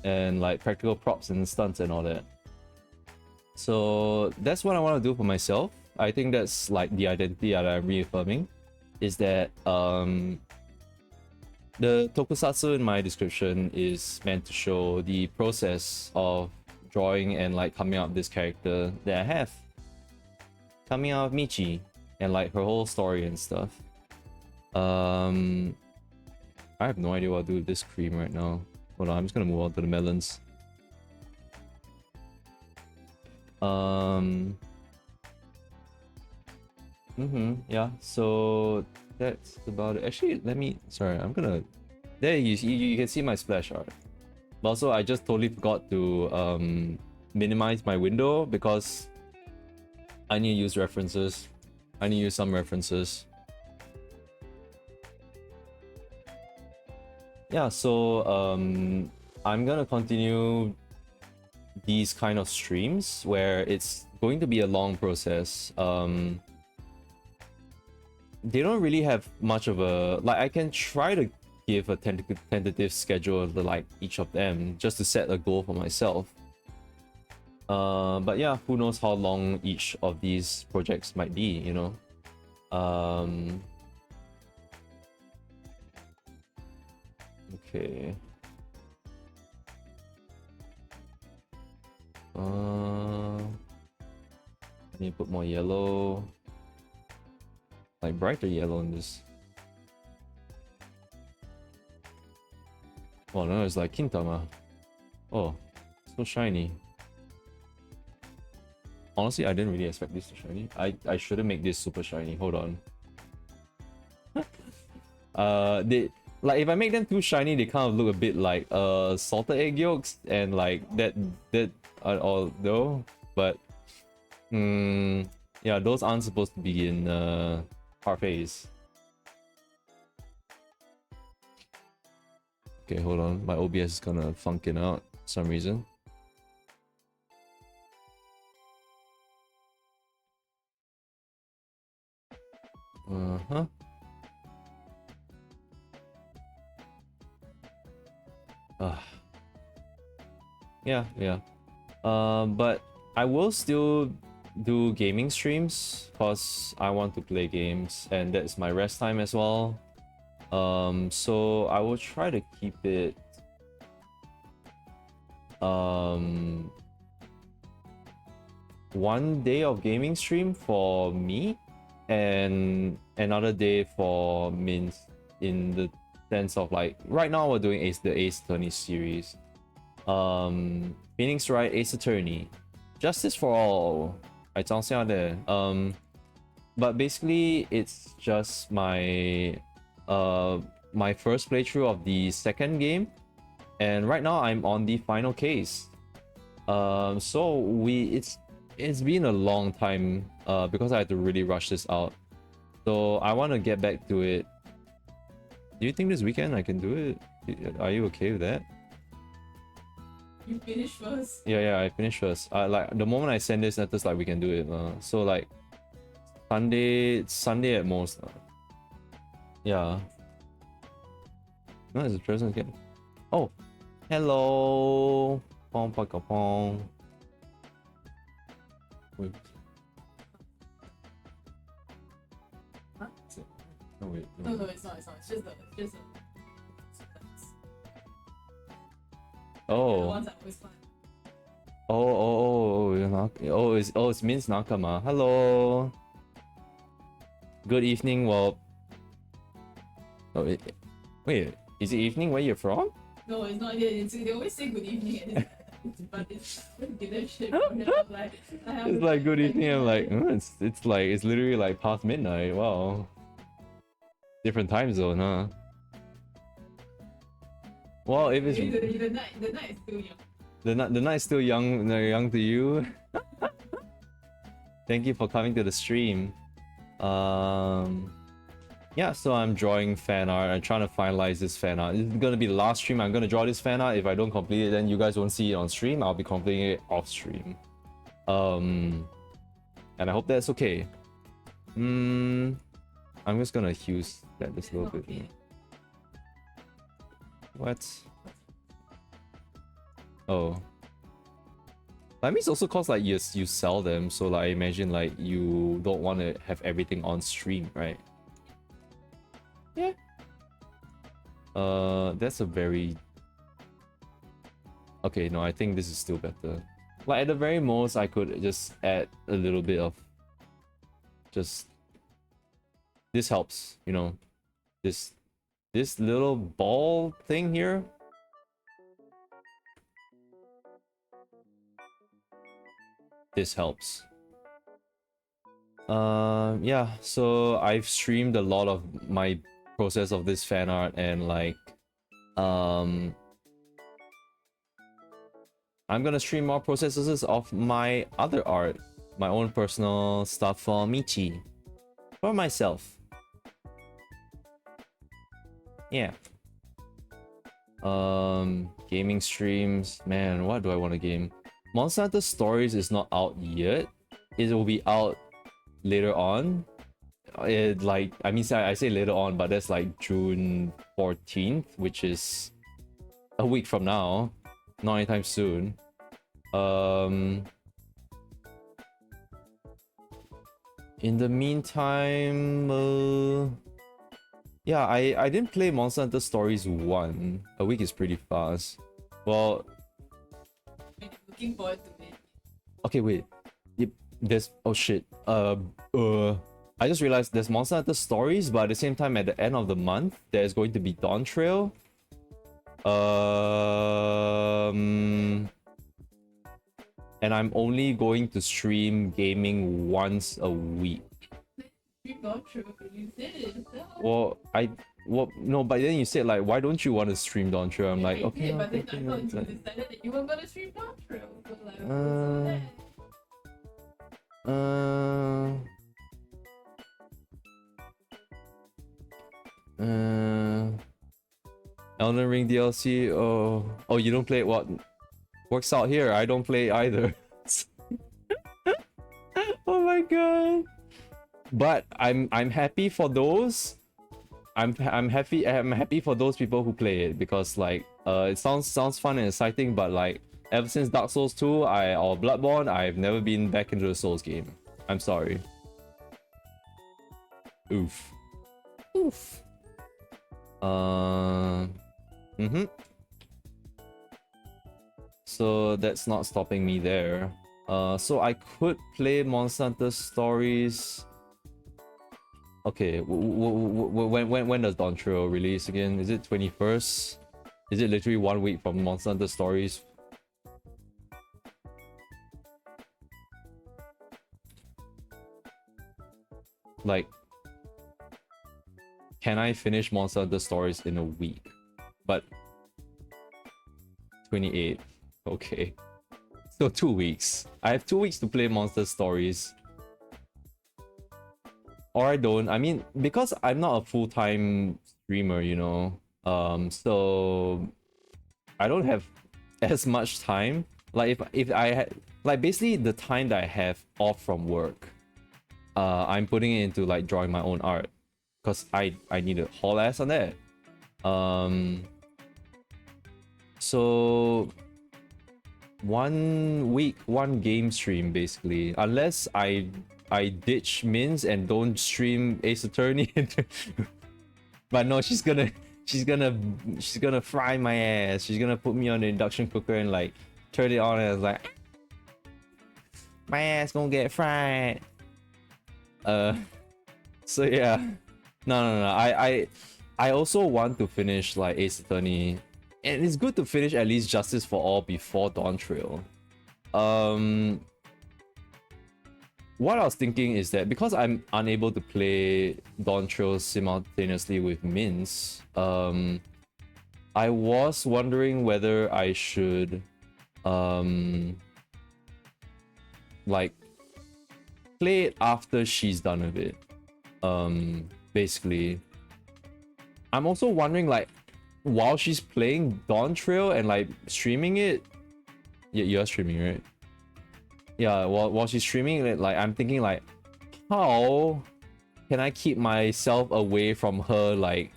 and like practical props and stunts and all that. So that's what I want to do for myself. I think that's like the identity that I'm reaffirming, is that the tokusatsu in my description is meant to show the process of drawing and like coming up with this character that I have. Coming out of Michi and like her whole story and stuff. I have no idea what to do with this cream right now. Hold on, I'm just gonna move on to the melons. Yeah, so that's about it. Actually, let me, sorry, I'm gonna, there you can see my splash art. But also, I just totally forgot to minimize my window because I need to use references. I need to use some references. Yeah, so I'm gonna continue these kind of streams where it's going to be a long process. They don't really have much of a, like, I can try to give a tentative schedule of like each of them just to set a goal for myself. But yeah, who knows how long each of these projects might be, you know. Okay. I need to put more yellow, like brighter yellow in this. Oh no, it's like Kintama. Oh, so shiny. Honestly, I didn't really expect this to shiny. I shouldn't make this super shiny. Hold on. They, like, if I make them too shiny, they kind of look a bit like salted egg yolks, and like that all though. But yeah, those aren't supposed to be in parfaits. Okay, hold on. My OBS is gonna funkin' out for some reason. Yeah. But I will still do gaming streams because I want to play games and that's my rest time as well. So I will try to keep it one day of gaming stream for me and another day for Mint, in the sense of like right now we're doing the Ace Attorney series. Phoenix Wright, Ace Attorney, Justice for All. But basically it's just my my first playthrough of the second game, and right now I'm on the final case. So it's been a long time because I had to really rush this out. So I want to get back to it. Do you think this weekend I can do it? Are you okay with that? You finish first. Yeah, I finish first. Like the moment I send this, that's like we can do it. So like Sunday at most. Yeah. No, it's a present again. Oh, hello. Pong paka pong. Wait. Huh? No wait. No, it's not. It's just the Oh. ones I always find. It's Min's Nakama. Hello. Good evening. Well, wait, is it evening where you're from? No, it's not. They always say good evening, but it's give them shit. It's like good evening. I'm like, it's literally like past midnight. Wow. Different time zone, huh? Well, if it's the night is still young. the night's still young to you. Thank you for coming to the stream. Yeah, so I'm drawing fan art. I'm trying to finalize this fan art. This is gonna be the last stream I'm gonna draw this fan art. If I don't complete it, then you guys won't see it on stream. I'll be completing it off stream. and I hope that's okay. I'm just gonna use that this little bit. Okay. What? Oh. I mean, it's also cause like you sell them, so like I imagine like you don't want to have everything on stream, right? Yeah. That's a very... Okay, no, I think this is still better. Like at the very most, I could just add a little bit of just... This helps, you know. This little ball thing here. This helps. Yeah, so I've streamed a lot of my process of this fan art, and like I'm gonna stream more processes of my other art, my own personal stuff for Michi, for myself. Yeah. Gaming streams, man, what do I want to game? Monster Hunter Stories is not out yet. It will be out later on. I say later on, but that's like June 14th, which is a week from now, not anytime soon. In the meantime, yeah, I didn't play Monster Hunter Stories 1. A week is pretty fast. Well, I'm looking forward to it. okay, wait. Yep, there's... Oh shit. I just realized there's Monster Hunter Stories, but at the same time, at the end of the month, there's going to be Dawn Trail. And I'm only going to stream gaming once a week. Not true, you did it yourself. Well, no, but then you said like, why don't you want to stream Dawn Trail? I'm like, I okay, did, but then okay, I thought you okay. decided that you weren't gonna stream Dawn Trail. So like, Elden Ring DLC. Oh, you don't play it? What works out here? I don't play either. Oh my god! But I'm happy for those. I'm happy for those people who play it, because like it sounds fun and exciting, but like ever since Dark Souls 2 or Bloodborne, I've never been back into a Souls game. I'm sorry. Oof. Oof. So that's not stopping me there. So I could play Monster Hunter Stories. Okay, when does Dawn Trail release again? Is it 21st? Is it literally 1 week from Monster Hunter Stories? Like, can I finish Monster Hunter Stories in a week? But 28. Okay. So 2 weeks. I have 2 weeks to play Monster Stories. Or I don't. I mean, because I'm not a full-time streamer, you know. So I don't have as much time. Like if I had, like, basically the time that I have off from work, I'm putting it into like drawing my own art, because I need to haul ass on that. So 1 week, 1 game stream basically, unless I ditch Mins and don't stream Ace Attorney. But no, she's gonna fry my ass. She's gonna put me on the induction cooker and like turn it on, and it's like, my ass gonna get fried. So yeah, no. I also want to finish like Ace Attorney, and it's good to finish at least Justice for All before Dawn Trail. What I was thinking is that because I'm unable to play Dawn Trail simultaneously with Mins, I was wondering whether I should like play it after she's done with it. Basically, I'm also wondering, like, while she's playing Dawn Trail and like streaming it, yeah, you're streaming, right? yeah, while she's streaming it, like I'm thinking like, how can I keep myself away from her like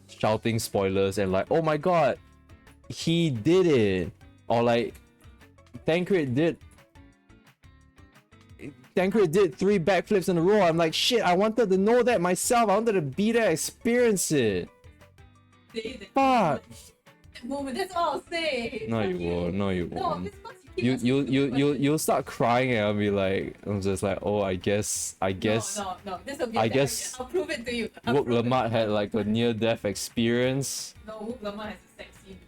shouting spoilers and like, oh my god, he did it, or like Tancred did 3 backflips in a row. I'm like, shit, I wanted to know that myself. I wanted to be there, experience it. Fuck. That moment, that's all I'll say. No, you won't. No, you No, won't. because you You'll start crying and I'll be like, I'm just like, oh, I guess No, this will be I a guess I'll prove it to you. Wook Lamar had like a near-death experience. No, Wook Lamar has a sex scene.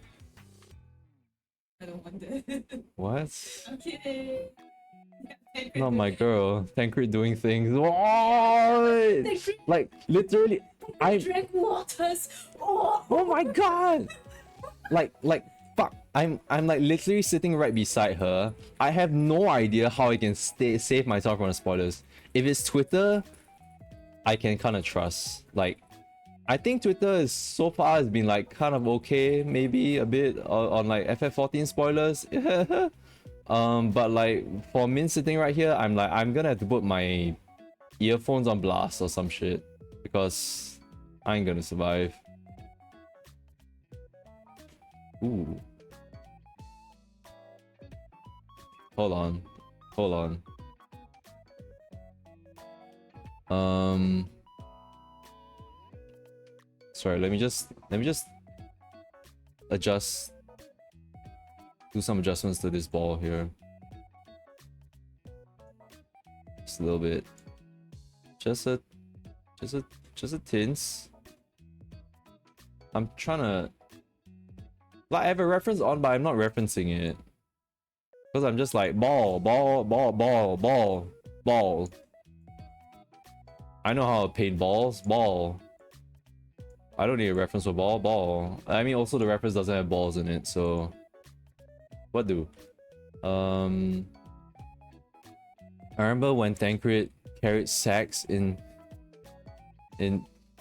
I don't want that. What? I'm kidding. Not my girl. Tancred doing things. What? Like literally, I drank waters. Oh, oh my god. Like fuck. I'm like literally sitting right beside her. I have no idea how I can save myself from the spoilers. If it's Twitter, I can kind of trust. Like, I think Twitter is so far has been like kind of okay, maybe a bit on like FF14 spoilers. But like for Min sitting right here, I'm like, I'm gonna have to put my earphones on blast or some shit because I ain't gonna survive. Ooh. Hold on. Sorry, let me just do some adjustments to this ball here. Just a little bit. Just a tints. I'm trying to, like, I have a reference on, but I'm not referencing it. Because I'm just like, ball. I know how to paint balls, ball. I don't need a reference for ball. I mean, also the reference doesn't have balls in it, so what do? I remember when Tancred carried sacks in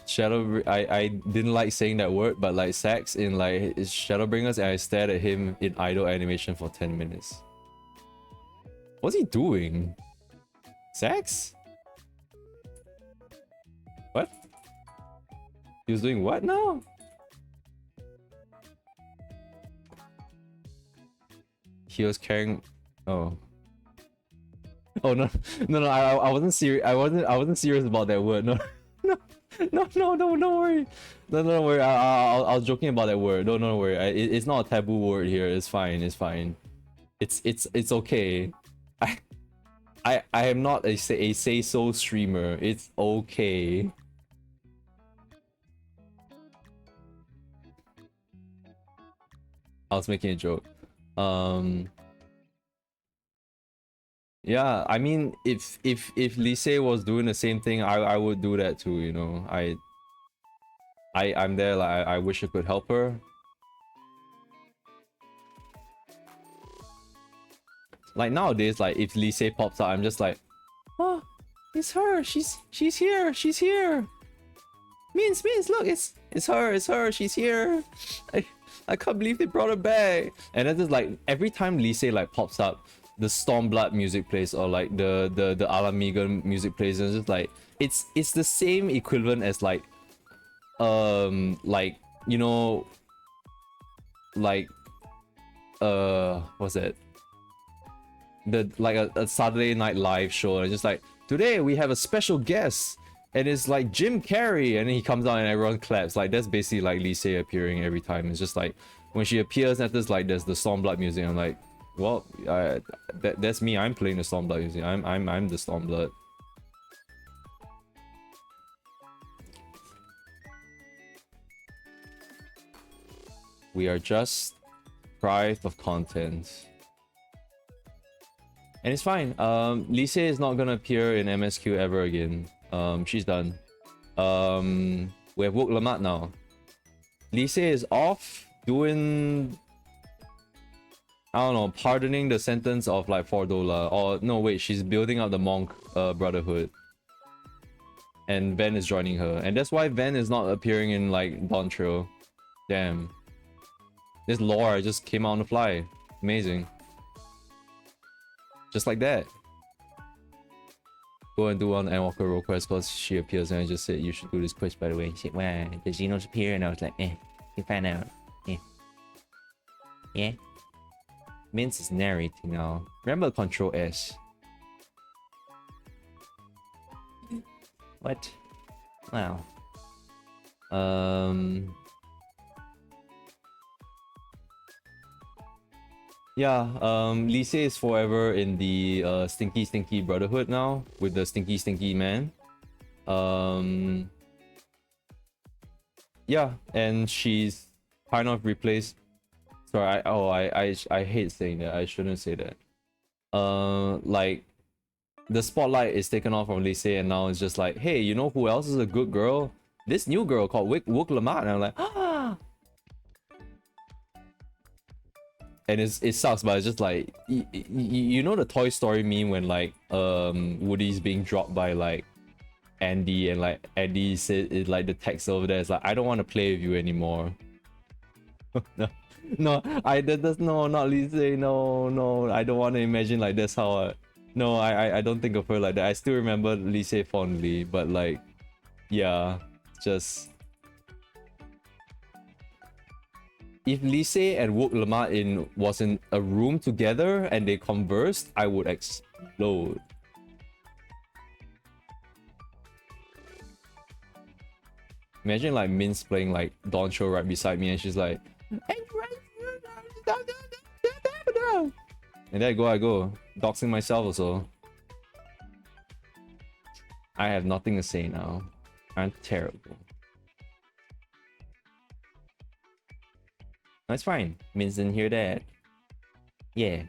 Shadow. I didn't like saying that word, but like sacks in like his Shadowbringers, and I stared at him in idle animation for 10 minutes. What's he doing? Sacks? What? He was doing what now? He was carrying. Oh. Oh no. I wasn't serious. I wasn't serious about that word. No. Don't worry. No, don't worry. I was joking about that word. Don't worry. It's not a taboo word here. It's fine. It's okay. I am not a say so streamer. It's okay. I was making a joke. Yeah, I mean, if Lise was doing the same thing, I would do that too, you know. I'm there, like I wish I could help her. Like nowadays, like if Lise pops out, I'm just like, oh, it's her. She's here. Means, look, it's her. She's here. I can't believe they brought her back. And then just like every time Lise like pops up, the Stormblood music plays, or like the Alamiga music plays, and it's just like it's the same equivalent as like you know, like what's that, the like a Saturday Night Live show, and it's just like, today we have a special guest and it's like Jim Carrey, and then he comes out and everyone claps. Like that's basically like Lise appearing every time. It's just like when she appears, and there's like there's the Stormblood music. I'm like, well, that's me. I'm playing the Stormblood music. I'm the Stormblood. We are just deprived of content, and it's fine. Lise is not gonna appear in MSQ ever again. She's done. We have Wook Lamar now. Lise is off doing, I don't know, pardoning the sentence of like Fordola. Or no, wait, she's building up the Monk Brotherhood. And Ven is joining her. And that's why Ven is not appearing in like Dawn Trail. Damn. This lore just came out on the fly. Amazing. Just like that. Go and do one Endwalker role quest because she appears and I just said you should do this quest by the way. She said, wow, the Xenos appear? And I was like, you find out. Yeah. Mince is narrating now. Remember Control S. What? Wow. Yeah, Lise is forever in the stinky brotherhood now with the stinky man. Yeah, and she's kind of replaced. Sorry, I hate saying that. I shouldn't say that. Like the spotlight is taken off from Lise, and now it's just like, hey, you know who else is a good girl? This new girl called Wook Lamont. And I'm like, ah. And it sucks, but it's just like you know the Toy Story meme when like Woody's being dropped by like Andy, and like Andy said it, like the text over there is like, I don't want to play with you anymore. no, that's no, not Lisa. No, I don't want to imagine like that's how. No, I don't think of her like that. I still remember Lisa fondly, but like, yeah, just. If Lise and Wook Lamar was in a room together and they conversed, I would explode. Imagine like Mince playing like Dawn Show right beside me and she's like, and there I go, doxing myself also. I have nothing to say now. I'm terrible. That's fine. Mince didn't hear that. Yeah.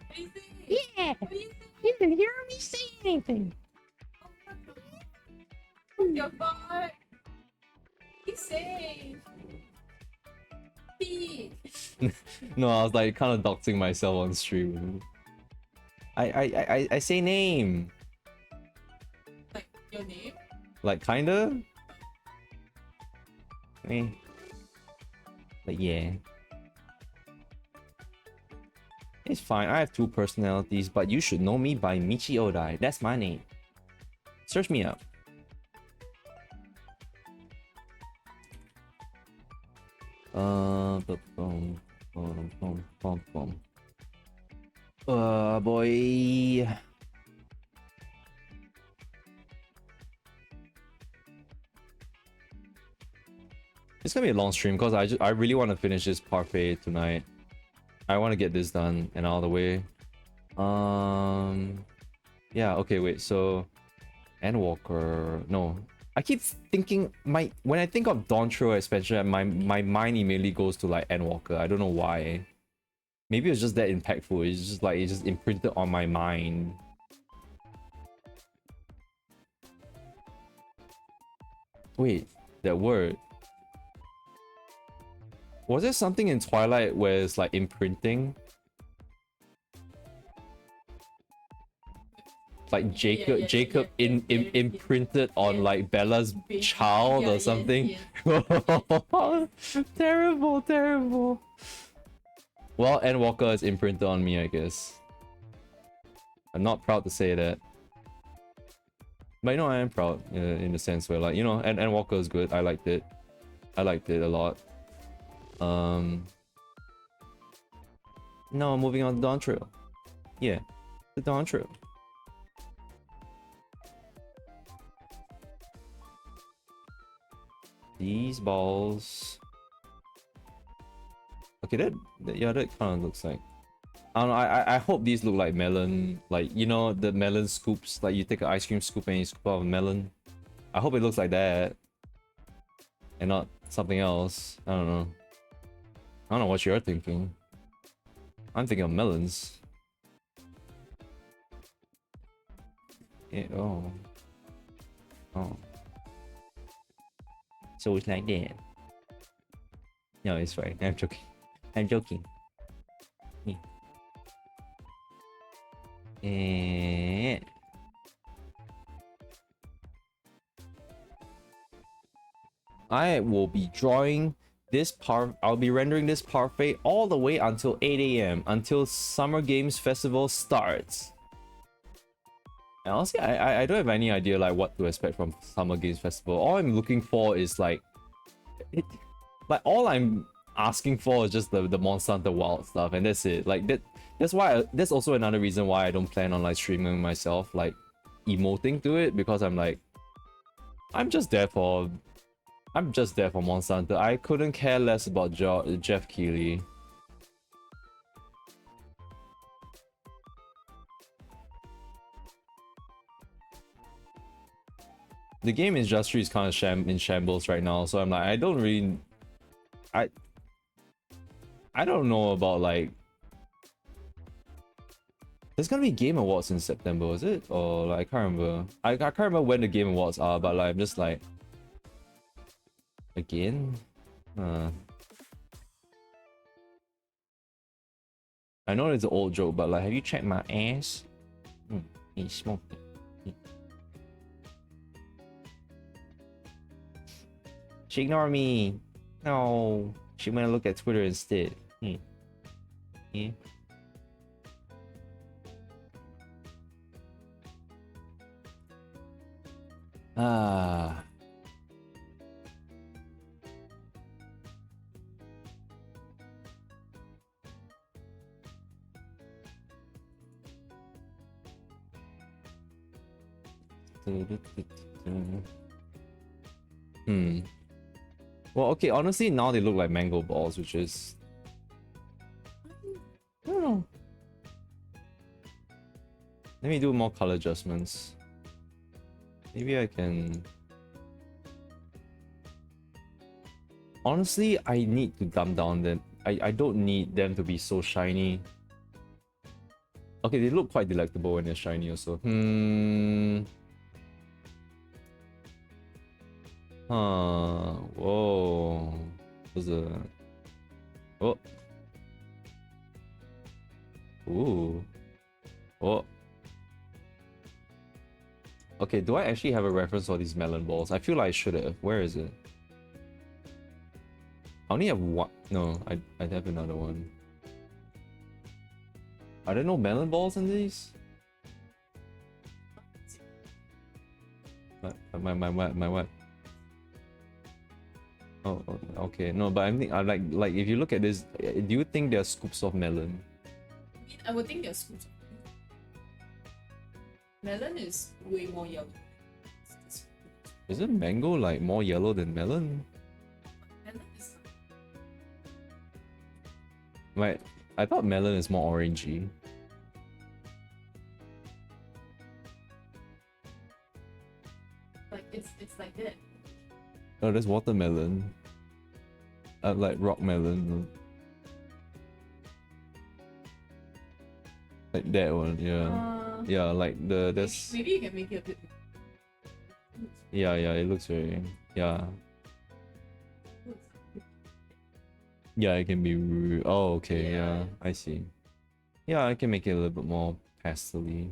Yeah. You didn't hear me say anything. Your butt. He's safe. Pete. No, I was like kind of doxing myself on stream. I say name. Like your name? Like kinda. But yeah. It's fine, I have two personalities, but you should know me by Michi Odai. That's my name. Search me up. Boy. It's gonna be a long stream because I really want to finish this parfait tonight. I want to get this done and out of the way. Yeah, okay, wait, so Endwalker. No. I keep thinking when I think of Dawntrail expansion, my mind immediately goes to like Endwalker. I don't know why. Maybe it's just that impactful. It's just like it's just imprinted on my mind. Wait, that word. Was there something in Twilight where it's like imprinting? Like Jacob imprinted on like Bella's child or something? Terrible. Well, Endwalker is imprinted on me, I guess. I'm not proud to say that. But you know, I am proud in the sense where like, you know, Endwalker is good. I liked it. I liked it a lot. No, moving on to Dawn Trail. Yeah, the Dawn Trail. These balls. Okay, that kind of looks like. I don't know. I hope these look like melon, like you know the melon scoops. Like you take an ice cream scoop and you scoop out a melon. I hope it looks like that, and not something else. I don't know. I don't know what you're thinking. I'm thinking of melons. Yeah, oh. So it's like that. No, it's fine. I'm joking. Yeah. I will be drawing this I'll be rendering this parfait all the way until 8 AM until Summer Games Festival starts. And honestly, I don't have any idea like what to expect from Summer Games Festival. All I'm looking for is like, all I'm asking for is just the Monster Hunter Wild stuff, and that's it. Like that's why that's also another reason why I don't plan on like streaming myself, like emoting to it, because I'm like, I'm just there for Monster Hunter. I couldn't care less about Jeff Keighley. The game industry is kind of in shambles right now, so I'm like, I don't really, I don't know about like. There's gonna be Game Awards in September, is it? Or like, I can't remember. I can't remember when the Game Awards are, but like I'm just like, again. I know it's an old joke, but like, have you checked my ass? He smoked it. She ignored me. No, she went to look at Twitter instead. Yeah. Ah. Well, okay, honestly, now they look like mango balls, which is... I don't know. Let me do more color adjustments. Maybe I can... Honestly, I need to dumb down them. I don't need them to be so shiny. Okay, they look quite delectable when they're shiny also. Whoa. There's a... Oh. Ooh. Oh. Okay, do I actually have a reference for these melon balls? I feel like I should have. Where is it? I only have one. No, I'd have another one. Are there no melon balls in these? My what? Oh, okay. No, but I'm like if you look at this, do you think there are scoops of melon? I would think there's scoops of melon is way more yellow. Isn't mango like more yellow than melon? Melon is Right. I thought melon is more orangey. like it's like that. Oh, there's watermelon. Like rock melon. Like that one, yeah. Yeah, like there's... Maybe you can make it a bit. Yeah, it looks very... Yeah. Yeah, it can be... Oh, okay, yeah, I see. Yeah, I can make it a little bit more pastel-y.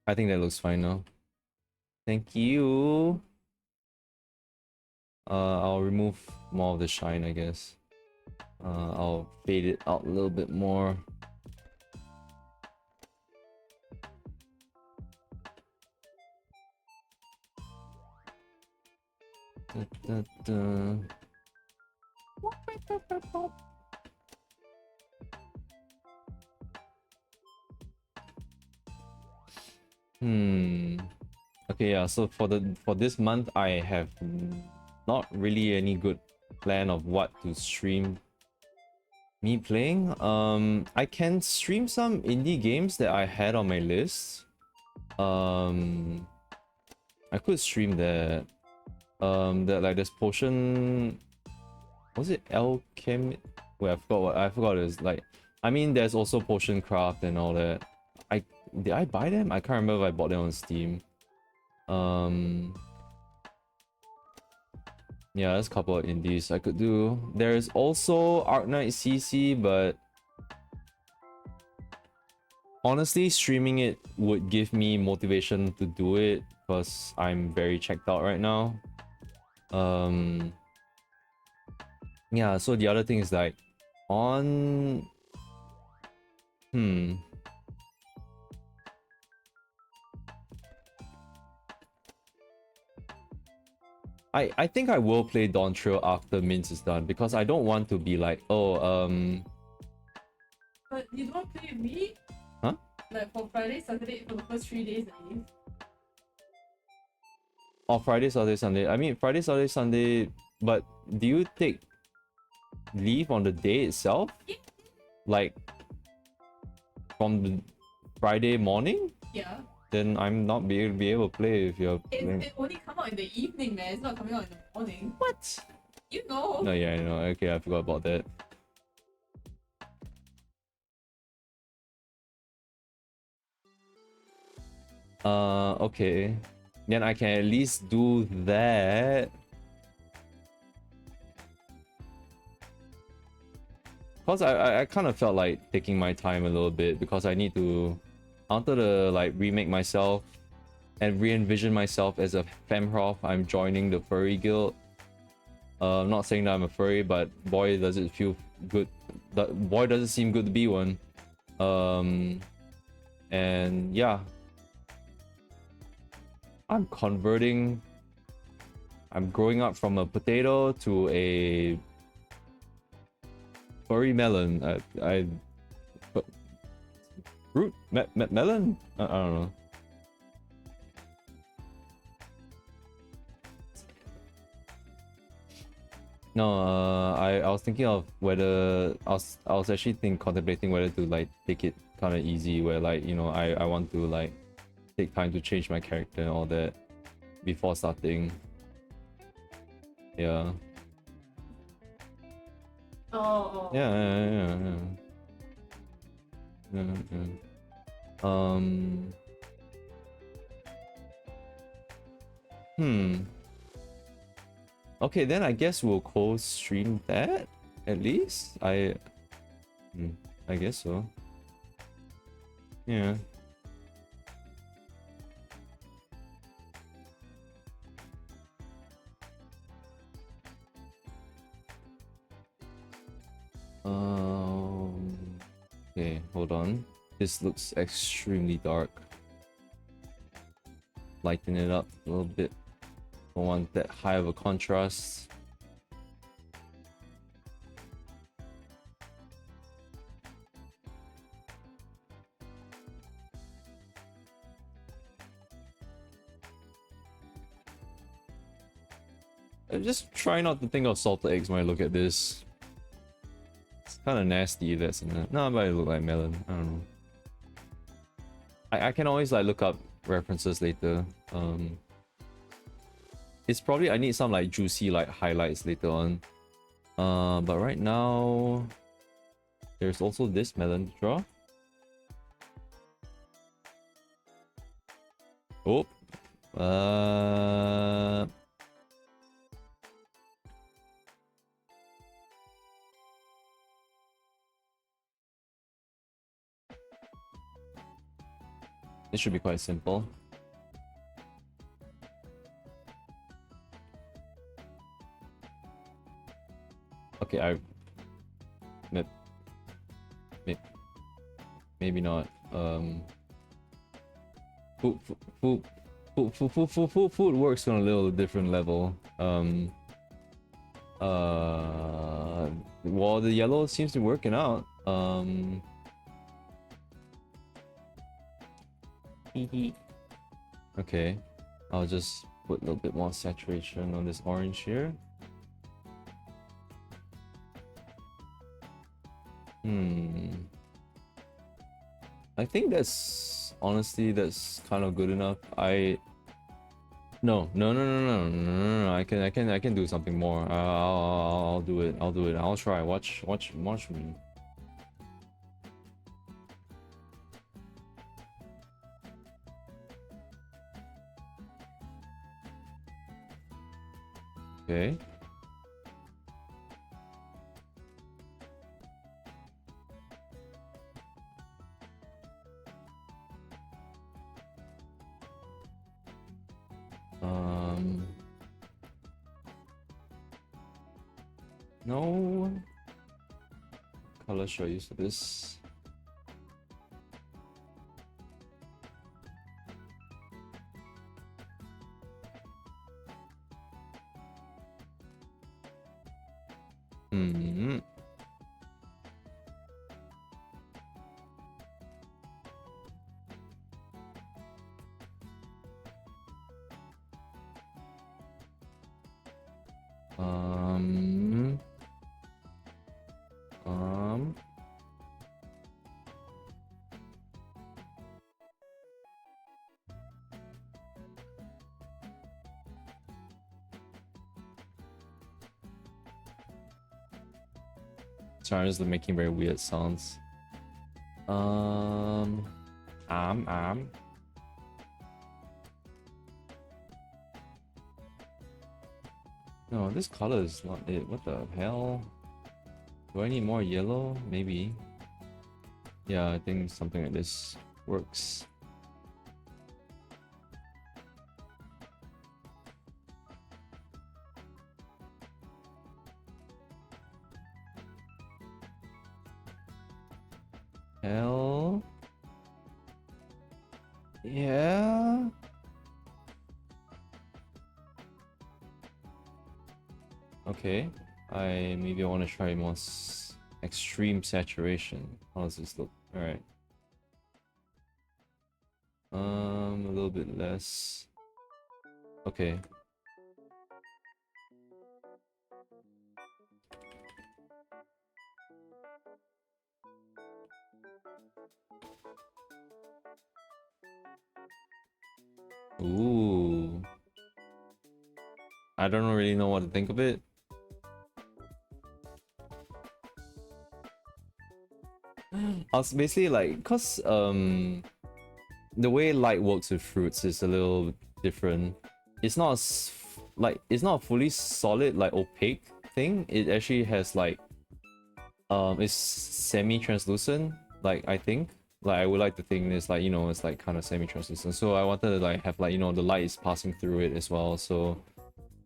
I think that looks fine now. Thank you. I'll remove more of the shine, I guess. I'll fade it out a little bit more. Okay, yeah, so for this month I have not really any good plan of what to stream me playing. I can stream some indie games that I had on my list. I could stream that. That like this potion, was it alchemy? Wait, I forgot it was like. I mean, there's also potion craft and all that. Did I buy them? I can't remember if I bought them on Steam. Yeah, there's a couple of indies I could do. There's also Arknight CC, but honestly, streaming it would give me motivation to do it because I'm very checked out right now. Yeah, so the other thing is like on I think I will play Dawn Trail after Mince is done because I don't want to be like, oh, But you don't play with me? Huh? Like for Friday, Saturday, for the first 3 days at least. or Friday, Saturday, Sunday. I mean, Friday, Saturday, Sunday, but do you take leave on the day itself? Yeah. Like, from the Friday morning? Yeah. Then I'm not be able to play if you're playing. It only come out in the evening, man. It's not coming out in the morning. What? You know. No, yeah, I know. Okay, I forgot about that. Okay. Then I can at least do that. Cause I kind of felt like taking my time a little bit because I wanted to like remake myself and re-envision myself as a femhroth. I'm joining the furry guild. I'm not saying that I'm a furry, but boy does it feel good. Boy does it seem good to be one. And yeah, I'm growing up from a potato to a furry melon. Fruit melon. I don't know. No, I was thinking of whether I was actually contemplating whether to like take it kind of easy, where like, you know, I want to like take time to change my character and all that before starting. Yeah. Oh. Yeah. Okay, then I guess we'll co-stream that at least. I guess so. Yeah. Okay, hold on. This looks extremely dark. Lighten it up a little bit. Don't want that high of a contrast. I'm just trying not to think of salted eggs when I look at this. It's kind of nasty if that's in it. No, but it look like melon. I don't know. I can always like look up references later. It's probably I need some like juicy like highlights later on. But right now there's also this melon to draw. Oh. This should be quite simple. Okay, maybe not. Food works on a little different level. Well, the yellow seems to be working out. Okay, I'll just put a little bit more saturation on this orange here. I think that's honestly kind of good enough. No. I can do something more. I'll do it. I'll try. Watch me. Okay. No color should I use for this? Hmm. Um. Um. Sorry, I'm just making very weird sounds. Um. Um. No, this color is not it. What the hell? Do I need more yellow? Maybe. Yeah, I think something like this works. Hell. Yeah. Okay. Maybe I want to try more extreme saturation. How does this look? All right. A little bit less. Okay. Ooh. I don't really know what to think of it. I was basically like, cause the way light works with fruits is a little different. It's not it's not a fully solid like opaque thing. It actually has like it's semi-translucent. Like I think, like I would like to think it's like, you know, it's like kind of semi-translucent. So I wanted to like have like, you know, the light is passing through it as well. So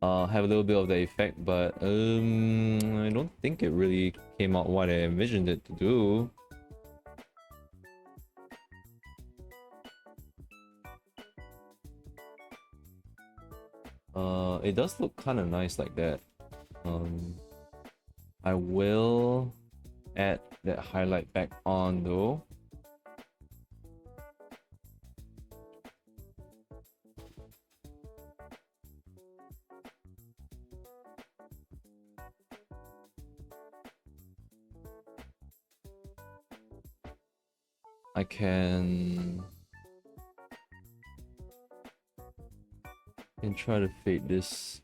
have a little bit of the effect, but I don't think it really came out what I envisioned it to do. It does look kind of nice like that. I will add that highlight back on though. I can try to fade this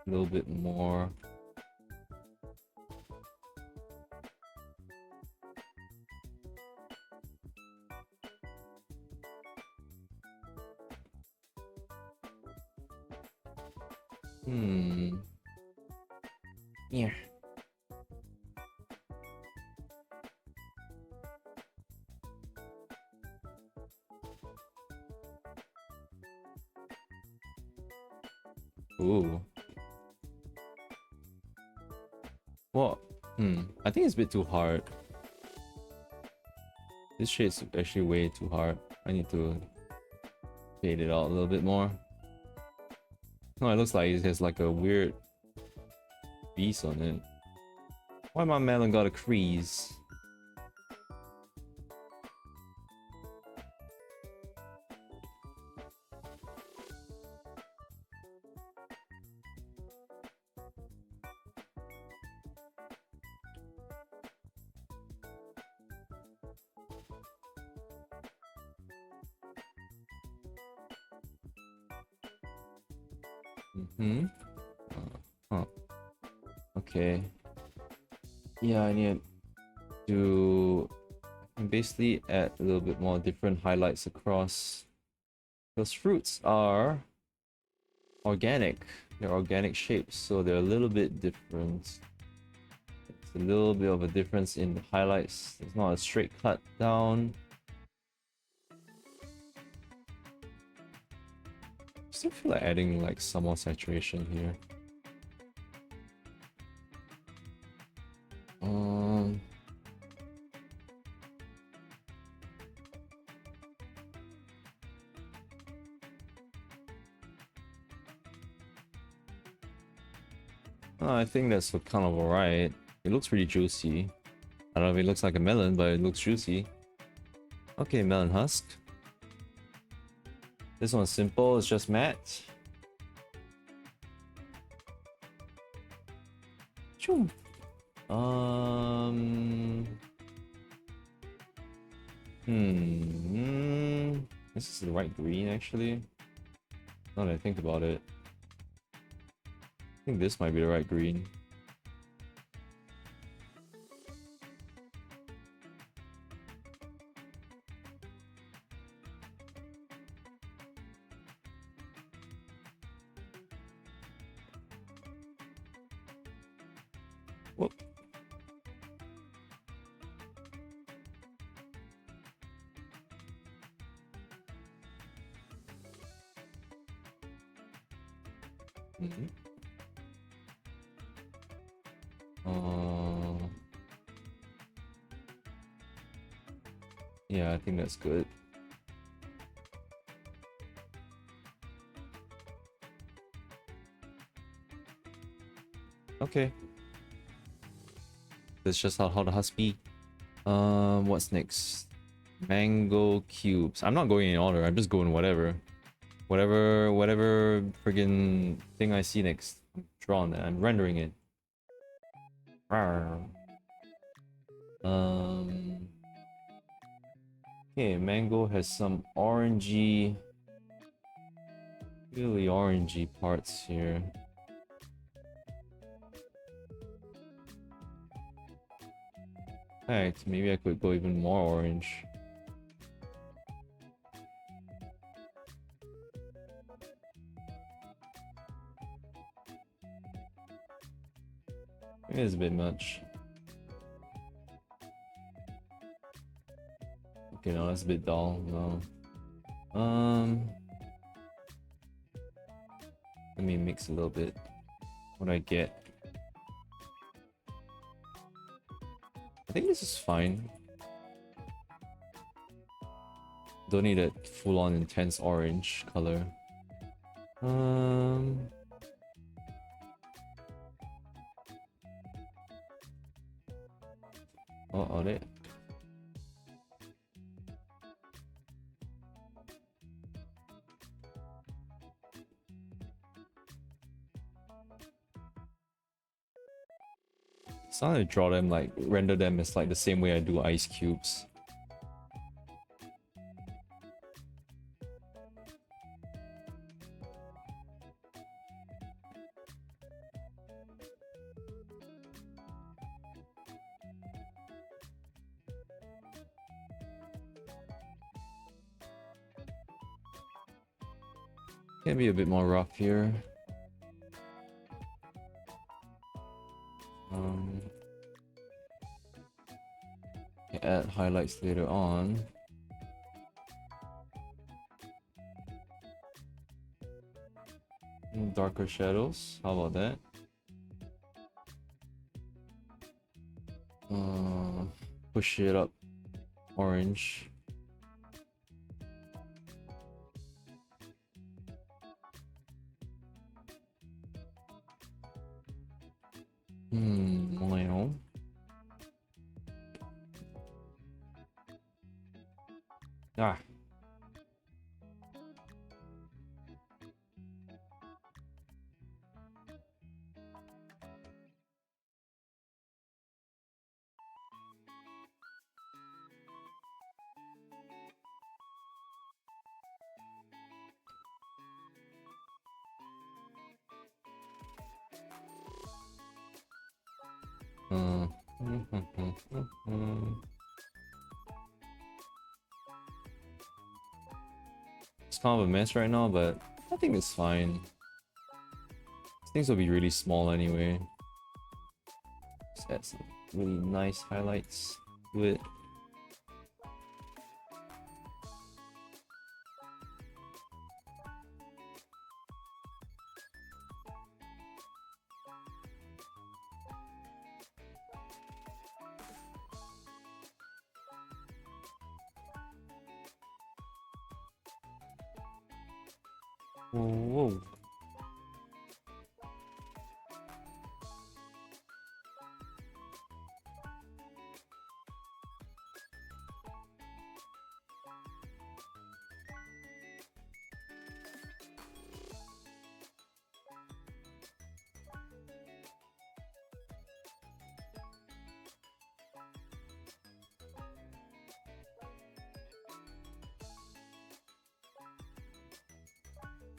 a little bit more. Yeah. Ooh. Well, I think it's a bit too hard. This shade's actually way too hard. I need to fade it out a little bit more. No, it looks like it has like a weird piece on it. Why my melon got a crease? Huh. Okay. Yeah, I need to basically add a little bit more different highlights across. Those fruits are organic. They're organic shapes, so they're a little bit different. It's a little bit of a difference in the highlights. It's not a straight cut down. Still feel like adding like some more saturation here. I think that's kind of alright. It looks pretty juicy. I don't know if it looks like a melon, but it looks juicy. Okay, melon husk. This one's simple, it's just matte. Choo. This is the right green actually. Now that I think about it. I think this might be the right green. Whoop. Yeah, I think that's good. Okay. That's just how the husk be. What's next? Mango cubes. I'm not going in order. I'm just going whatever. Whatever friggin' thing I see next. I'm drawing that. I'm rendering it. Rawr. Okay, mango has some orangey, really orangey parts here. Alright, maybe I could go even more orange. Maybe it's a bit much. Okay, no, that's a bit dull. No. Let me mix a little bit. What I get. I think this is fine. Don't need a full-on intense orange color. Oh, are they? So I'm gonna draw them like render them as like the same way I do ice cubes. Can be a bit more rough here. Add highlights later on. Darker shadows, how about that? Push it up orange. Well. Ah. It's kind of a mess right now, but I think it's fine. Things will be really small anyway. Just add some really nice highlights to it. Whoa.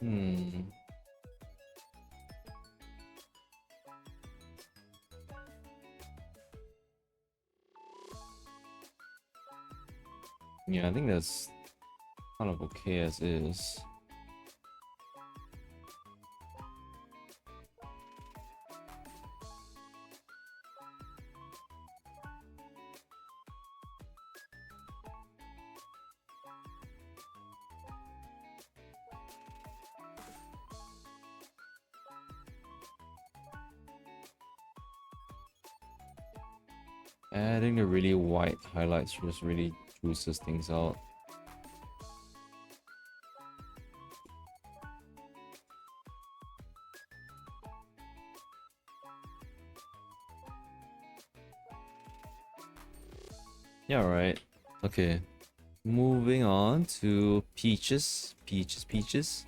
Hmm. Yeah, I think that's kind of okay as is. Adding the really white highlights just really juices things out. Yeah, right. Okay. Moving on to peaches. Peaches.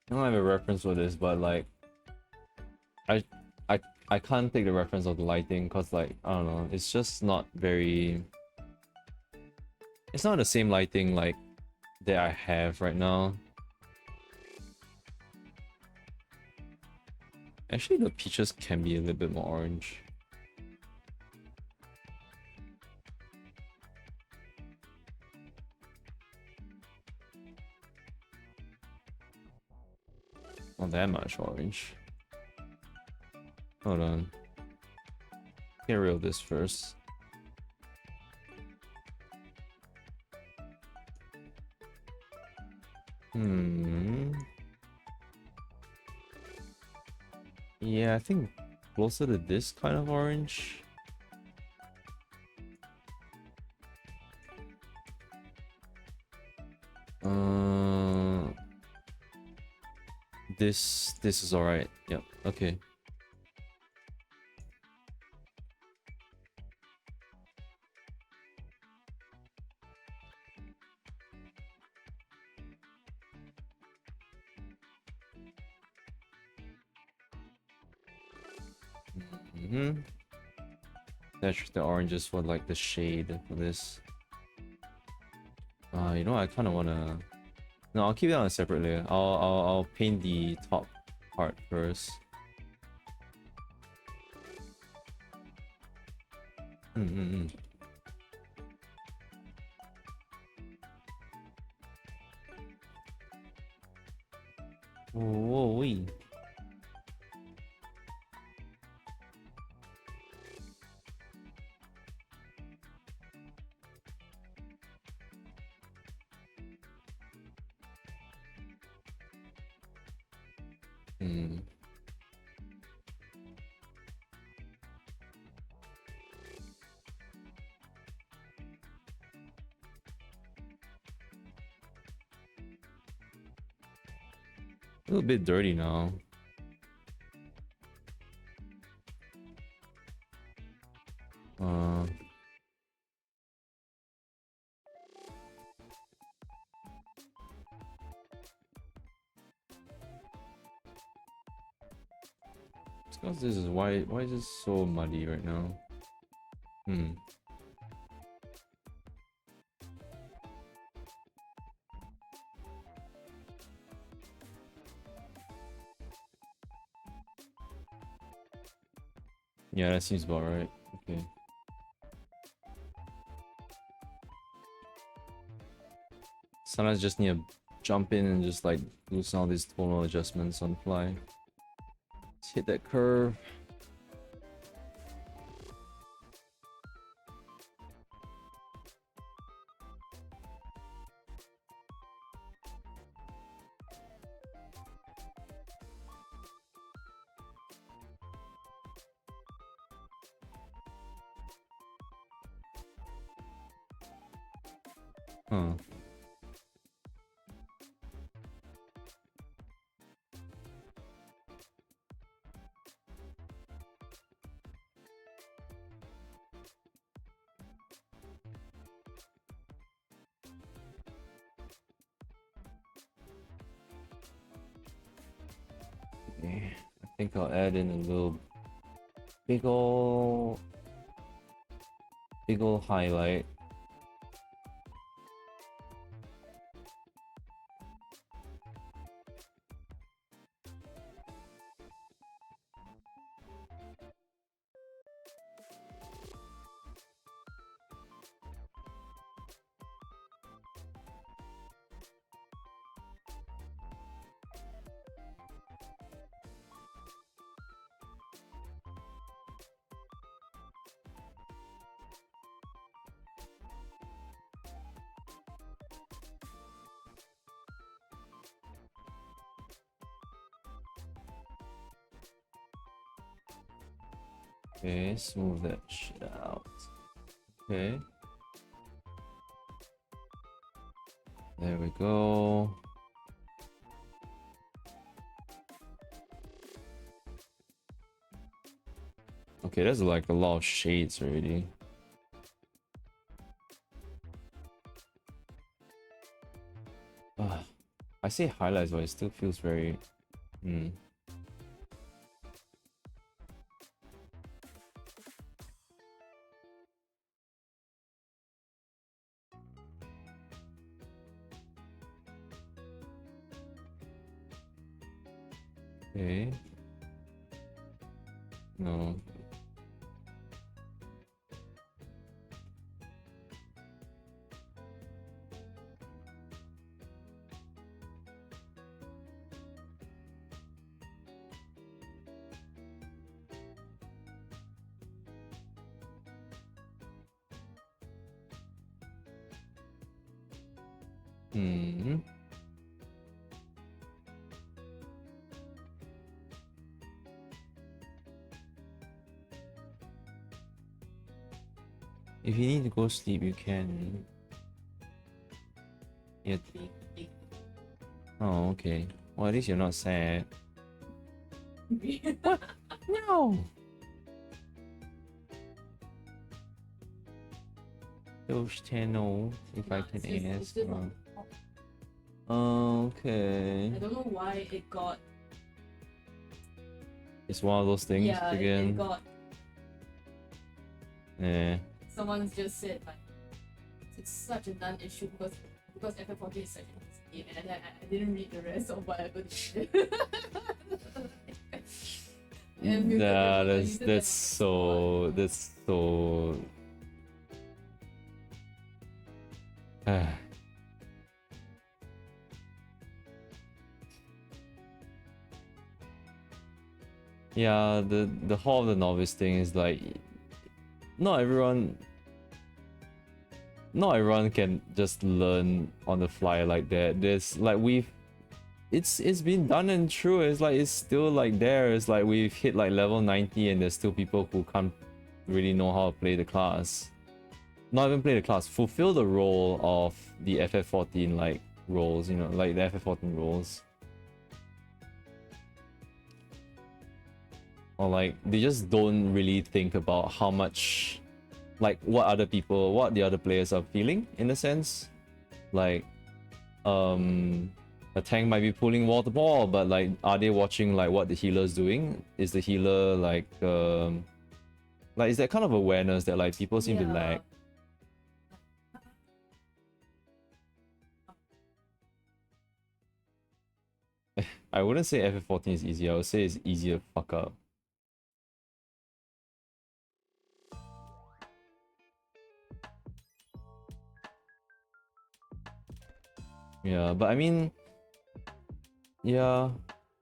I don't have a reference for this, but like I I I can't take the reference of the lighting because like I don't know, it's just not very, it's not the same lighting like that I have right now. Actually the peaches can be a little bit more orange. Not that much orange. Hold on. Get rid of this first. Yeah, I think closer to this kind of orange. This is alright. Yep. Okay. That's the oranges for like the shade for this. You know, I kind of wanna. No, I'll keep it on a separate layer. I'll paint the top part first. Whoa, wee. A little bit dirty now. It's because this is why is this so muddy right now? Yeah, that seems about right. Okay. Sometimes just need to jump in and just like do some of these tonal adjustments on the fly. Let's hit that curve. Okay, I think I'll add in a little big ol' Big ol' highlight. Okay, smooth that shit out. Okay. There we go. Okay, there's like a lot of shades already. I say highlights, but it still feels very... Okay. No. If you need to go sleep, you can. Yeah. Oh, okay. Well, at least you're not sad. What? No! Those channel, if I can ask. Okay. I don't know why it got. It's one of those things again. It got. Yeah. Someone's just said like it's such a non-issue because FF14 is such an easy game, and I didn't read the rest of whatever they did. Nah, that's so. Yeah, the Hall of the Novice thing is like, not everyone can just learn on the fly like that. There's like it's been done and true. It's like it's still like there. It's like we've hit like level 90 and there's still people who can't really know how to play the class. Not even play the class, fulfill the role of the FF14 like roles, you know, like the FF14 roles. Or like they just don't really think about how much, like what the other players are feeling in a sense. Like a tank might be pulling wall to ball, but like are they watching like what the healer's doing? Is the healer like is that kind of awareness that like people seem to lack? I wouldn't say FF14 is easy, I would say it's easier to fuck up. Yeah, but I mean, yeah,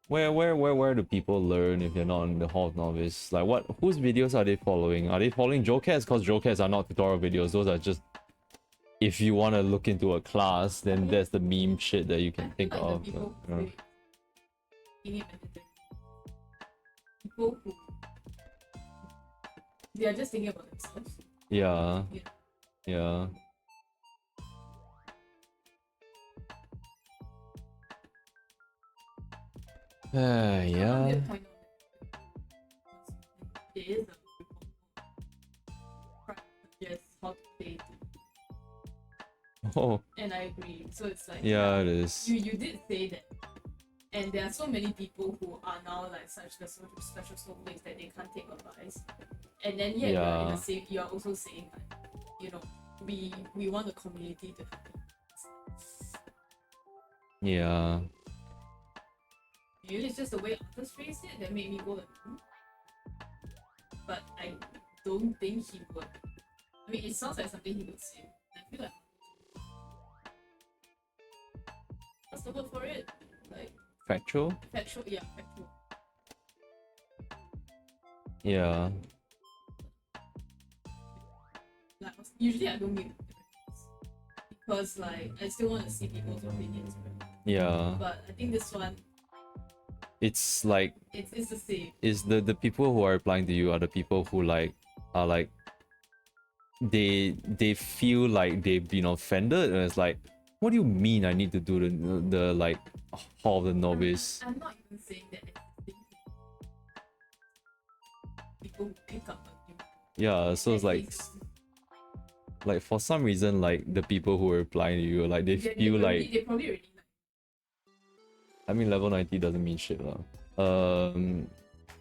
where do people learn if they're not in the Hall of Novice? Like whose videos are they following? Are they following Jocats? Because Jocats are not tutorial videos, those are just, if you want to look into a class, then that's the meme shit that you can think of. People who they are just thinking about themselves. Yeah. Yeah. Yeah. It is yes, how to play. Oh. And I agree. So it's like yeah, it is. You did say that, and there are so many people who are now like such the special snowflakes that they can't take advice. And then you're in the same. You are also saying like you know, we want the community to happen. Yeah. Maybe it's just the way others phrase it that made me go like, but I don't think he would. I mean, it sounds like something he would say. I feel like what's the word for it? Like Factual? factual, yeah, factual. Yeah. Like usually I don't give because like I still want to see people's opinions, right? Yeah. But I think this one It's like it's the same. is the people who are replying to you are the people who like are like they feel like they've been offended, and it's like, what do you mean I need to do the like Hall of the Novice? I'm not even saying that it's the same thing. People who pick up on you. Yeah, so it's like for some reason, like the people who are replying to you, like they feel like, they probably already like. I mean, level 90 doesn't mean shit lah.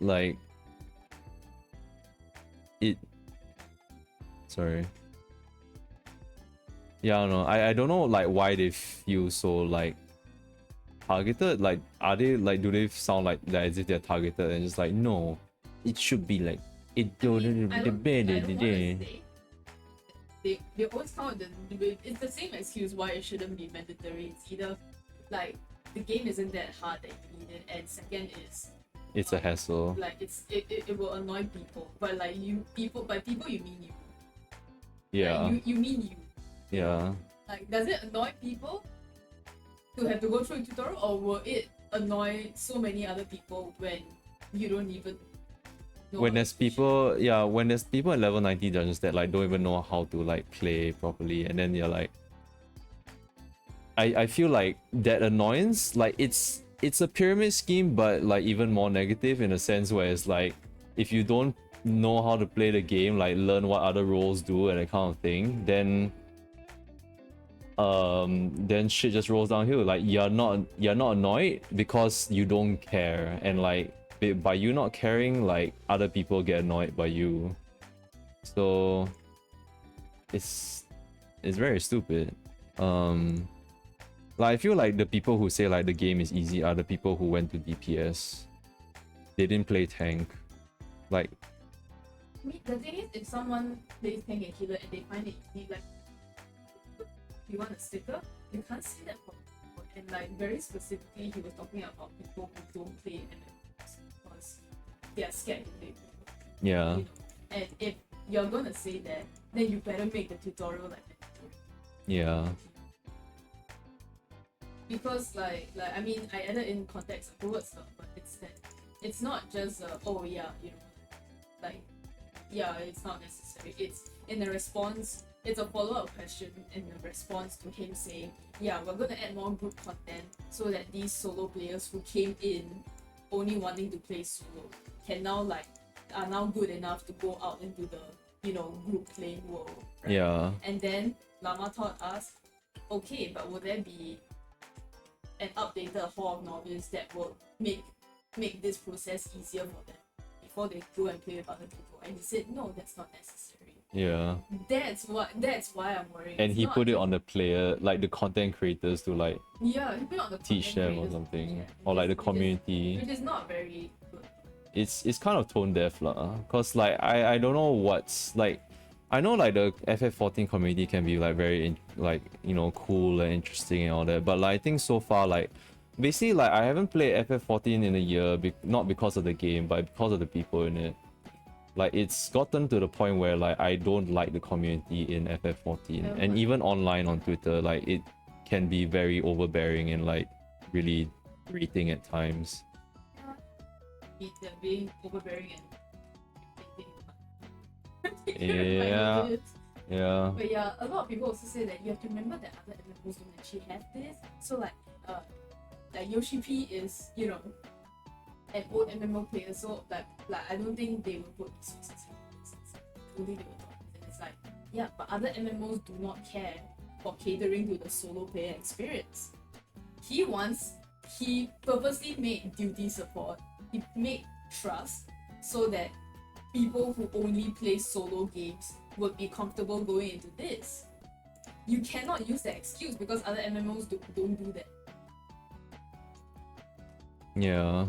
Like it. Sorry. Yeah, I don't know. I don't know like why they feel so like targeted. Like, are they like, do they sound like that as if they're targeted and just like, no, it should be like it. I don't want to say they always count it's the same excuse why it shouldn't be mandatory. It's either like the game isn't that hard that you need it, and second is It's a hassle. like it will annoy people, but like by people you mean you. Yeah. Like, you mean you. Yeah. Like, does it annoy people to have to go through a tutorial, or will it annoy so many other people when you don't even know When how there's to teach it? people, yeah, when there's people at level 90 dungeons that like don't even know how to like play properly, and then you're like, I feel like that annoyance, like it's a pyramid scheme, but like even more negative in a sense where it's like, if you don't know how to play the game, like learn what other roles do and that kind of thing, then shit just rolls downhill. Like you're not annoyed because you don't care, and like by you not caring, like other people get annoyed by you. So it's very stupid. Like I feel like the people who say like the game is easy are the people who went to DPS. They didn't play tank. Like, I mean, the thing is, if someone plays tank and healer and they find it easy, like, you want a sticker, you can't say that for people. And like very specifically, he was talking about people who don't play MMOs because they are scared to play. yeah. You know? And if you're gonna say that, then you better make the tutorial like that. Yeah. Because like I mean, I added in context afterwards stuff, but it's that it's not just oh yeah, you know, like yeah, it's not necessary. It's in the response. It's a follow-up question in the response to him saying, yeah, we're gonna add more group content so that these solo players who came in only wanting to play solo can now like are now good enough to go out into the, you know, group playing world. Right? Yeah. And then Lama taught us, okay, but will there be an updated Hall of Novice that will make this process easier for them before they go and play with other people? And he said, no, that's not necessary. Yeah. That's why I'm worried. And It's he not put it just- on the player, like the content creators, to like Yeah, he put it on the teach content them or creators, something, yeah, or like the which is- community. which is not very good. It's kind of tone deaf lah. Cause like I don't know what's like. I know like the FF14 community can be like very like, you know, cool and interesting and all that, but like I think so far like basically like I haven't played FF14 in a year, not because of the game, but because of the people in it. Like it's gotten to the point where like I don't like the community in FF14, and even online on Twitter, like it can be very overbearing and like really grating at times. They're being overbearing and Yeah. Yeah. But yeah, a lot of people also say that you have to remember that other MMOs don't actually have this. So like Yoshi P is, you know, an old MMO player, so like I don't think they will put resources in this. I don't think they will talk. And it's like, yeah, but other MMOs do not care for catering to the solo player experience. He purposely made duty support, he made trust so that people who only play solo games would be comfortable going into this. You cannot use that excuse because other MMOs don't do that. Yeah.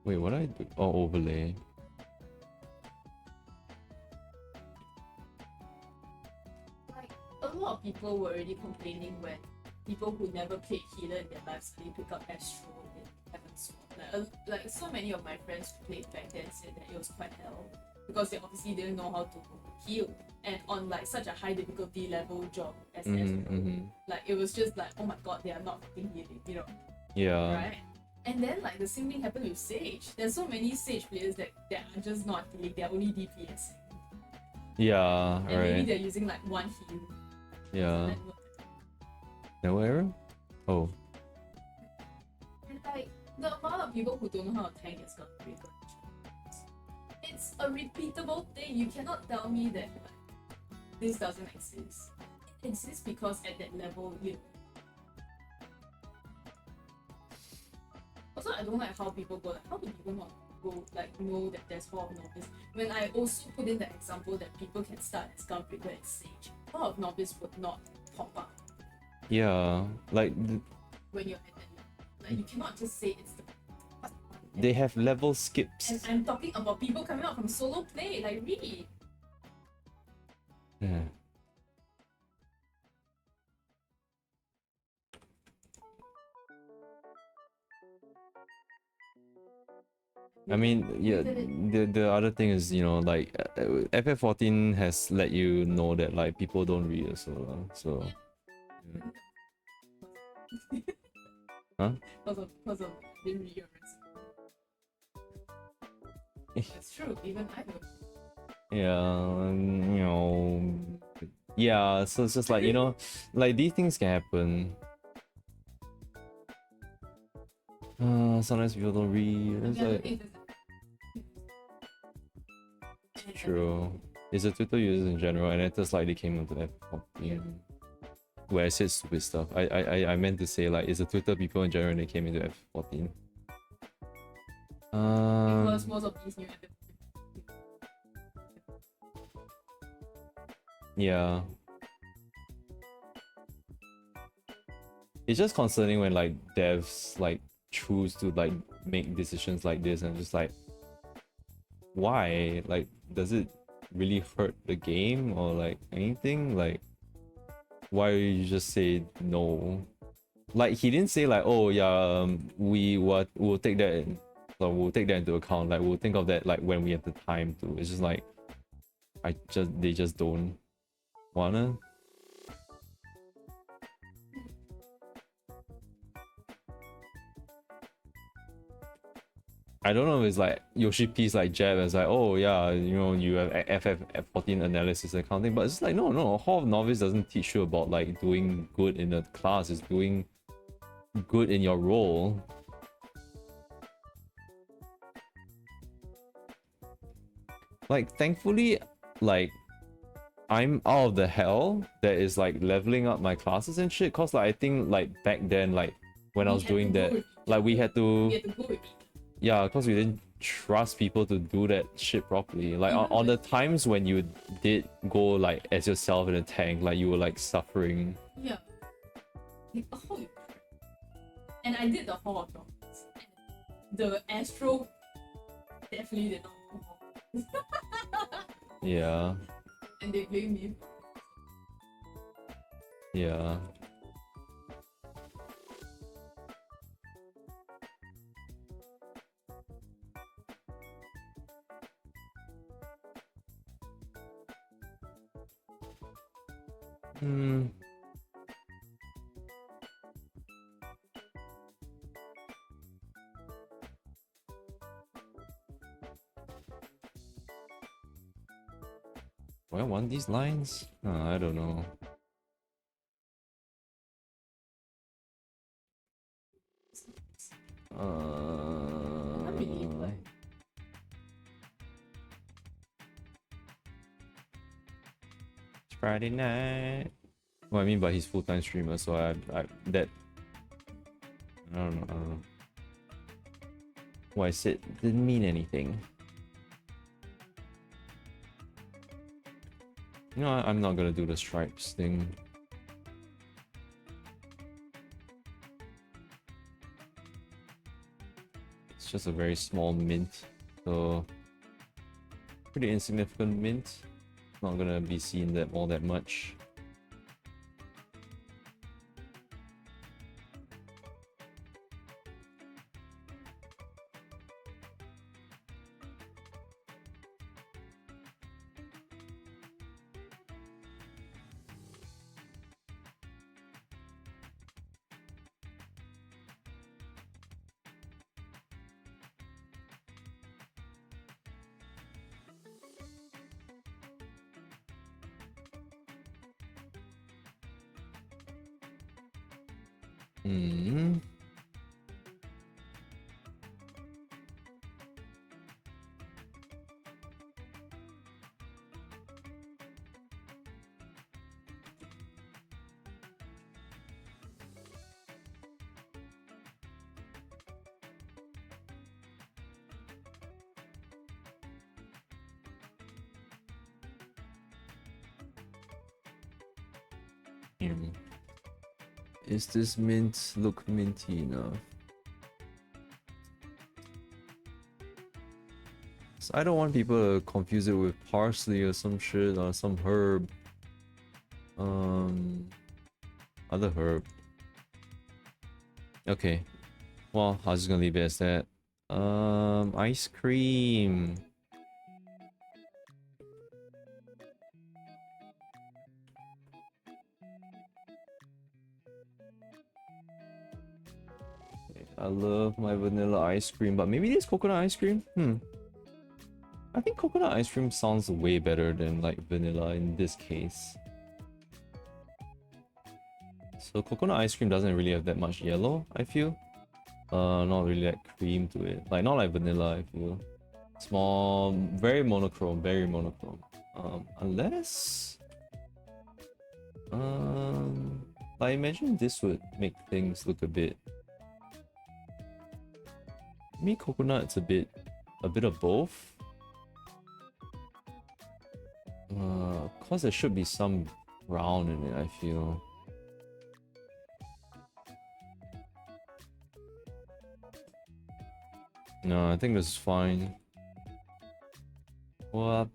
Wait, what I do? Oh, overlay. Like, a lot of people were already complaining when people who never played healer in their lives suddenly pick up Astro in Heaven's Sword. Like so many of my friends who played back then said that it was quite hell because they obviously didn't know how to heal, and on like such a high difficulty level job as Astro, like it was just like, oh my god, they are not fucking healing, you know? Yeah. Right? And then like the same thing happened with Sage. There's so many Sage players that are just not healing, they're only DPS. Yeah, And maybe right. they're using like one heal. Yeah. And No error? Oh. like the amount of people who don't know how to tank is gonna be good. It's a repeatable thing. You cannot tell me that like, this doesn't exist. It exists because at that level, you know. Also, I don't like how people go like, how do people not go like know that there's Hall of Novice? When I also put in the example that people can start as Gunbreaker and Sage, Hall of Novice would not pop up Yeah. Like, when you're at that level. Like you cannot just say it's the they have level skips. and I'm talking about people coming out from solo play, like really. Yeah. I mean, yeah, the other thing is, you know, like FF14 has let you know that like people don't read as well, so yeah. Huh? Because of didn't read your recipe. It's true, even I know. Yeah, you know, yeah, so it's just like, you know, like these things can happen. Sometimes people don't read. It's like, true. It's the Twitter users in general, and it's just like they came into F14. Where I said stupid stuff. I meant to say like it's the Twitter people in general and they came into F14. Because most of these new Yeah. It's just concerning when like devs like choose to like make decisions like this and just like, why? Like, does it really hurt the game or like anything? Like, why you just say no? Like, he didn't say like, oh yeah, we'll take that in, so we'll take that into account. Like, we'll think of that like when we have the time to. It's just like, they just don't wanna. I don't know if it's like Yoshi P's like jab as like, oh yeah, you know, you have F14 analysis and counting, but it's like no, Hall of Novice doesn't teach you about like doing good in a class, it's doing good in your role. Like thankfully, like I'm out of the hell that is like leveling up my classes and shit, cause like I think like back then, like when I was doing that, like we had to go with it. Yeah, because we didn't trust people to do that shit properly. Like on the times when you did go like as yourself in a tank, like you were like suffering. Yeah. Like, holy crap. And I did the Hall of Novice. The Astro definitely did not know. Yeah. And they blame me. Yeah. Do I want these lines? I don't know. Friday night. Well, I mean by his full-time streamer, so I don't know. What I said didn't mean anything. You know, I'm not gonna do the stripes thing. It's just a very small mint, so pretty insignificant mint. Not gonna be seeing that all that much. Hmm. Is this mint look minty enough? So I don't want people to confuse it with parsley or some shit or some herb. Other herb. Okay. Well, I was just gonna leave it as that. Ice cream. I love my vanilla ice cream, but maybe this coconut ice cream? I think coconut ice cream sounds way better than like vanilla in this case. So coconut ice cream doesn't really have that much yellow, I feel. Not really that cream to it. Like not like vanilla, I feel. Small, very monochrome, very monochrome. Unless I imagine this would make things look a bit. Maybe coconut's a bit of both. Cause there should be some brown in it, I feel. No, I think this is fine. What?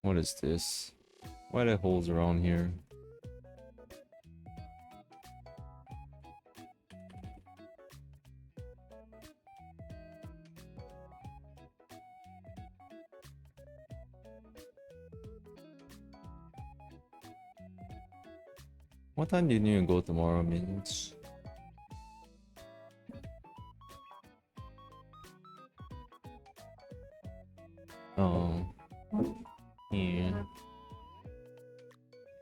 What is this? Why are there holes around here? What time do you need to go tomorrow, Mint? Oh. Yeah.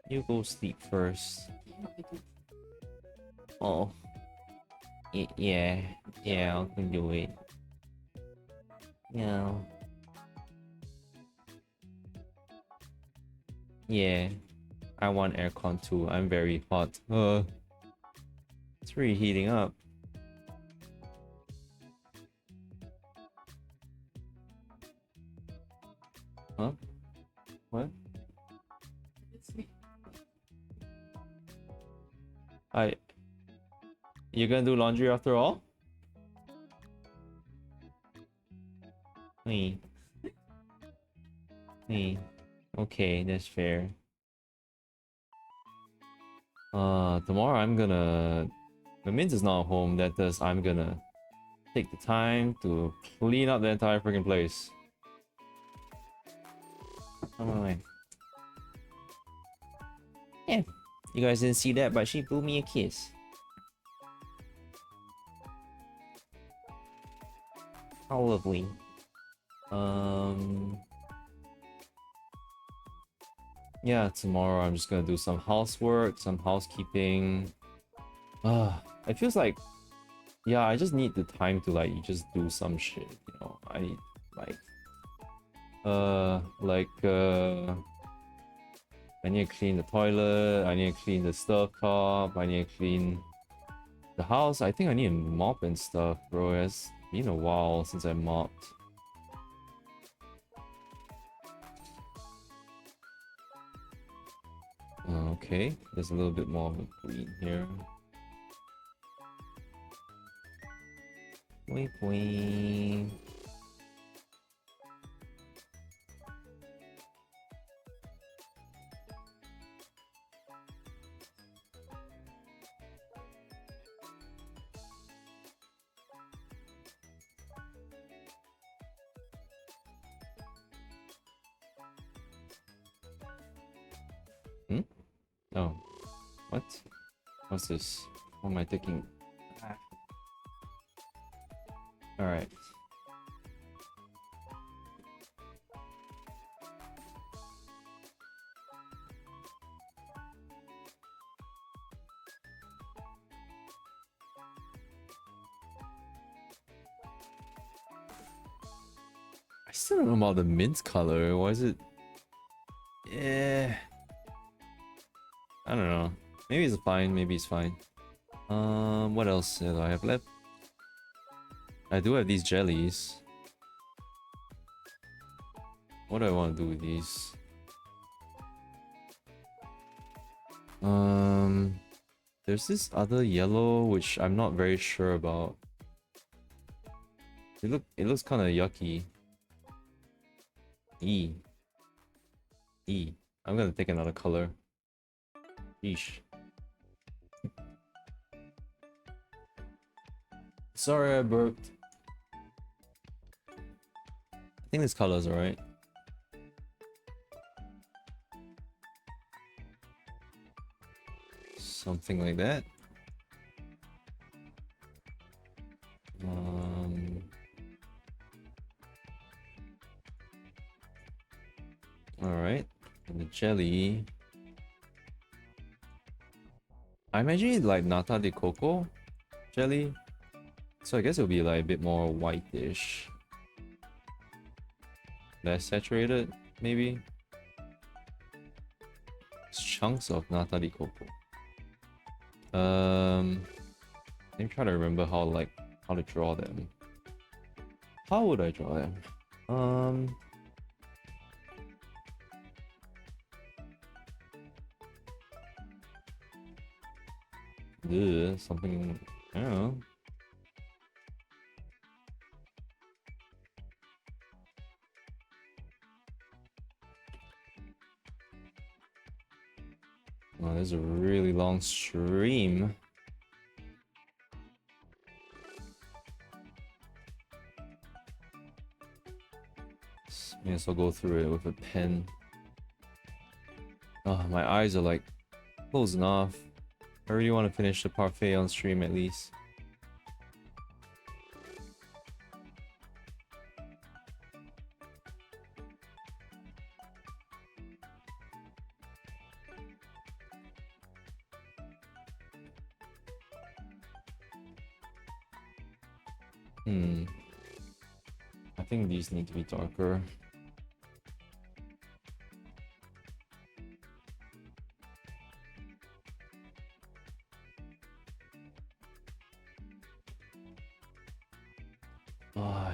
You go sleep first. Oh. Yeah. Yeah, I can do it. Yeah. Yeah. I want aircon too. I'm very hot. It's really heating up. Huh? What? It's me. You're gonna do laundry after all? Hey. Hey. Okay, that's fair. Tomorrow I'm gonna... The Mint is not home, that does I'm gonna take the time to clean up the entire freaking place. Come on. Yeah, you guys didn't see that, but she blew me a kiss. How lovely. Yeah, tomorrow I'm just gonna do some housework, some housekeeping. It feels like, yeah, I just need the time to like just do some shit, you know. I need I need to clean the toilet, I need to clean the stove top, I need to clean the house. I think I need a mop and stuff, bro. It's been a while since I mopped. Okay, there's a little bit more of a green here. Boing boing. Oh, what? What's this? What am I taking? Alright. I still don't know about the mint color. Why is it? Yeah. I don't know. Maybe it's fine. Maybe it's fine. What else do I have left? I do have these jellies. What do I want to do with these? There's this other yellow which I'm not very sure about. It looks kind of yucky. E. I'm gonna take another color. Yeesh. Sorry, I burped. I think this color is alright. Something like that. Alright. And the jelly. I imagine it's like nata de coco jelly. So I guess it'll be like a bit more whitish. Less saturated, maybe. It's chunks of nata de coco. Let me try to remember how to draw them. How would I draw them? Something, I don't know. Oh, there's a really long stream. May as well go through it with a pen. Oh, my eyes are like closing off. I really want to finish the parfait on stream at least. I think these need to be darker.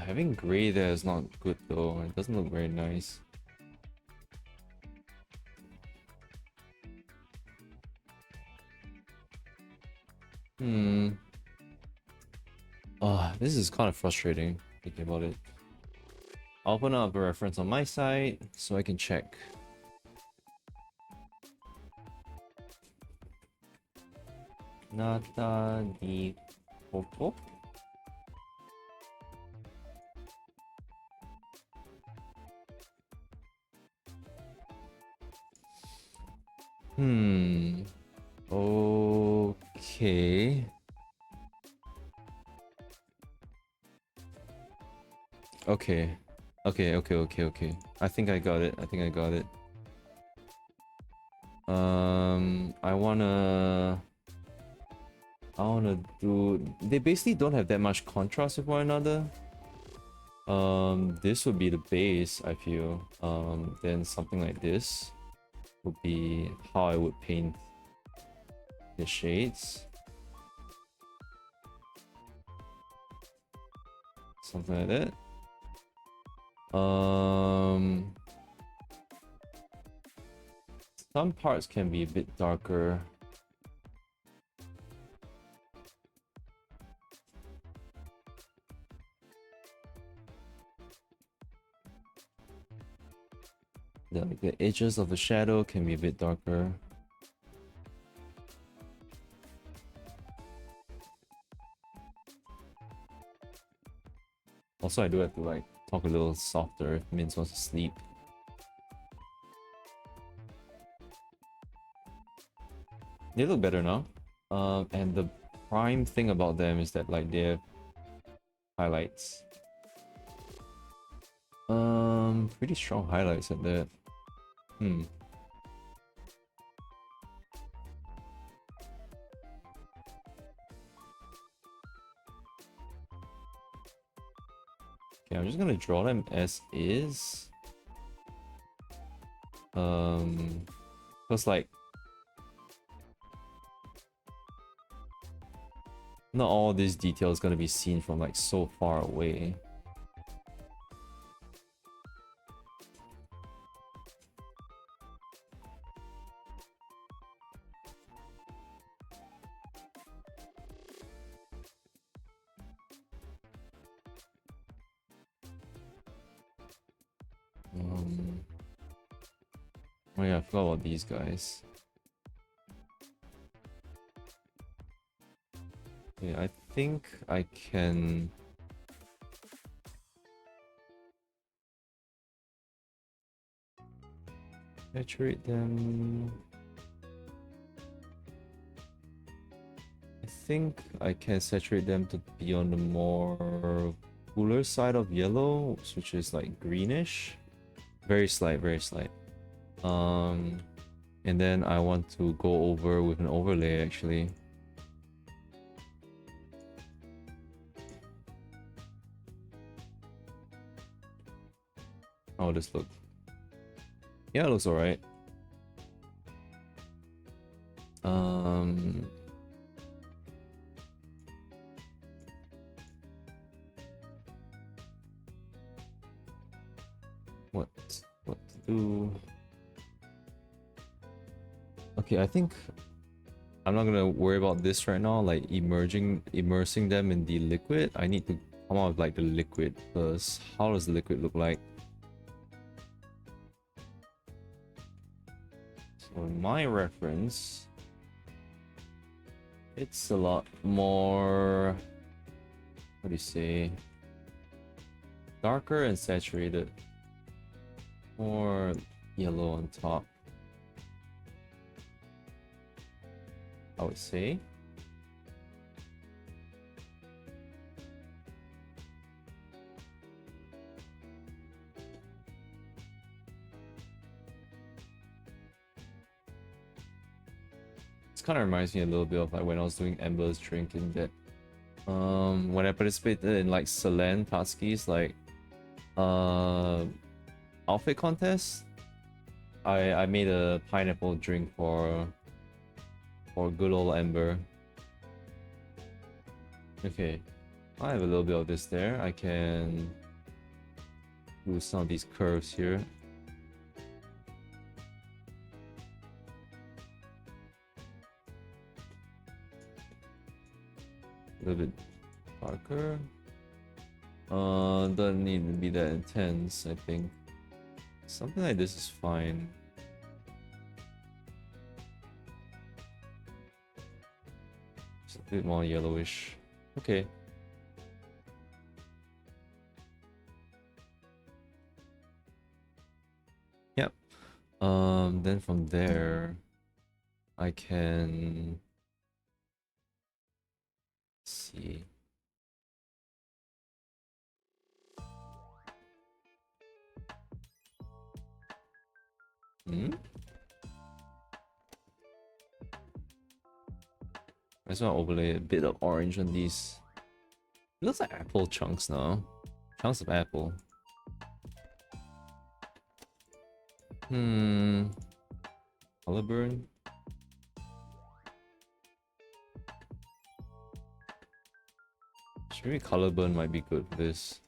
Having gray there is not good though. It doesn't look very nice. This is kind of frustrating thinking about it. I'll open up a reference on my side so I can check. Nata di coco. Okay. Okay. I think I got it. I wanna... I wanna do... They basically don't have that much contrast with one another. This would be the base, I feel. Then something like this would be how I would paint the shades. Something like that. Some parts can be a bit darker. The edges of the shadow can be a bit darker. Also, I do have to like talk a little softer if Min's wants to sleep. They look better now. And the prime thing about them is that like they have highlights. Pretty strong highlights at that. Okay, I'm just gonna draw them as is. Cause like not all this detail is gonna be seen from like so far away. Oh yeah, I forgot about these guys. Okay, I think I can... saturate them. I think I can saturate them to be on the more cooler side of yellow, which is like greenish. Very slight, very slight. And then I want to go over with an overlay actually. How would this look? Yeah, it looks alright. What to do? Okay, I think I'm not gonna worry about this right now, like immersing them in the liquid. I need to come out with like the liquid first. How does the liquid look like? So in my reference, it's a lot more, what do you say, darker and saturated. More yellow on top, I would say. This kind of reminds me a little bit of like when I was doing Ember's drinking that when I participated in like Celine Tatsuki's like outfit contest, I made a pineapple drink for good old Ember. Okay, I have a little bit of this there. I can do some of these curves here. A little bit darker. Doesn't need to be that intense, I think. Something like this is fine. Just a bit more yellowish. Okay. Yep. Then from there, I can see. just want to overlay a bit of orange on these. It looks like apple chunks now. Chunks of apple. Color burn. Maybe color burn might be good for this.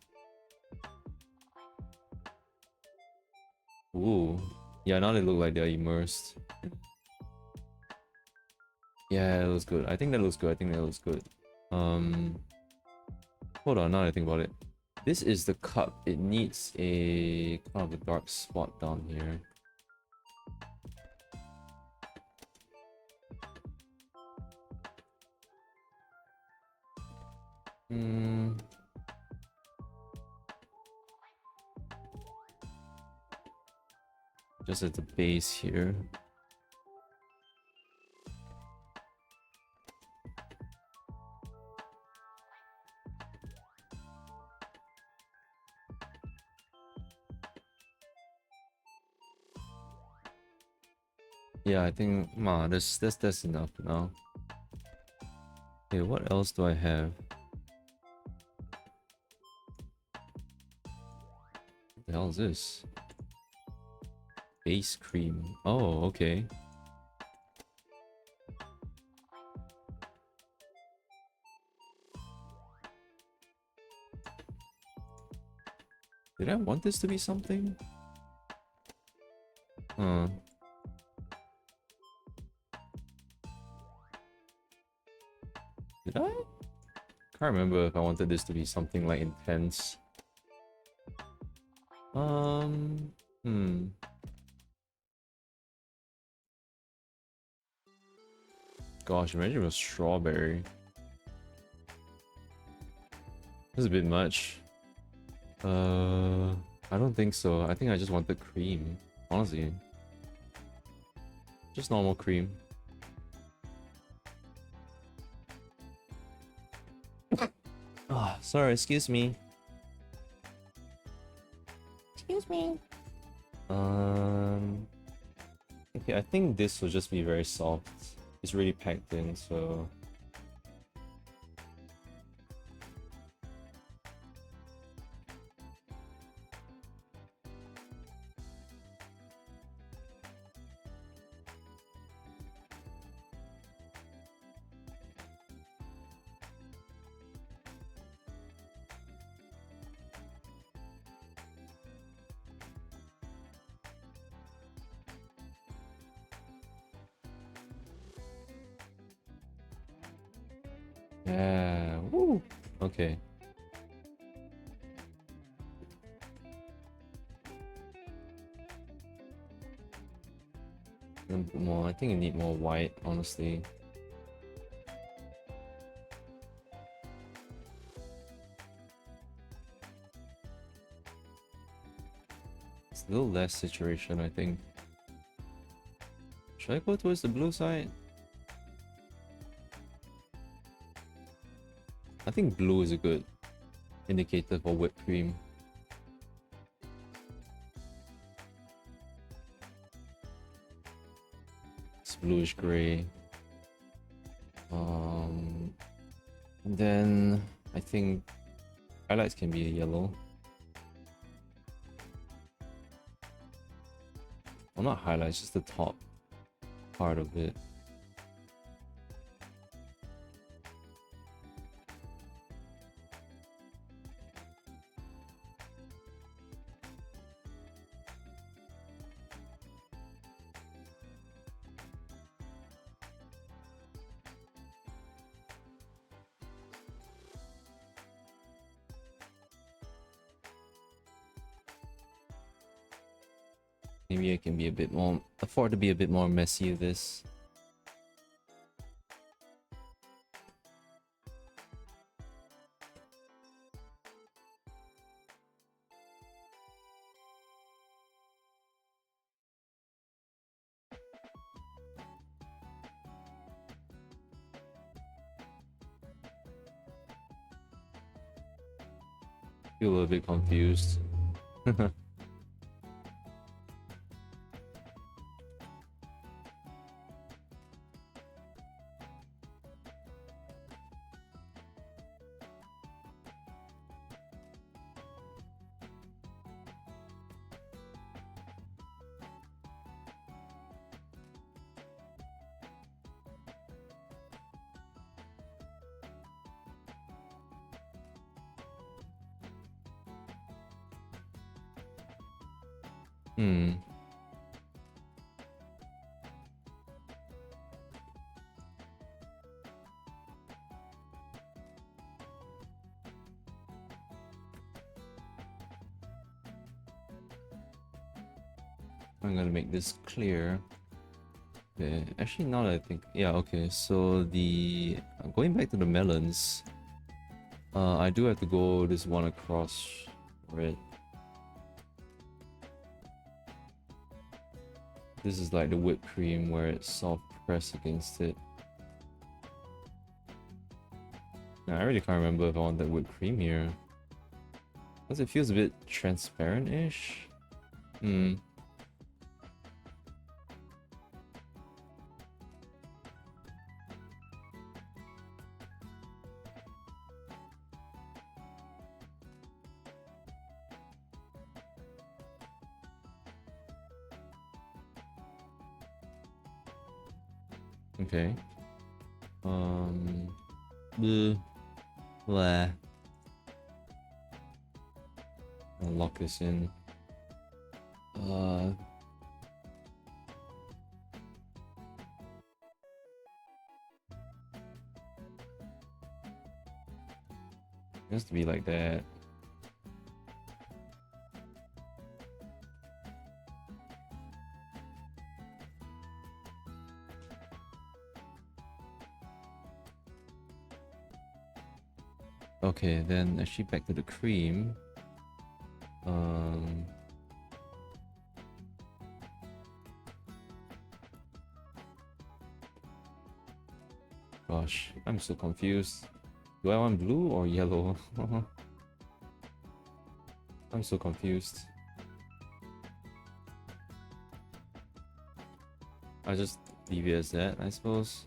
Ooh. Yeah, now they look like they're immersed. Yeah, it looks good. I think that looks good. I think that looks good. Hold on, now that I think about it. This is the cup. It needs a kind of a dark spot down here. Just at the base here. Yeah, I think that's enough now. Okay, what else do I have? What the hell is this? Base cream. Oh, okay. Did I want this to be something? Huh. Did I? Can't remember if I wanted this to be something like intense. Gosh, imagine it was strawberry. This is a bit much. I don't think so. I think I just wanted cream. Honestly. Just normal cream. Ah, sorry, excuse me. Excuse me. Okay, I think this will just be very soft. It's really packed in, so yeah. Woo. Okay. A bit more. I think I need more white, honestly. It's a little less saturation, I think. Should I go towards the blue side? I think blue is a good indicator for whipped cream. It's bluish gray. And then I think highlights can be a yellow. Well, not highlights, just the top part of it. Maybe I can be a bit more, afford to be a bit more messy with this. Feel a little bit confused. Hmm. I'm gonna make this clear. Okay, actually now that I think, yeah, okay, so the going back to the melons, I do have to go this one across for it. This is like the whipped cream where it's soft pressed against it. Now, I really can't remember if I want that whipped cream here. Because it feels a bit transparent-ish. Hmm. Okay. Bleh. Blah. I'll lock this in. It has to be like that. Okay, then actually back to the cream. Gosh, I'm so confused. Do I want blue or yellow? I'm so confused. I just leave it as that, I suppose.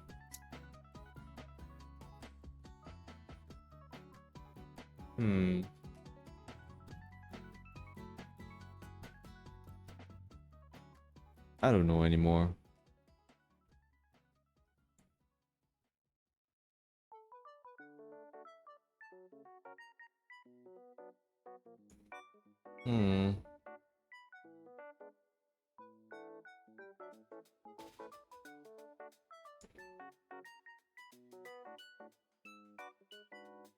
I don't know anymore.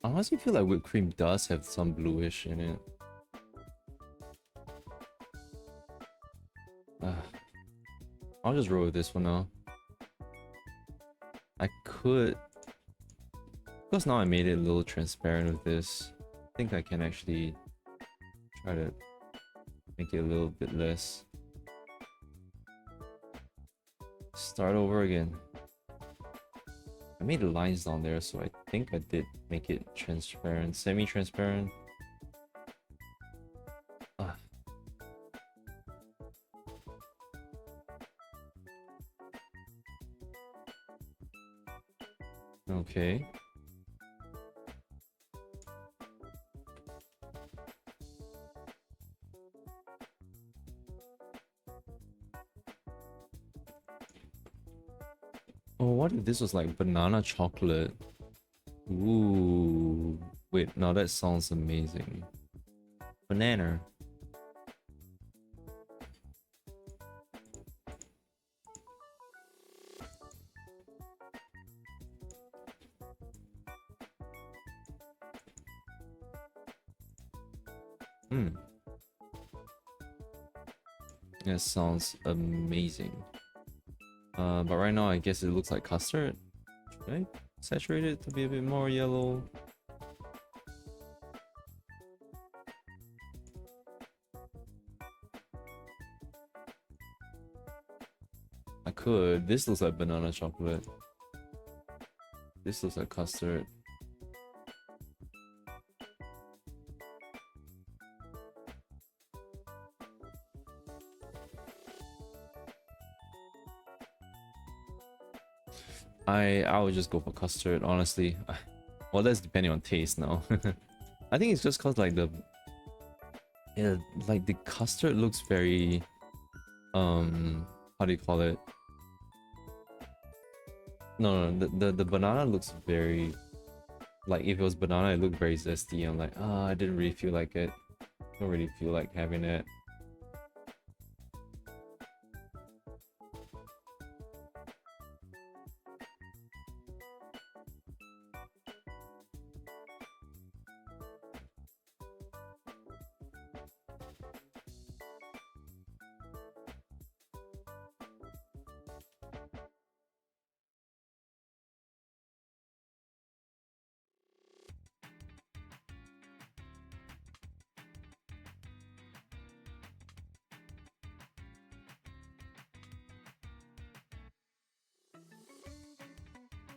I honestly feel like whipped cream does have some bluish in it. I'll just roll with this one now. I could... Because now I made it a little transparent with this, I think I can actually try to make it a little bit less. Start over again. I made the lines down there, so I think I did make it transparent, semi-transparent. Okay. Oh, what if this was like banana chocolate? Ooh. Wait, now that sounds amazing. Banana. That sounds amazing. But right now I guess it looks like custard. Should I saturate it to be a bit more yellow? I could. This looks like banana chocolate. This looks like custard. I would just go for custard, honestly. Well, that's depending on taste now. I think it's just cause like the custard looks very how do you call it? No, the banana looks very, like if it was banana it looked very zesty. I'm like, I didn't really feel like it. Don't really feel like having it.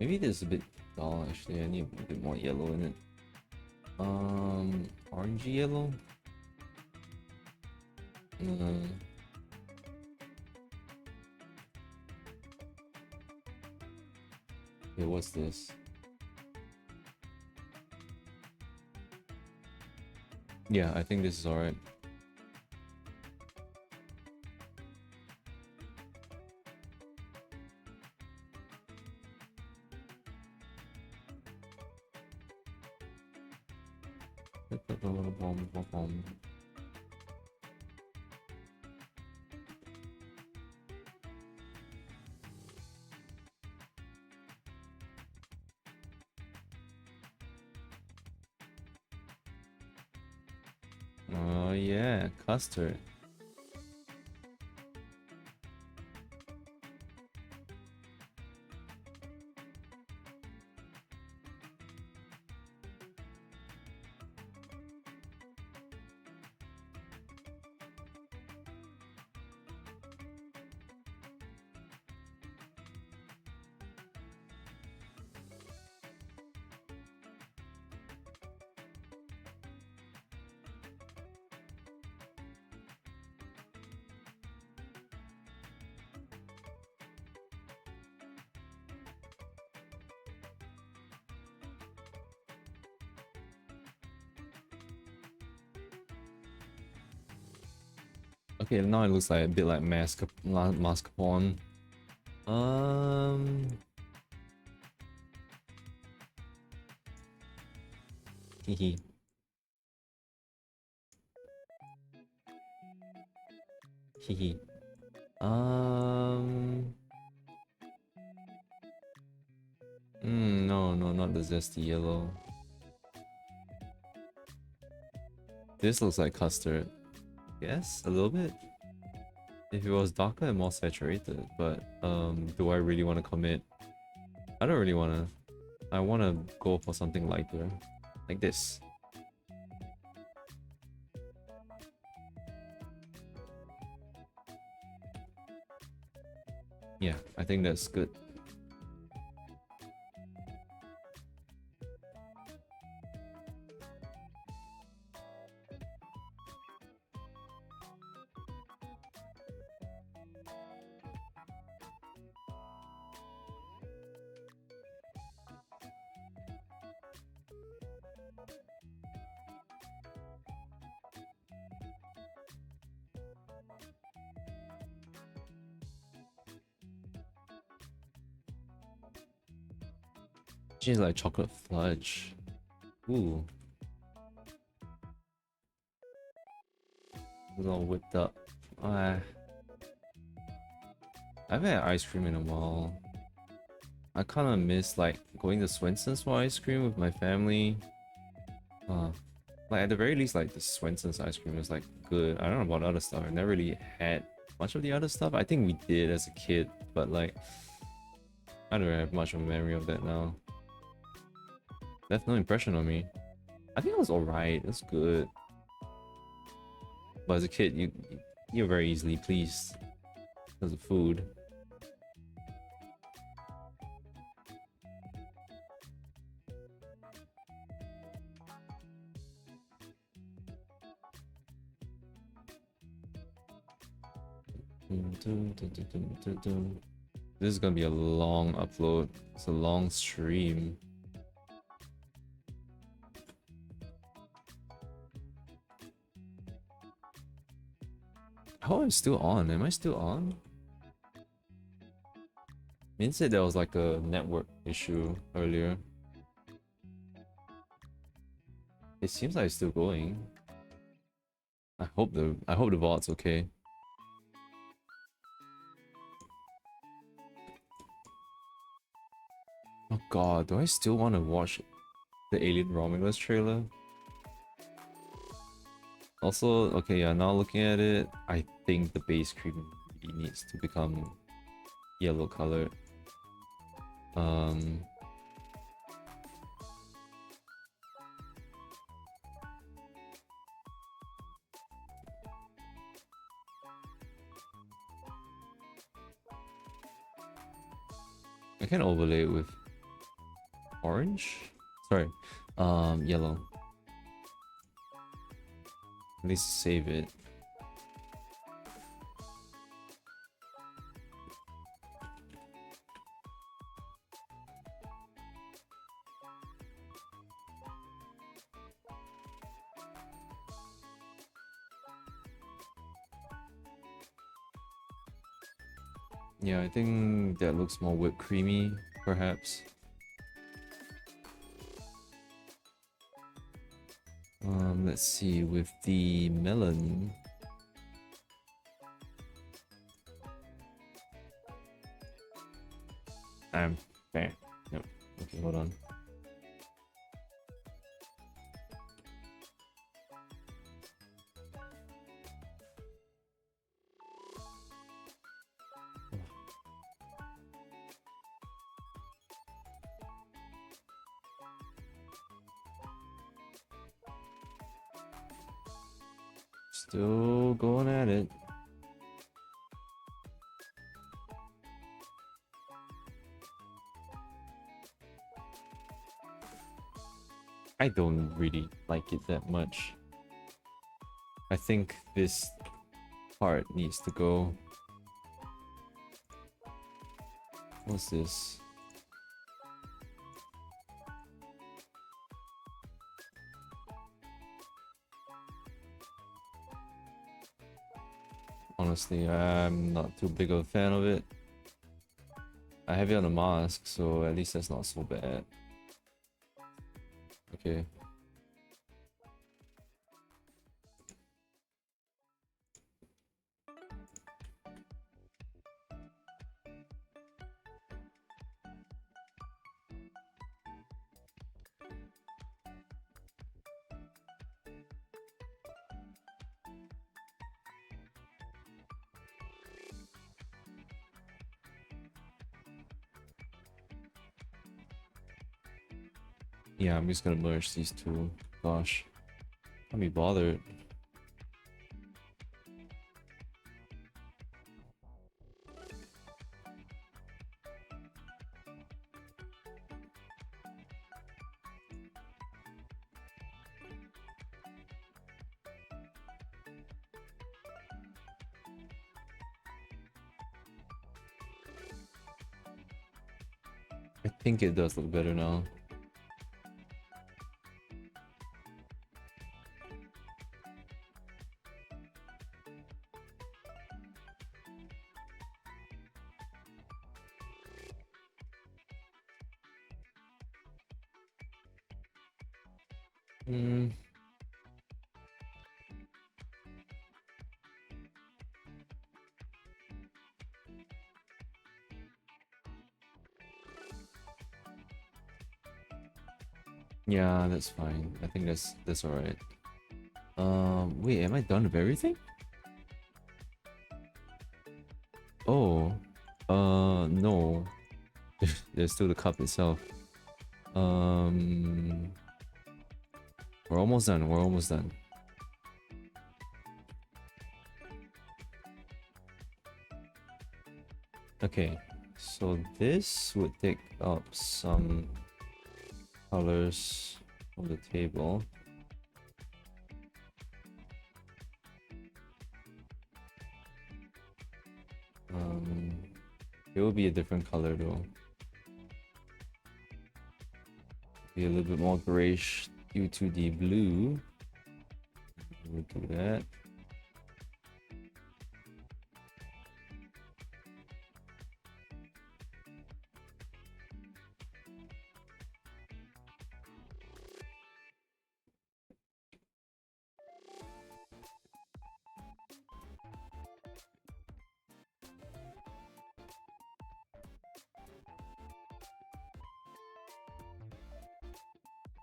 Maybe this is a bit dull actually. I need a bit more yellow in it. Orangey yellow. Okay, what's this? Yeah, I think this is alright. Oh yeah, custard. Okay, now it looks like a bit like mascarpone. Hehe. Hehe. No, not the zesty yellow. This looks like custard. Yes, a little bit. If it was darker and more saturated, but do I really want to commit? I don't really want to. I want to go for something lighter, like this. Yeah, I think that's good. She's like chocolate fudge. Ooh. It's all whipped up. I haven't had ice cream in a while. I kind of miss like going to Swenson's for ice cream with my family. Like at the very least, like the Swenson's ice cream is like good. I don't know about other stuff. I never really had much of the other stuff. I think we did as a kid, but like I don't have much of a memory of that now. Left no impression on me. I think it was alright. It was good. But as a kid, you're very easily pleased because of food. This is gonna be a long upload. It's a long stream. Oh, I'm still on. Am I still on? Min said there was like a network issue earlier. It seems like it's still going. I hope the VOD's okay. Oh god, do I still want to watch the Alien Romulus trailer? Also, okay, yeah, now looking at it, I think the base cream really needs to become yellow colored. I can overlay it with orange? Sorry, yellow. At least save it. Yeah, I think that looks more whipped creamy, perhaps. Let's see, with the melon. Okay. Yep. Okay, hold on. Still going at it. I don't really like it that much. I think this part needs to go. What's this? Honestly, I'm not too big of a fan of it. I have it on a mask, so at least that's not so bad. Okay. Yeah, I'm just gonna merge these two. Gosh. Can't be bothered. I think it does look better now. Hmm. Yeah, that's fine. I think that's alright. Wait, am I done with everything? Oh, no. There's still the cup itself. We're almost done. We're almost done. Okay, so this would take up some colors of the table. It will be a different color though. Be a little bit more grayish due to the blue. We'll do that.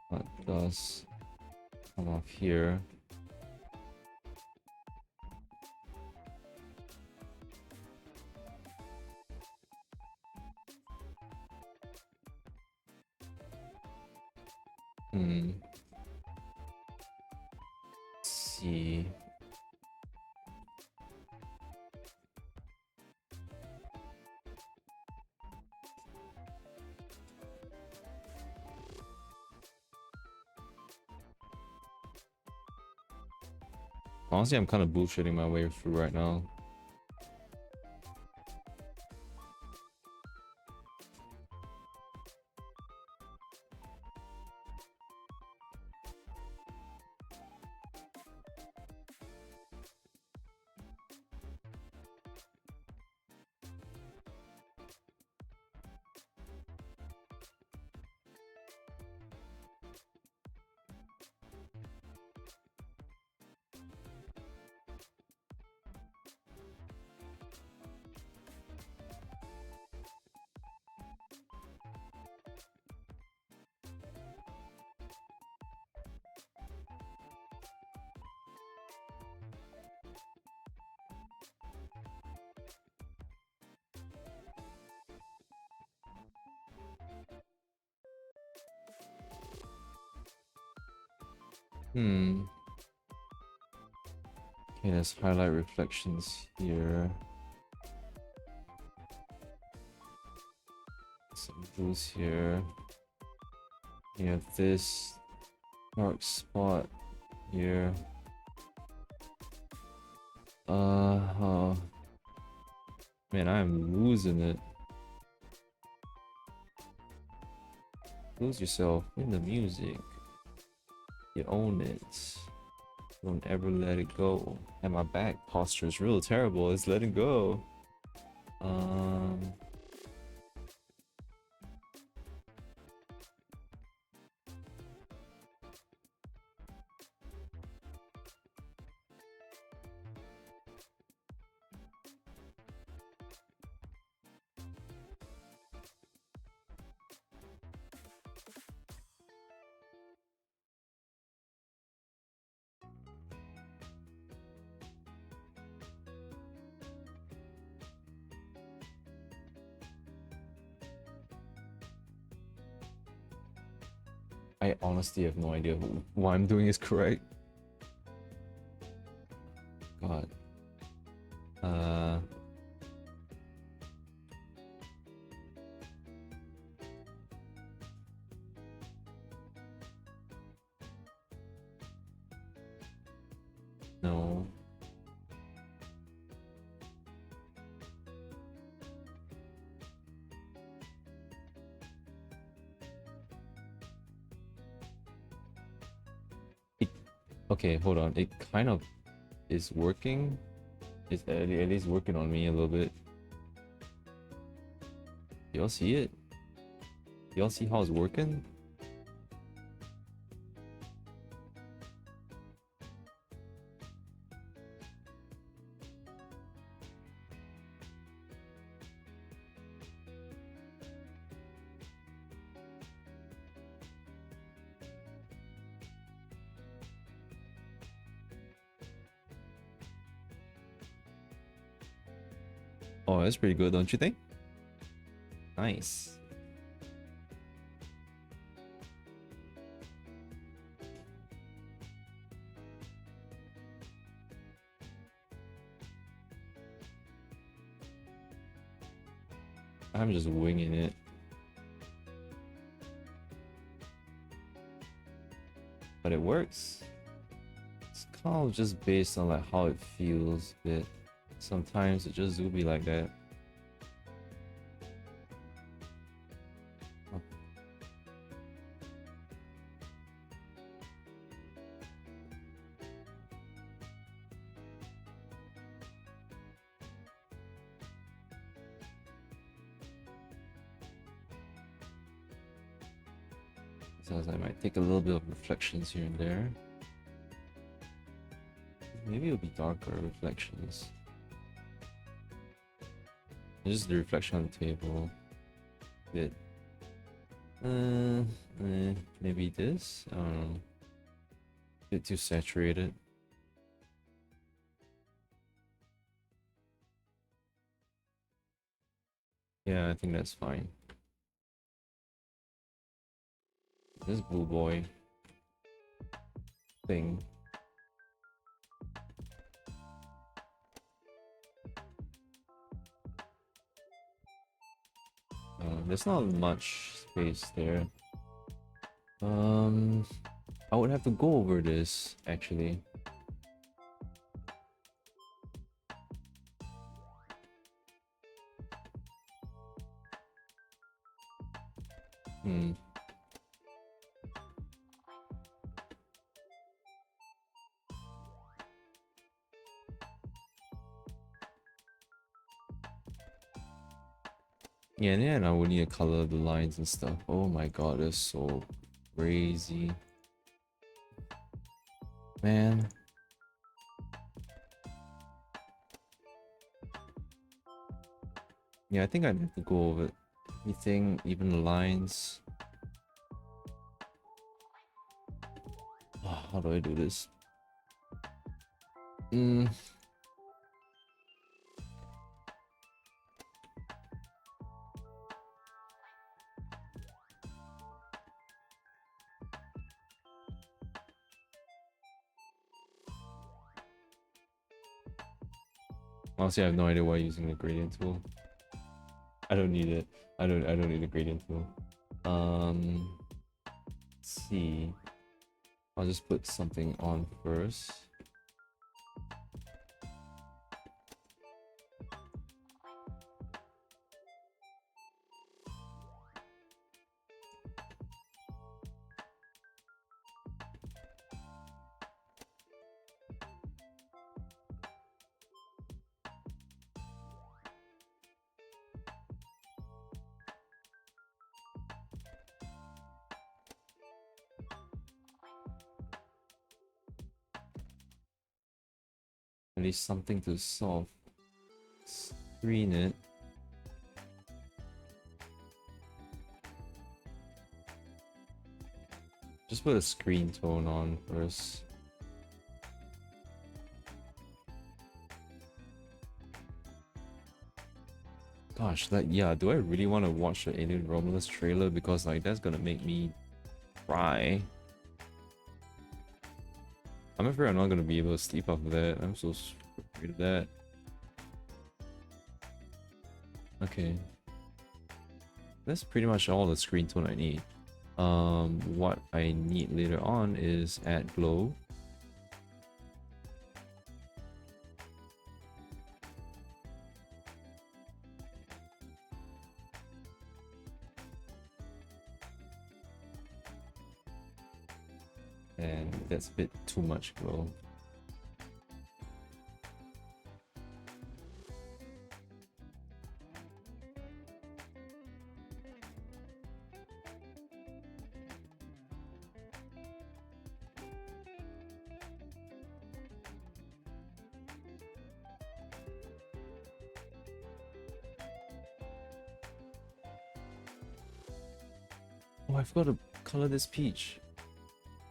What does come off here? Let's see. Honestly, I'm kind of bullshitting my way through right now. Hmm. Okay, let's highlight reflections here. Some blues here. You have this dark spot here. Oh. Man, I'm losing it. Lose yourself in the music. You own it. Don't ever let it go. And my back posture is real terrible. It's letting go. I honestly have no idea what I'm doing is correct. God. No. Okay, hold on. It kind of is working. It's at least working on me a little bit. Y'all see it? Y'all see how it's working? Oh, that's pretty good, don't you think? Nice. I'm just winging it. But it works. It's kind of just based on like how it feels, but sometimes it just will be like that. So I might take a little bit of reflections here and there. Maybe it'll be darker reflections. Just the reflection on the table. Bit. Maybe this. I don't know. Bit too saturated. Yeah, I think that's fine. This blue boy thing. There's not much space there. I would have to go over this actually. Hmm. Yeah, and then I would need to color the lines and stuff. Oh my god, that's so crazy. Man. Yeah, I think I'd have to go over everything, even the lines. How do I do this? Honestly, I have no idea why I'm using the gradient tool. I don't need it. I don't need the gradient tool. Let's see. I'll just put something on first. At least something to solve. Screen it. Just put a screen tone on first. Gosh, yeah, do I really want to watch the Alien Romulus trailer? Because like that's gonna make me cry. I'm afraid I'm not gonna be able to sleep after that. I'm so afraid of that. Okay. That's pretty much all the screen tone I need. What I need later on is add glow. And that's a bit too much glow. Oh, I forgot to color this peach.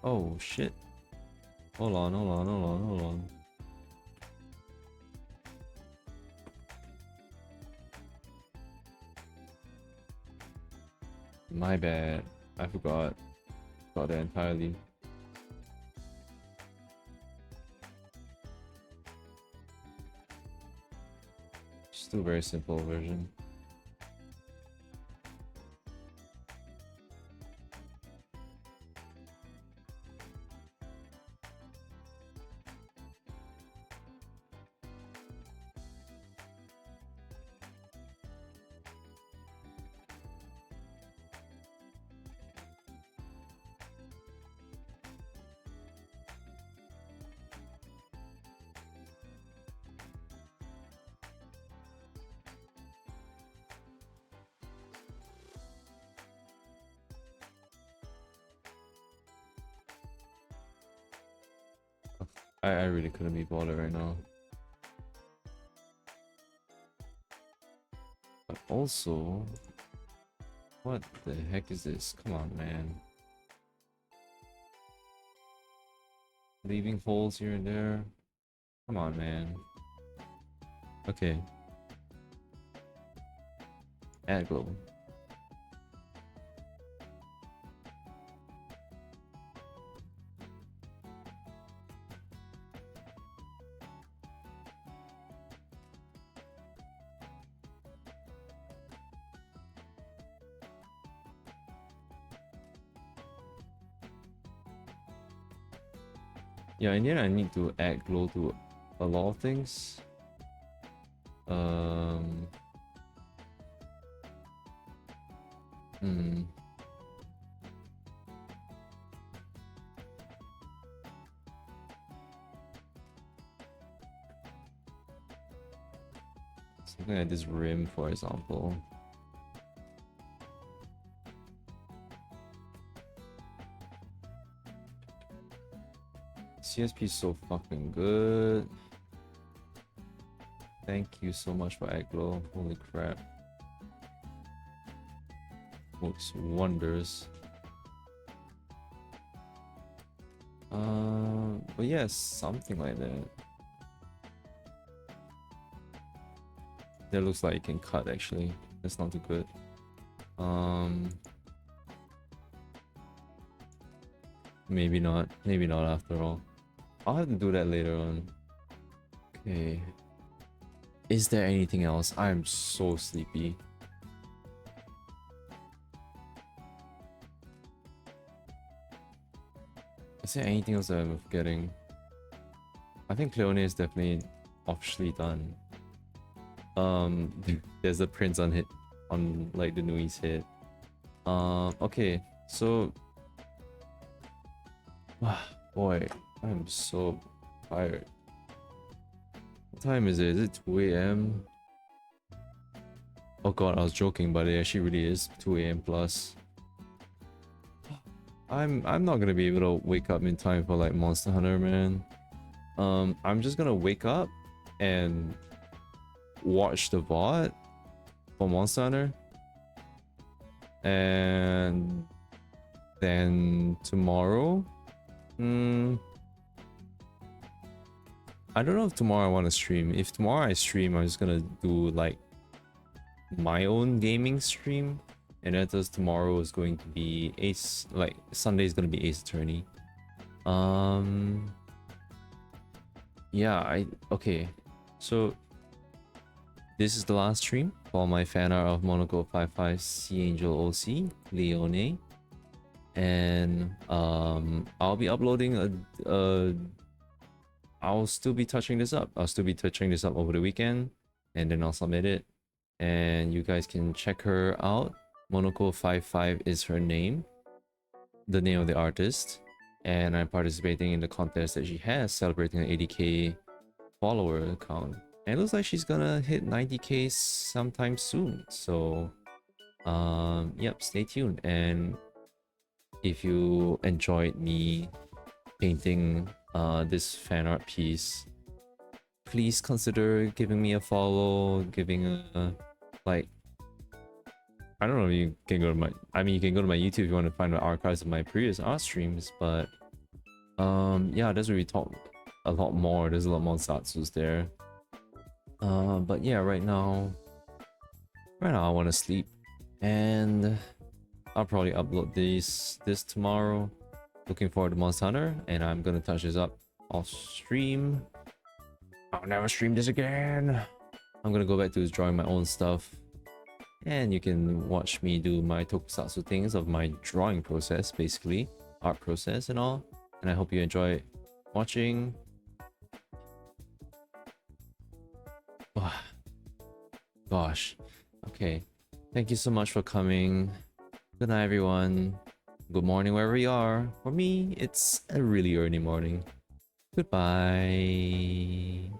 Oh shit. Hold on. My bad. I forgot. Got that entirely. Just do a very simple version. I really couldn't be bothered right now. But also, what the heck is this? Come on, man. Leaving holes here and there. Come on, man. Okay. Add glow. Yeah, in the end I need to add glow to a lot of things. Something like this rim, for example. CSP is so fucking good. Thank you so much for Aglo. Holy crap. Works wonders. But yes, something like that. That looks like it can cut actually. That's not too good. Maybe not. Maybe not after all. I'll have to do that later on. Okay. Is there anything else? I'm so sleepy. Is there anything else that I'm forgetting? I think Cleone is definitely officially done. There's a prince on hit on like the Nui's head. Okay, so boy, I'm so tired. What time is it? Is it 2 a.m? Oh god, I was joking, but it actually really is 2 a.m. plus. I'm not gonna be able to wake up in time for like Monster Hunter, man. I'm just gonna wake up and watch the VOD for Monster Hunter, and then tomorrow, I don't know if tomorrow I want to stream. If tomorrow I stream, I'm just gonna do like my own gaming stream. And that does tomorrow is going to be Ace, like Sunday is gonna be Ace Attorney. Yeah, okay. So this is the last stream for my fan art of Monaco 55 Sea Angel OC Leone. And I'll be uploading I'll still be touching this up. I'll still be touching this up over the weekend, and then I'll submit it. And you guys can check her out. Monaco55 is her name, the name of the artist, and I'm participating in the contest that she has, celebrating an 80k follower count. And it looks like she's gonna hit 90k sometime soon. So, yep, stay tuned. And if you enjoyed me painting this fan art piece, please consider giving me a follow, giving a like. I don't know if you can go to my, you can go to my YouTube if you want to find the archives of my previous art streams, but yeah, that's where we talk a lot more. There's a lot more satsus there. But yeah, right now I want to sleep, and I'll probably upload this tomorrow. Looking forward to Monster Hunter, and I'm gonna touch this up off stream. I'll never stream this again. I'm gonna go back to drawing my own stuff. And you can watch me do my tokusatsu things of my drawing process, basically, art process and all. And I hope you enjoy watching. Oh, gosh. Okay. Thank you so much for coming. Good night, everyone. Good morning, wherever you are. For me, it's a really early morning. Goodbye.